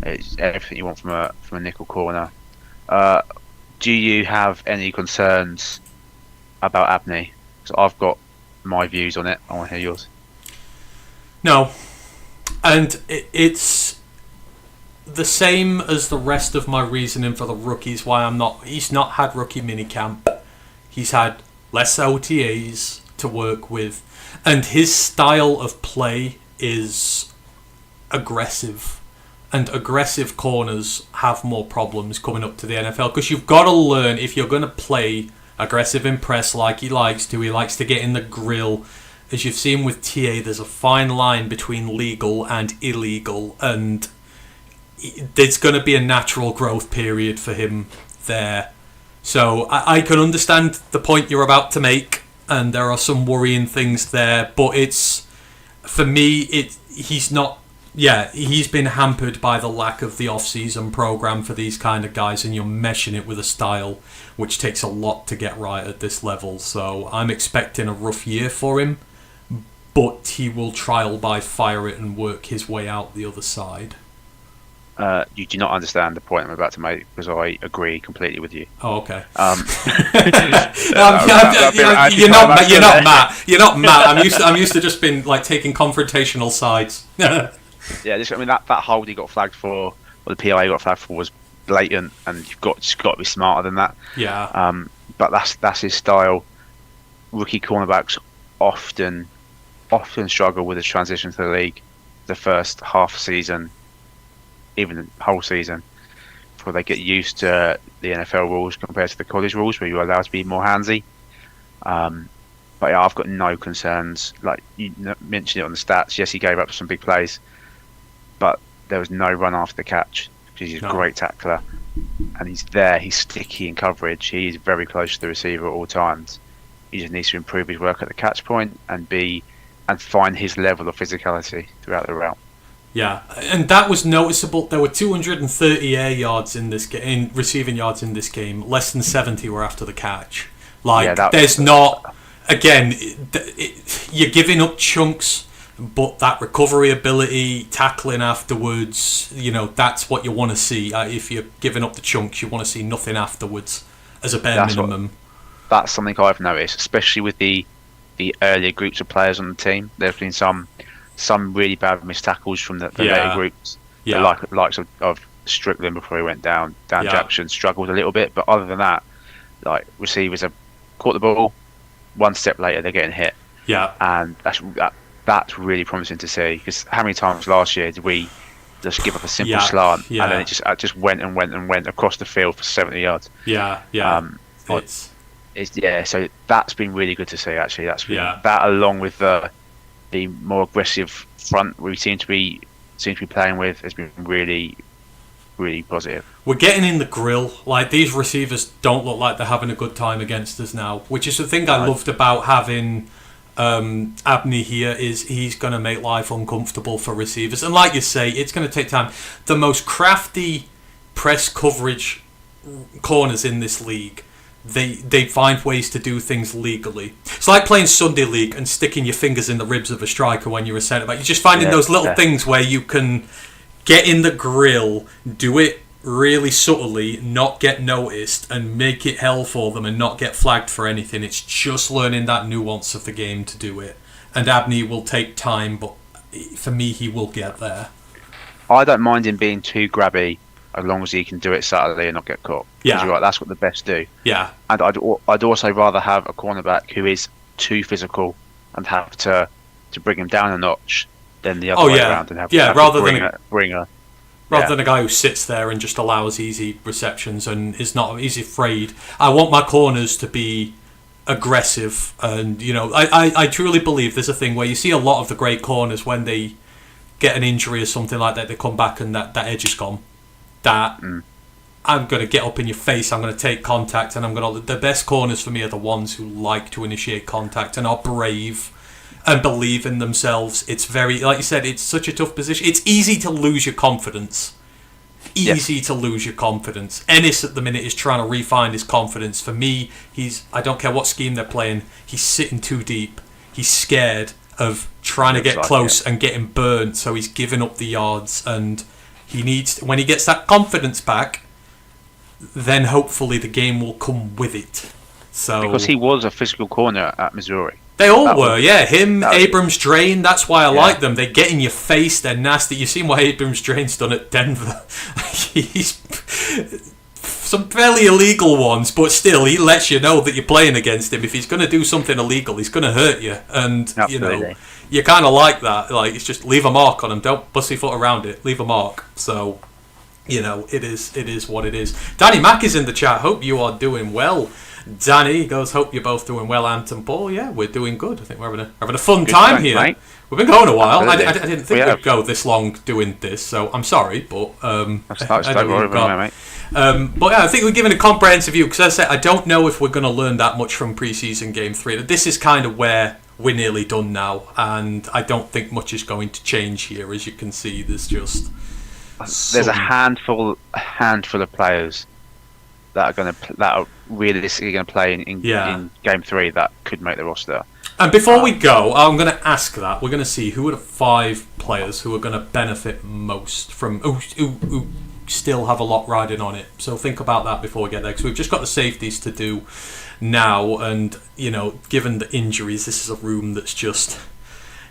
It's everything you want from a nickel corner. Do you have any concerns about Abney? So I've got my views on it. I want to hear yours. No, and it's the same as the rest of my reasoning for the rookies. Why he's not had rookie minicamp. He's had less OTAs to work with, and his style of play is aggressive. And aggressive corners have more problems coming up to the NFL because you've got to learn, if you're going to play aggressive in press like he likes to get in the grill. As you've seen with TA, there's a fine line between legal and illegal, and there's going to be a natural growth period for him there. So I can understand the point you're about to make, and there are some worrying things there, but for me, he's not. Yeah, he's been hampered by the lack of the off-season program for these kind of guys, and you're meshing it with a style which takes a lot to get right at this level. So I'm expecting a rough year for him, but he will trial by fire it and work his way out the other side. You do not understand the point I'm about to make because I agree completely with you. Oh, okay. You're not Matt. You're not Matt. I'm used to just being taking confrontational sides. Yeah, that hold he got flagged for, or the PI got flagged for, was blatant, and you've just got to be smarter than that. Yeah. But that's his style. Rookie cornerbacks often struggle with the transition to the league, the first half season, even the whole season, before they get used to the NFL rules compared to the college rules, where you're allowed to be more handsy. But yeah, I've got no concerns. Like you mentioned it on the stats. Yes, he gave up some big plays, but there was no run after the catch because he's a great tackler, and he's there. He's sticky in coverage. He's very close to the receiver at all times. He just needs to improve his work at the catch point and find his level of physicality throughout the route. Yeah, and that was noticeable. There were 230 air yards in this game, receiving yards in this game. Less than 70 were after the catch. There's not. Again, you're giving up chunks, but that recovery ability, tackling afterwards, that's what you want to see. If you're giving up the chunks, you want to see nothing afterwards as a bare minimum. That's something I've noticed, especially with the earlier groups of players on the team. There's been some really bad missed tackles from the later groups. Yeah. The likes of Strickland before he went down. Dan Jackson struggled a little bit, but other than that, like receivers have caught the ball, one step later they're getting hit. Yeah. And that's really promising to see, because how many times last year did we just give up a simple slant and then it just went and went and went across the field for 70 yards. Yeah. So that's been really good to see, actually. That's been, that along with the more aggressive front we seem to be playing with has been really, really positive. We're getting in the grill. Like, these receivers don't look like they're having a good time against us now, which is the thing I loved about having Abney here, is he's going to make life uncomfortable for receivers. And like you say, it's going to take time. The most crafty press coverage corners in this league, they find ways to do things legally. It's like playing Sunday League and sticking your fingers in the ribs of a striker when you're a centre back. You're just finding those little things where you can get in the grill, do it really subtly, not get noticed, and make it hell for them and not get flagged for anything. It's just learning that nuance of the game to do it. And Abney will take time, but for me, he will get there. I don't mind him being too grabby, as long as he can do it subtly and not get caught. Yeah, you're right, that's what the best do. Yeah, and I'd also rather have a cornerback who is too physical and have to bring him down a notch than the other way around, and have rather to bring a rather than a guy who sits there and just allows easy receptions and he's afraid. I want my corners to be aggressive, and I truly believe there's a thing where you see a lot of the great corners, when they get an injury or something like that, they come back and that edge is gone. I'm going to get up in your face, I'm going to take contact, and the best corners for me are the ones who like to initiate contact and are brave and believe in themselves. It's very, like you said, it's such a tough position. It's easy to lose your confidence. To lose your confidence. Ennis at the minute is trying to refine his confidence. For me, I don't care what scheme they're playing, he's sitting too deep. He's scared of trying to get close and getting burnt, so he's giving up the yards, and he needs, when he gets that confidence back, then hopefully the game will come with it. So because he was a physical corner at Missouri. They all were. Abrams Drain, that's why I like them. They get in your face, they're nasty. You've seen what Abrams Drain's done at Denver. He's some fairly illegal ones, but still, he lets you know that you're playing against him. If he's going to do something illegal, he's going to hurt you. And, you kind of like that. Like, it's just leave a mark on him. Don't pussyfoot around it. Leave a mark. So, it is what it is. Danny Mack is in the chat. Hope you are doing well. Danny goes, hope you're both doing well, Ant and Paul. Yeah, we're doing good. I think we're having a fun time here. Mate. We've been going a while. I didn't think we'd go this long doing this, so I'm sorry, but don't worry about it, mate. But yeah, I think we're giving a comprehensive view, because as I said, I don't know if we're going to learn that much from pre-season game 3. This is kind of where we're nearly done now, and I don't think much is going to change here. As you can see, there's a handful of players that are realistically going to play in game 3 that could make the roster. And before we go, I'm going to ask that. We're going to see who are the 5 players who are going to benefit most from who still have a lot riding on it. So think about that before we get there, because we've just got the safeties to do now, and given the injuries, this is a room that's just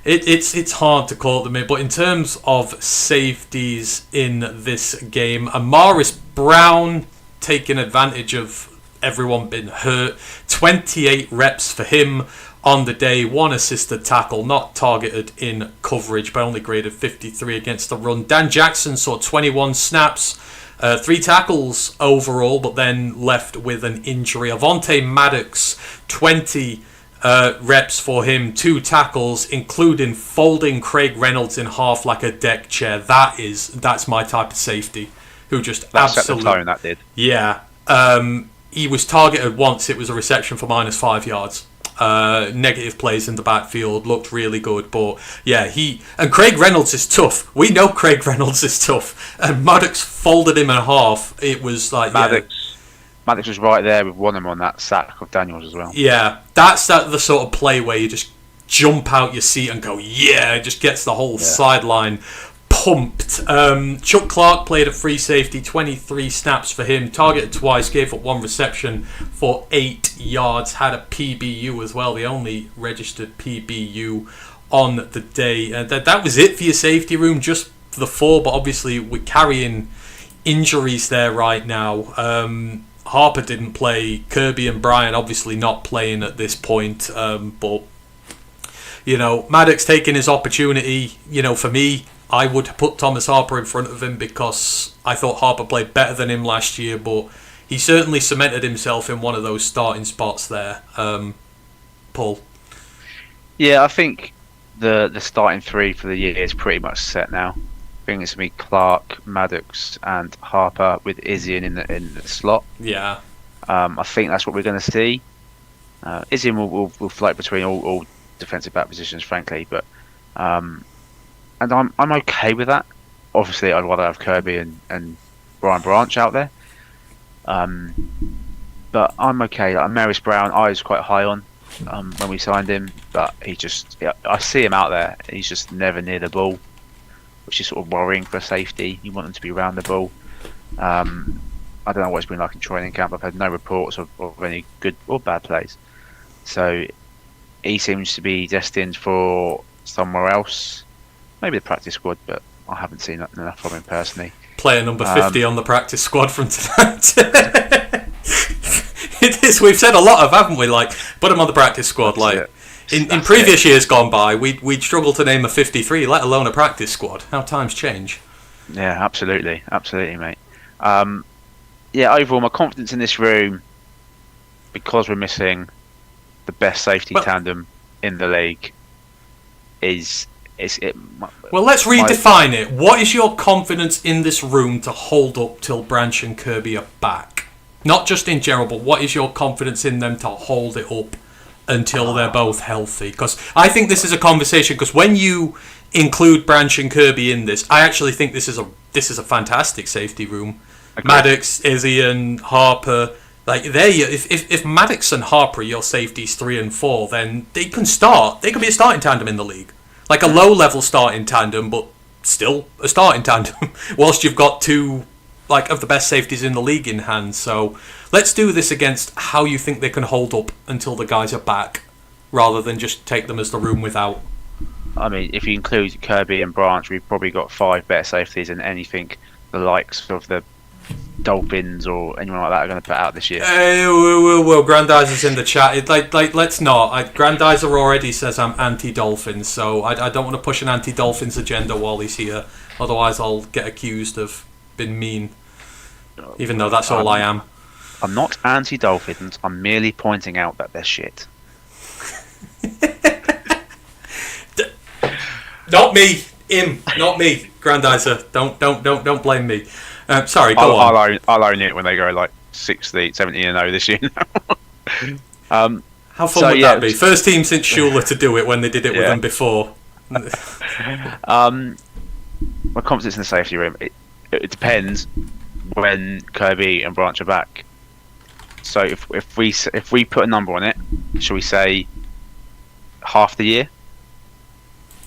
it's hard to call them in. But in terms of safeties in this game, Amaris Brown taking advantage of everyone being hurt. 28 reps for him on the day, 1 assisted tackle, not targeted in coverage, but only graded 53 against the run. Dan Jackson saw 21 snaps, 3 tackles overall, but then left with an injury. Avonte Maddox, 20 reps for him, 2 tackles, including folding Craig Reynolds in half like a deck chair. That's my type of safety, who just That absolutely set the tone, that did. Yeah. He was targeted once. It was a reception for -5 yards. Negative plays in the backfield, looked really good, but yeah, and Craig Reynolds is tough. We know Craig Reynolds is tough, and Maddox folded him in half. It was like Maddox was right there with one of them on that sack of Daniels as well. Yeah, that's the sort of play where you just jump out your seat and go, yeah, it just gets the whole sideline pumped. Chuck Clark played at free safety, 23 snaps for him, targeted twice, gave up 1 reception for 8 yards, had a PBU as well, the only registered PBU on the day. That was it for your safety room, just for the 4, but obviously we're carrying injuries there right now. Harper didn't play, Kirby and Bryan obviously not playing at this point, but Maddox taking his opportunity. For me, I would put Thomas Harper in front of him because I thought Harper played better than him last year, but he certainly cemented himself in one of those starting spots there. Paul? Yeah, I think the starting 3 for the year is pretty much set now. I think it's going to be Clark, Maddox and Harper with Izzy in the slot. Yeah. I think that's what we're going to see. Izzy will float between all defensive back positions, frankly, but and I'm okay with that. Obviously, I'd rather have Kirby and Brian Branch out there. But I'm okay. Like Maris Brown, I was quite high on when we signed him, but I see him out there. He's just never near the ball, which is sort of worrying for safety. You want them to be around the ball. I don't know what it's been like in training camp. I've had no reports of any good or bad plays. So he seems to be destined for somewhere else. Maybe the practice squad, but I haven't seen enough from him personally. Player number 50 on the practice squad from tonight. It is. We've said a lot of, haven't we? Like, put him on the practice squad. Like in previous years gone by, we'd struggle to name a 53, let alone a practice squad. How times change. Yeah, absolutely, mate. Overall, my confidence in this room, because we're missing the best safety tandem in the league, well, let's redefine it. What is your confidence in this room to hold up till Branch and Kirby are back? Not just in general, but what is your confidence in them to hold it up until they're both healthy? Because I think this is a conversation, because when you include Branch and Kirby in this, I actually think this is a fantastic safety room. Okay. Maddox, Izzy and Harper, like if Maddox and Harper are your safeties 3 and 4, then they can be a starting tandem in the league. Like a low-level starting tandem, but still a starting tandem, whilst you've got 2 of the best safeties in the league in hand. So let's do this against how you think they can hold up until the guys are back, rather than just take them as the room without. I mean, if you include Kirby and Branch, we've probably got 5 better safeties than anything the likes of the Dolphins or anyone like that are going to put out this year. Well, Grandizer's in the chat. Let's not. Grandizer already says I'm anti-Dolphins, so I don't want to push an anti-Dolphins agenda while he's here. Otherwise, I'll get accused of being mean, even though that's all I am. I'm not anti-Dolphins. I'm merely pointing out that they're shit. Not me. Him. Not me. Grandizer. Don't blame me. Sorry, go on. I'll own it when they go like 60, 70-0 this year now. How fun would that be? First team since Schuler to do it when they did it with them before. My confidence in the safety room, it depends when Kirby and Branch are back. So if we put a number on it, shall we say half the year?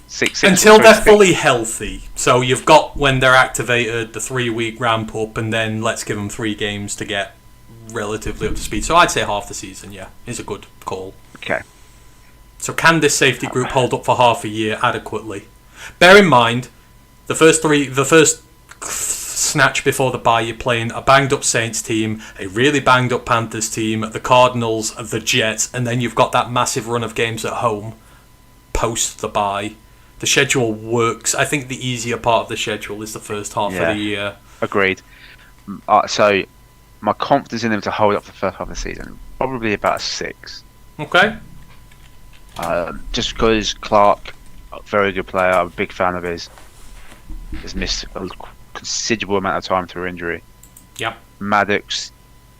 Six until they're fully healthy. So you've got when they're activated, the 3-week ramp up, and then let's give them 3 games to get relatively up to speed. So I'd say half the season, is a good call. Okay. So can this safety group hold up for half a year adequately? Bear in mind, the first snatch before the bye, you're playing a banged up Saints team, a really banged up Panthers team, the Cardinals, the Jets, and then you've got that massive run of games at home post the bye. The schedule works. I think the easier part of the schedule is the first half of the year. Agreed. So my confidence in them to hold up the first half of the season, probably about a 6. Okay. Just because Clark, a very good player, I'm a big fan of his, has missed a considerable amount of time through injury. Yep. Maddox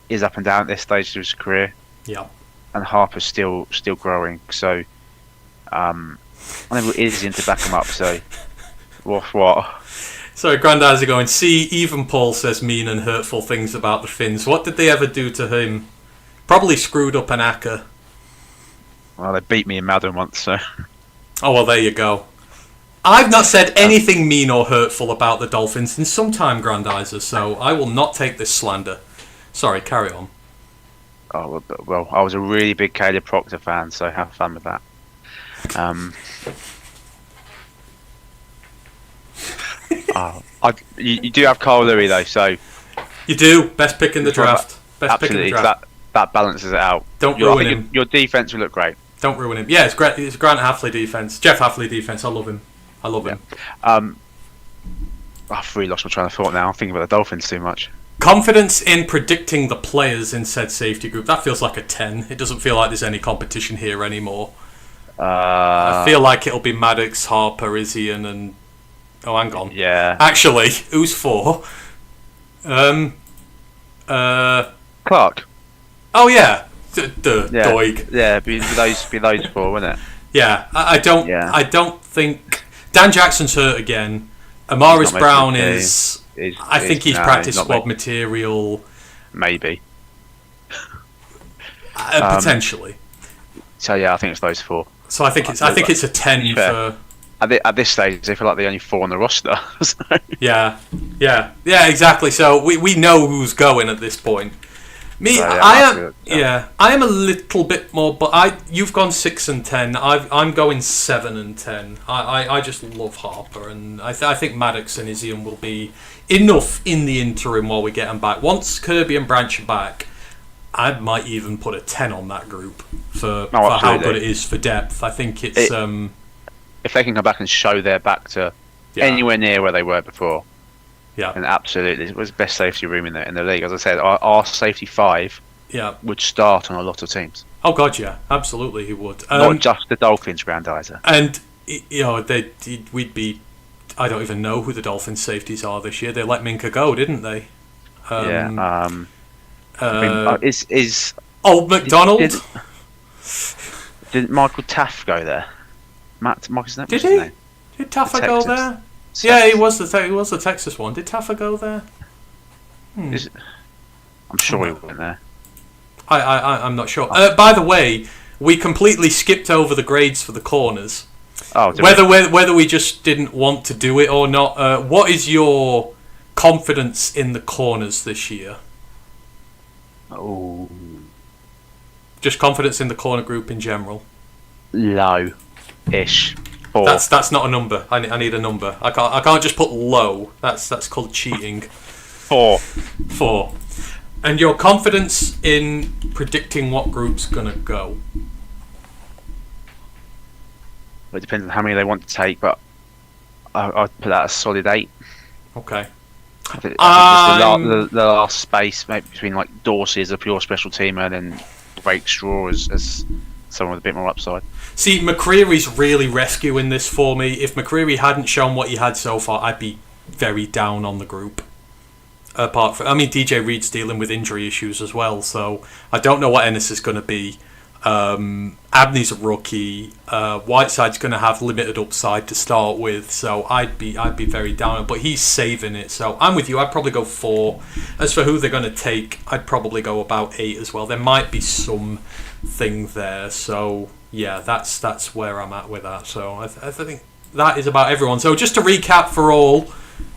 is up and down at this stage of his career. Yep. And Harper's still growing. So, I never is in to back him up. So, what? So Grandeyes are going, see, even Paul says mean and hurtful things about the Finns. What did they ever do to him? Probably screwed up an acca. Well, they beat me in Madden once, so... Oh, well, there you go. I've not said anything mean or hurtful about the Dolphins in some time, Grandeyes, so I will not take this slander. Sorry, carry on. Oh, well, I was a really big Caleb Proctor fan, so have fun with that. You do have Carl Louis though, so you do. Best pick in the draft. Best pick in the draft. That balances it out. Don't ruin him. Your defense will look great. Don't ruin him. Yeah, it's great. It's Grant Hafley defense. Jeff Hafley defense. I love him. I've really lost my train of thought now. I'm thinking about the Dolphins too much. Confidence in predicting the players in said safety group. That feels like a 10. It doesn't feel like there's any competition here anymore. I feel like it'll be Maddox, Harper, Isian, and... Oh, hang on. Yeah. Actually, who's 4? Clark. Oh, yeah. Doig. Yeah, be those 4, wouldn't it? Yeah. I don't think... Dan Jackson's hurt again. Amaris Brown is... I think he's practice squad material. Maybe. Potentially. So yeah, I think it's those 4. So I think it's a 10 for. At this stage, they feel like the only 4 on the roster. So. Yeah, exactly. So we know who's going at this point. I am a little bit more, but you've gone 6 and 10. I'm going 7 and 10. I just love Harper, and I think Maddox and Isian will be enough in the interim while we get them back. Once Kirby and Branch are back, I might even put a 10 on that group for how good it is for depth. I think it's if they can come back and show they're back to anywhere near where they were before. Yeah, and absolutely, it was the best safety room in the league. As I said, our safety 5 would start on a lot of teams. Oh God, yeah, absolutely, he would. Not just the Dolphins, Grandizer. And we'd be. I don't even know who the Dolphins safeties are this year. They let Minka go, didn't they? Is Old McDonald? Did Michael Taff go there? Did he? Did Taffa go there? Yeah, he was the Texas one. Did Taffa go there? I'm sure he went there. I'm not sure. By the way, we completely skipped over the grades for the corners. Oh, whether we just didn't want to do it or not. What is your confidence in the corners this year? Oh, just confidence in the corner group in general. Low-ish. 4. That's not a number. I need a number. I can't just put low. That's called cheating. 4. And your confidence in predicting what group's gonna go? Well, it depends on how many they want to take, but I'd put that as a solid 8. Okay. I think the last space, maybe between like Dorsey as a pure special teamer and then Rakestraw as someone with a bit more upside. See, McCreary's really rescuing this for me. If McCreary hadn't shown what he had so far, I'd be very down on the group. DJ Reed's dealing with injury issues as well, so I don't know what Ennis is going to be. Abney's a rookie. Whiteside's going to have limited upside to start with, so I'd be very down. But he's saving it, so I'm with you. I'd probably go 4. As for who they're going to take, I'd probably go about 8 as well. There might be some thing there, so yeah, that's where I'm at with that. So I think that is about everyone. So just to recap for all.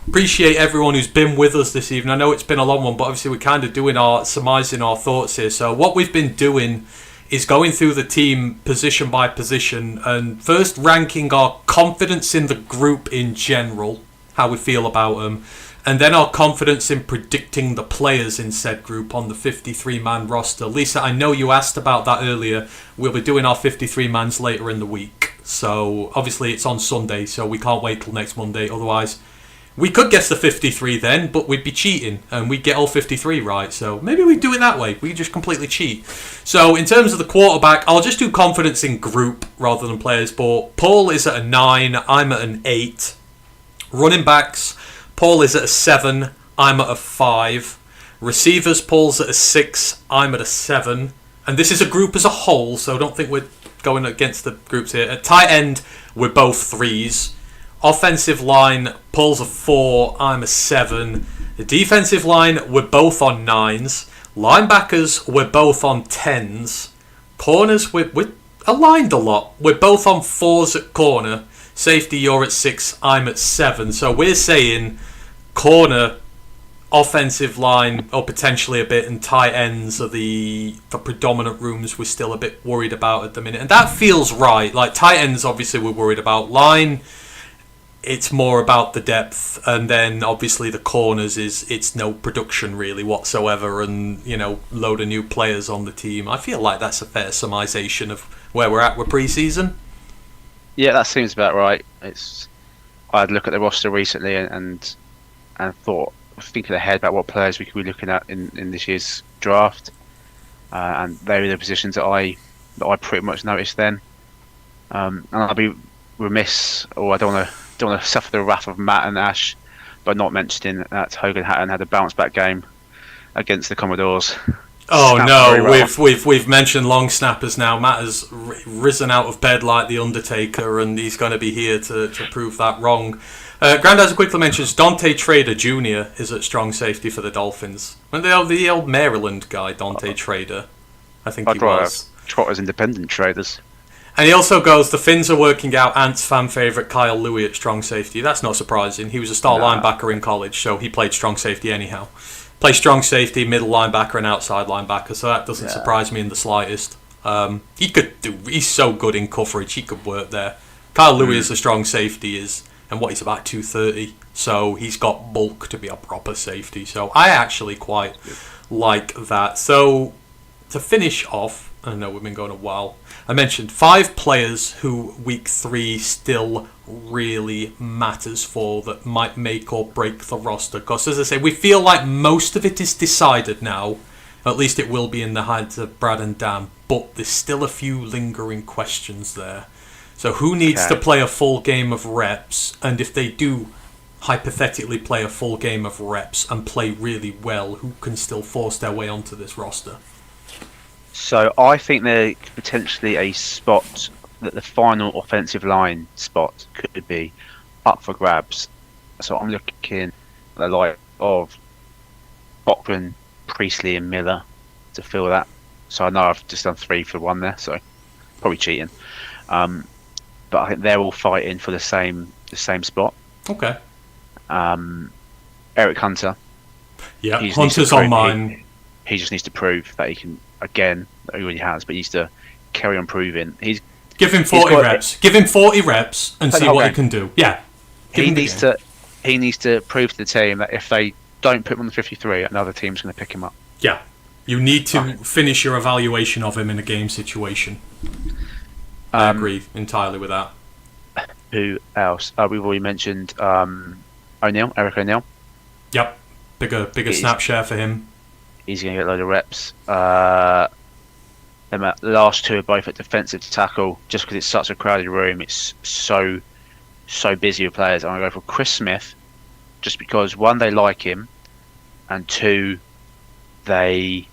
Appreciate everyone who's been with us this evening. I know it's been a long one, but obviously we're kind of surmising our thoughts here. So what we've been doing is going through the team position by position and first ranking our confidence in the group in general, how we feel about them, and then our confidence in predicting the players in said group on the 53-man roster. Lisa, I know you asked about that earlier. We'll be doing our 53-mans later in the week. So obviously it's on Sunday, so we can't wait till next Monday. Otherwise, We could guess the 53 then, but we'd be cheating, and we'd get all 53 right. So maybe we'd do it that way. We just completely cheat. So in terms of the quarterback, I'll just do confidence in group rather than players. But Poole is at a 9, I'm at an 8. Running backs, Poole is at a 7, I'm at a 5. Receivers, Poole's at a 6, I'm at a 7. And this is a group as a whole, so I don't think we're going against the groups here. At tight end, we're both 3s. Offensive line, Poole's a 4, I'm a 7. The defensive line, we're both on 9s. Linebackers, we're both on 10s. Corners, we're aligned a lot. We're both on 4s at corner. Safety, you're at 6, I'm at 7. So we're saying corner, offensive line, or potentially a bit, and tight ends are the predominant rooms we're still a bit worried about at the minute. And that feels right. Like, tight ends, obviously, we're worried about. Line, it's more about the depth, and then obviously the corners it's no production really whatsoever, and load of new players on the team. I feel like that's a fair summarization of where we're at with pre-season. Yeah, that seems about right. I'd look at the roster recently and thought, thinking ahead about what players we could be looking at in this year's draft, and they were the positions that I pretty much noticed then. And I'd be remiss, or I don't want to suffer the wrath of Matt and Ash by not mentioning that Hogan Hatton had a bounce back game against the Commodores. Oh no, we've mentioned long snappers now. Matt has risen out of bed like the Undertaker, and he's going to be here to prove that wrong. Grandad's quickly mentions Dante Trader Jr. is at strong safety for the Dolphins. And the old Maryland guy, Dante Trader, I think he was. Trotters independent traders. And he also goes, the Finns are working out Ant's fan favourite Kyle Louis at strong safety. That's not surprising. He was a star linebacker in college, so he played strong safety anyhow. Plays strong safety, middle linebacker, and outside linebacker, so that doesn't surprise me in the slightest. He's so good in coverage, he could work there. Kyle Louis is a strong safety, and he's about 230, so he's got bulk to be a proper safety. So I actually quite like that. So to finish off, I know we've been going a while. I mentioned 5 players who week 3 still really matters for, that might make or break the roster. Because as I say, we feel like most of it is decided now. At least it will be in the hands of Brad and Dan. But there's still a few lingering questions there. So who needs to play a full game of reps? And if they do hypothetically play a full game of reps and play really well, who can still force their way onto this roster? So I think there could potentially a spot that the final offensive line spot could be up for grabs. So I'm looking at the light of Cochran, Priestley and Miller to fill that. So I know I've just done 3 for 1 there, so probably cheating. But I think they're all fighting for the same spot. Okay. Eric Hunter. Yeah, Hunter's on mine. He just needs to prove that he can, again, that he already has, but he needs to carry on proving. Give him 40 reps. Give him 40 reps and see what he can do. Yeah. He needs to prove to the team that if they don't put him on the 53, another team's going to pick him up. Yeah. You need to finish your evaluation of him in a game situation. I agree entirely with that. Who else? We've already mentioned Eric O'Neill. Yep. Bigger snap share for him. He's going to get a load of reps. The last 2 are both at defensive tackle. Just because it's such a crowded room, it's so busy with players. I'm going to go for Chris Smith, just because 1, they like him, and 2, they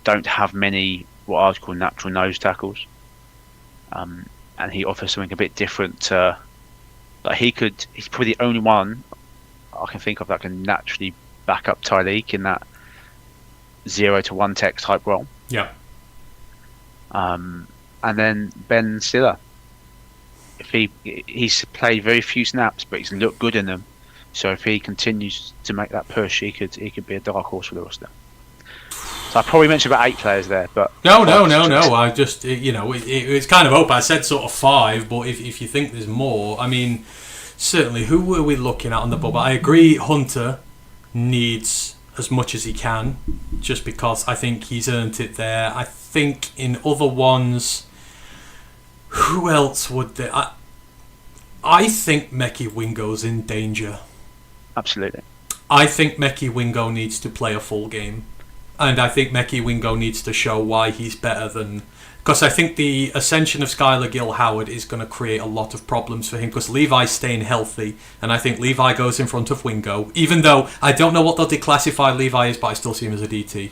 don't have many what I would call natural nose tackles, and he offers something a bit different. He's probably the only one I can think of that can naturally back up Tyreek in that 0 to 1 tech type role. Yeah. And then Ben Stiller. He's played very few snaps, but he's looked good in them. So if he continues to make that push, he could be a dark horse for the roster. So I probably mentioned about 8 players there, but no. I just it's kind of open. I said sort of 5, but if you think there's more, I mean, certainly who were we looking at on the bubble? I agree, Hunter needs as much as he can, just because I think he's earned it there. I think in other ones, who else would they? I think Meki Wingo's in danger. Absolutely. I think Meki Wingo needs to play a full game. And I think Meki Wingo needs to show why he's better than... Because I think the ascension of Skylar Gill-Howard is going to create a lot of problems for him, because Levi's staying healthy, and I think Levi goes in front of Wingo, even though I don't know what they'll declassify Levi as, but I still see him as a DT.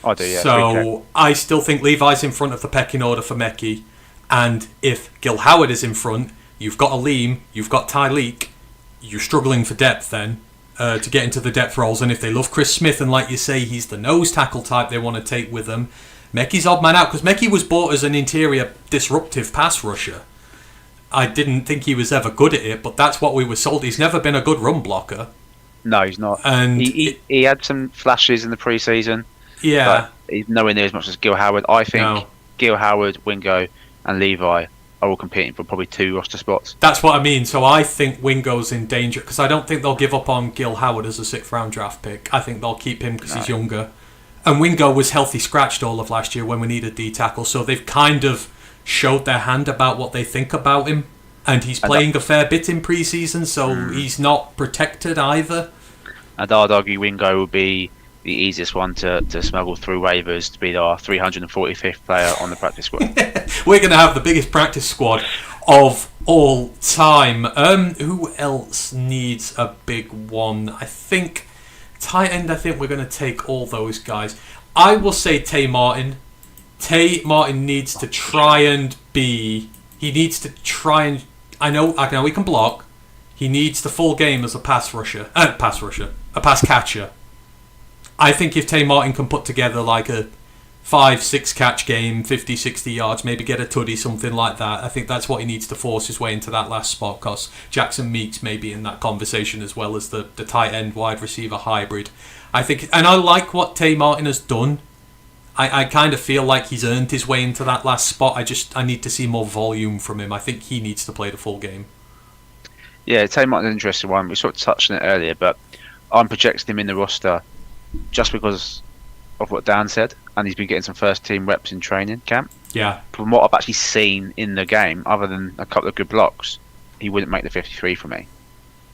I do, yeah. So I still think Levi's in front of the pecking order for Meki, and if Gill-Howard is in front, you've got Aleem, you've got Tyleek, you're struggling for depth then, to get into the depth roles, and if they love Chris Smith, and like you say, he's the nose tackle type they want to take with them, Meki's odd man out, because Meki was bought as an interior disruptive pass rusher. I didn't think he was ever good at it, but that's what we were sold. He's never been a good run blocker. No, he's not. And he had some flashes in the pre-season. Yeah. But he's nowhere near as much as Gill-Howard. I think Gill-Howard, Wingo, and Levi are all competing for probably 2 roster spots. That's what I mean. So I think Wingo's in danger, because I don't think they'll give up on Gill-Howard as a 6th round draft pick. I think they'll keep him because he's younger. And Wingo was healthy scratched all of last year when we needed D-tackle, so they've kind of showed their hand about what they think about him. And he's playing a fair bit in pre-season, so he's not protected either. And I'd argue Wingo will be the easiest one to smuggle through waivers to be our 345th player on the practice squad. We're going to have the biggest practice squad of all time. Who else needs a big one? I think... Tight end, I think we're going to take all those guys. I will say Tay Martin. Tay Martin needs to try and be... He needs to try and... I know he can block. He needs the full game as a pass rusher. A pass catcher. I think if Tay Martin can put together like a 5-6 catch game, 50-60 yards, maybe get a tutty, something like that, I think that's what he needs to force his way into that last spot, because Jackson Meeks may be in that conversation as well as the tight end wide receiver hybrid. I think, and I like what Tay Martin has done. I kind of feel like he's earned his way into that last spot. I need to see more volume from him. I think he needs to play the full game. Yeah, Tay Martin's an interesting one. We sort of touched on it earlier, but I'm projecting him in the roster just because of what Dan said, and he's been getting some first team reps in training camp. Yeah. From what I've actually seen in the game, other than a couple of good blocks, he wouldn't make the 53 for me.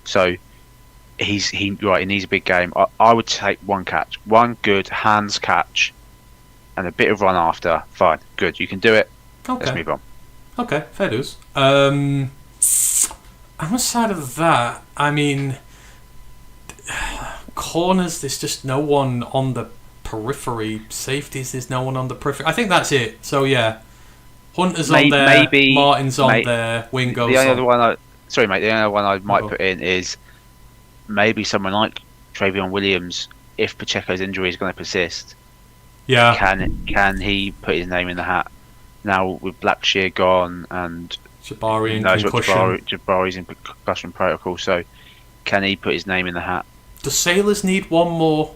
So he needs a big game. I would take one catch, one good hands catch, and a bit of run after. Fine, good, you can do it. Okay. Let's move on. Okay, fair dues. Outside of that, I mean, corners, there's just no one on the periphery. Safeties, there's no one on the periphery. I think that's it. So yeah, Hunter's on there, Martin's on there, Wingo's the only on. other one the only one I might put in is maybe someone like Travion Williams, if Pacheco's injury is going to persist. Yeah. Can he put his name in the hat? Now with Blackshear gone and Jabari in concussion. Jabari's in concussion protocol, so can he put his name in the hat? Does Sailors need one more,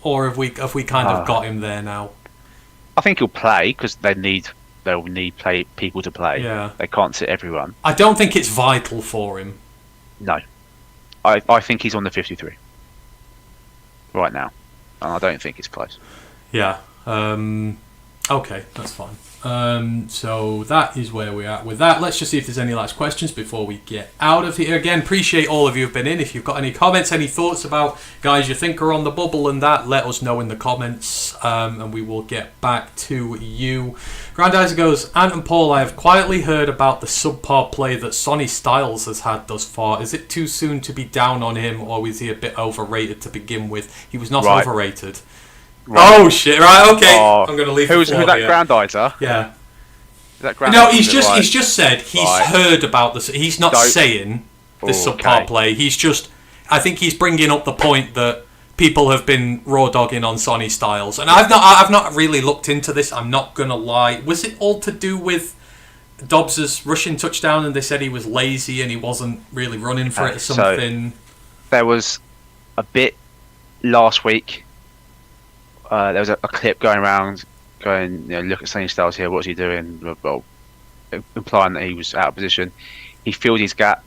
or have we kind of got him there now? I think he'll play because they'll need people to play. Yeah. They can't sit everyone. I don't think it's vital for him. No. I think he's on the 53 right now, and I don't think it's close. Yeah. Okay, that's fine. So that is where we're at with that. Let's just see if there's any last questions before we get out of here. Again, appreciate all of you who've been in. If you've got any comments, any thoughts about guys you think are on the bubble and that, let us know in the comments, and we will get back to you. Grandizer goes, Ant and Paul, I have quietly heard about the subpar play that Sonny Styles has had thus far. Is it too soon to be down on him, or is he a bit overrated to begin with? He was not overrated. Right. Oh shit! Right, okay. I'm going to leave. Who's that Grandizer? Yeah. No, he's just said he's heard about this. He's not saying this subpar play. He's just, I think he's bringing up the point that people have been raw dogging on Sonny Styles, and I've not really looked into this. I'm not going to lie. Was it all to do with Dobbs's rushing touchdown, and they said he was lazy and he wasn't really running for it or something? So there was a bit last week. There was a clip going around, look at Sonny Styles here, what's he doing? Well, implying that he was out of position. He filled his gap.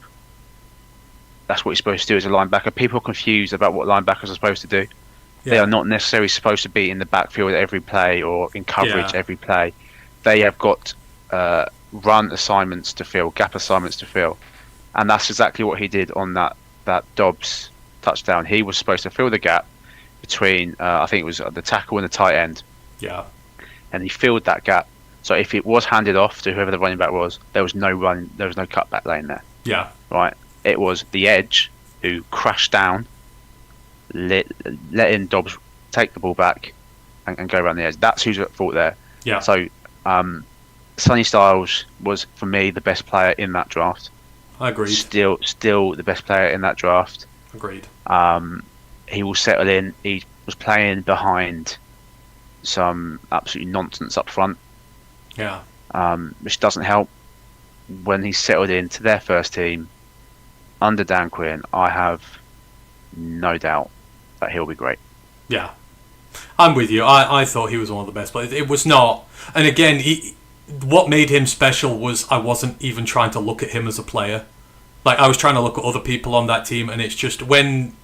That's what he's supposed to do as a linebacker. People are confused about what linebackers are supposed to do. Yeah. They are not necessarily supposed to be in the backfield every play or in coverage every play. They have got run assignments to fill, gap assignments to fill. and that's exactly what he did on that Dobbs touchdown. He was supposed to fill the gap between I think it was the tackle and the tight end. Yeah. And he filled that gap. So if it was handed off to whoever the running back was, there was no cutback lane there. Yeah. Right. It was the edge who crashed down, letting Dobbs take the ball back and go around the edge. That's who's at fault there. Yeah. So Sonny Styles was, for me, the best player in that draft. Agreed. Still the best player in that draft. Agreed. He will settle in. He was playing behind some absolutely nonsense up front. Yeah. Which doesn't help. When he settled into their first team under Dan Quinn, I have no doubt that he'll be great. Yeah. I'm with you. I thought he was one of the best players. It was not. And again, what made him special was I wasn't even trying to look at him as a player. Like, I was trying to look at other people on that team, and it's just when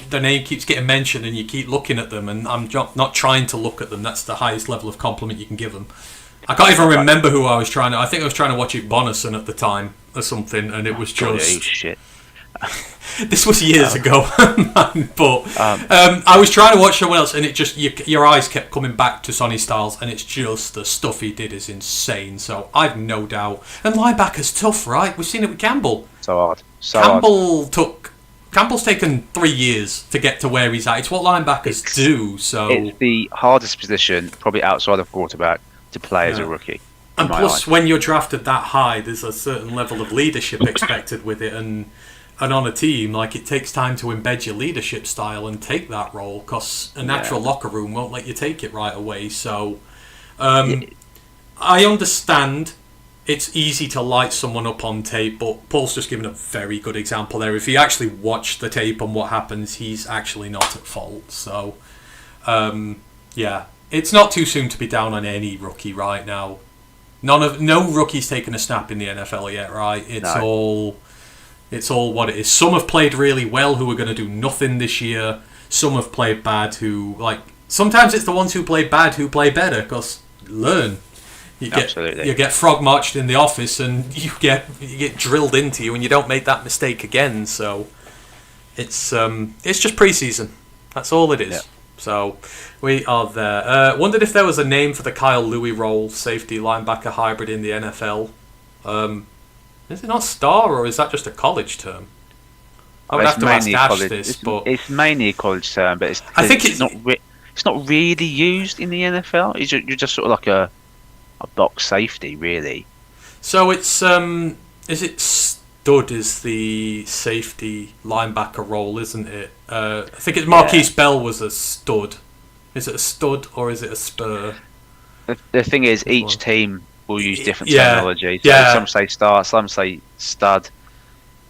the name keeps getting mentioned and you keep looking at them, and I'm not trying to look at them. That's the highest level of compliment you can give them. I can't even remember who I was trying to... I think I was trying to watch Bonison at the time or something, and it was just... shit. This was years ago, man, but I was trying to watch someone else, and it just your eyes kept coming back to Sonny Styles, and it's just the stuff he did is insane. So I've no doubt. And linebacker's tough, right? We've seen it with Campbell. So hard. Campbell's taken 3 years to get to where he's at. It's what linebackers do. So it's the hardest position, probably outside of quarterback, to play as a rookie. And plus, when you're drafted that high, there's a certain level of leadership expected with it, and on a team, like, it takes time to embed your leadership style and take that role, because a natural locker room won't let you take it right away. So, I understand it's easy to light someone up on tape, but Paul's just given a very good example there. If you actually watch the tape and what happens, he's actually not at fault. So, it's not too soon to be down on any rookie right now. No rookie's taken a snap in the NFL yet, right? It's all what it is. Some have played really well who are going to do nothing this year. Some have played bad who, like... Sometimes it's the ones who play bad who play better, because learn. You get frog marched in the office, and you get drilled into you, and you don't make that mistake again. So it's just preseason. That's all it is. Yeah. So we are there. Wondered if there was a name for the Kyle Louis role, safety linebacker hybrid in the NFL. Is it not star, or is that just a college term? I would have to ask Ash this, but it's mainly a college term. But it's not really used in the NFL. You're just sort of like a box safety, really. So it's is it stud is the safety linebacker role, isn't it? I think it's Marquise Bell was a stud. Is it a stud or is it a spur? The thing is, each team will use different terminology. So some say star, some say stud.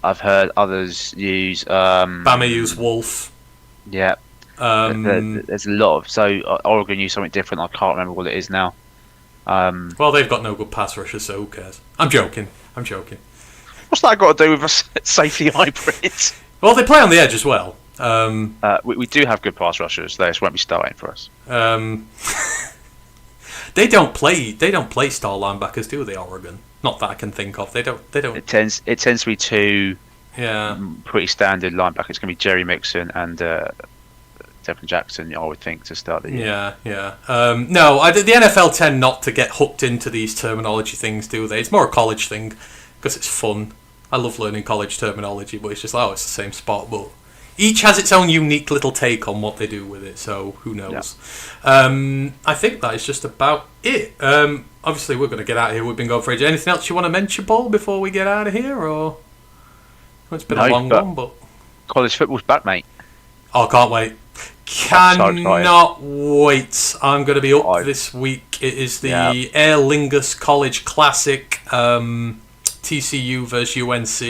I've heard others use... Bama use wolf. Yeah. There's a lot of... So Oregon use something different. I can't remember what it is now. Well, they've got no good pass rushers, so who cares? I'm joking. What's that got to do with a safety hybrid? Well, they play on the edge as well. We do have good pass rushers. They just won't be starting for us. They don't play star linebackers, do they, Oregon? Not that I can think of. They don't. It tends to be two pretty standard linebackers. It's going to be Jerry Mixon and Devin Jackson, I would think, to start the year. Yeah. No, the NFL tend not to get hooked into these terminology things, do they? It's more a college thing because it's fun. I love learning college terminology, but it's just it's the same spot, but each has its own unique little take on what they do with it, so who knows. Yeah. I think that is just about it. Obviously, we're going to get out of here. We've been going for ages. Anything else you want to mention, Paul, before we get out of here? Or it's been a long one, but college football's back, mate. Oh, can't wait. Cannot wait. I'm going to be up this week. It is the Aer Lingus College Classic, TCU versus UNC.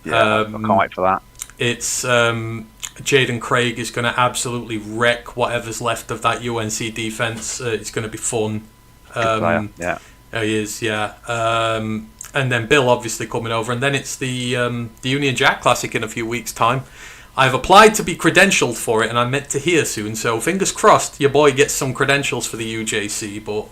I can't wait for that. It's Jaden Craig is going to absolutely wreck whatever's left of that UNC defense. It's going to be fun. Good player. Yeah, he is. Yeah, and then Bill obviously coming over, and then it's the Union Jack Classic in a few weeks' time. I've applied to be credentialed for it, and I'm meant to hear soon. So fingers crossed, your boy gets some credentials for the UJC. But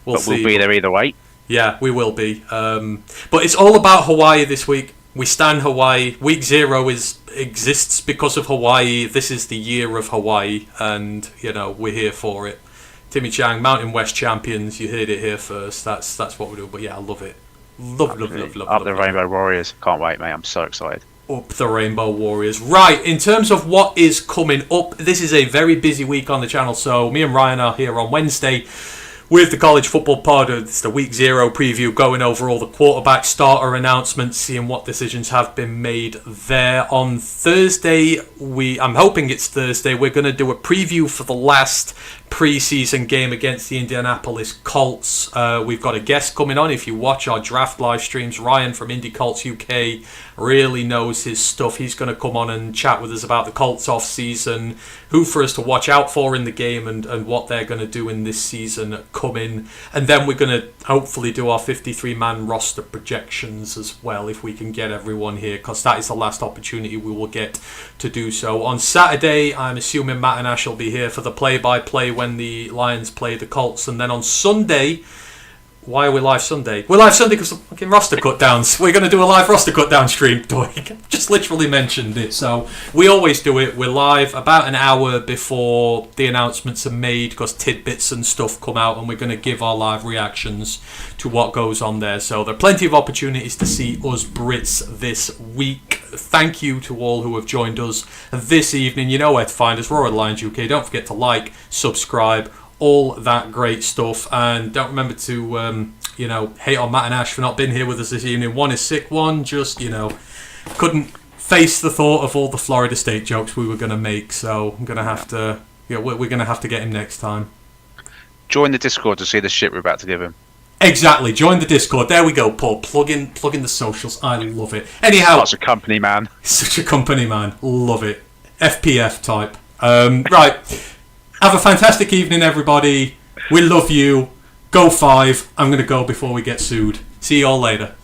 we'll see. We'll be there either way. Yeah, we will be. But it's all about Hawaii this week. We stand Hawaii. Week 0 exists because of Hawaii. This is the year of Hawaii, and we're here for it. Timmy Chang, Mountain West champions. You heard it here first. That's what we do. But yeah, I love it. Love. Up the Rainbow Warriors. Can't wait, mate. I'm so excited. Up the Rainbow Warriors. Right, in terms of what is coming up, this is a very busy week on the channel. So me and Ryan are here on Wednesday with the College Football Pod. It's the Week 0 preview, going over all the quarterback starter announcements, seeing what decisions have been made there. On Thursday, I'm hoping it's Thursday, we're going to do a preview for the last pre-season game against the Indianapolis Colts. We've got a guest coming on. If you watch our draft live streams, Ryan from Indie Colts UK really knows his stuff. He's going to come on and chat with us about the Colts off-season, who for us to watch out for in the game, and what they're going to do in this season coming. And then we're going to hopefully do our 53-man roster projections as well, if we can get everyone here, because that is the last opportunity we will get to do so. On Saturday, I'm assuming Matt and Ash will be here for the play-by-play when the Lions play the Colts. And then on Sunday, why are we live Sunday? We're live Sunday because of fucking roster cut downs. We're going to do a live roster cut down stream. Just literally mentioned it. So we always do it. We're live about an hour before the announcements are made, because tidbits and stuff come out, and we're going to give our live reactions to what goes on there. So there are plenty of opportunities to see us Brits this week. Thank you to all who have joined us this evening. You know where to find us. We're at Lions UK. Don't forget to like, subscribe, all that great stuff. And don't remember to hate on Matt and Ash for not being here with us this evening. One is sick, one just couldn't face the thought of all the Florida State jokes we were going to make, so I'm going to have to we're going to have to get him next time. Join the Discord to see the shit we're about to give him. Exactly, join the Discord. There we go, Paul. Plug in the socials. I love it. Anyhow, such a company man. Such a company man. Love it. FPF type. Right. Have a fantastic evening, everybody. We love you. Go 5. I'm going to go before we get sued. See you all later.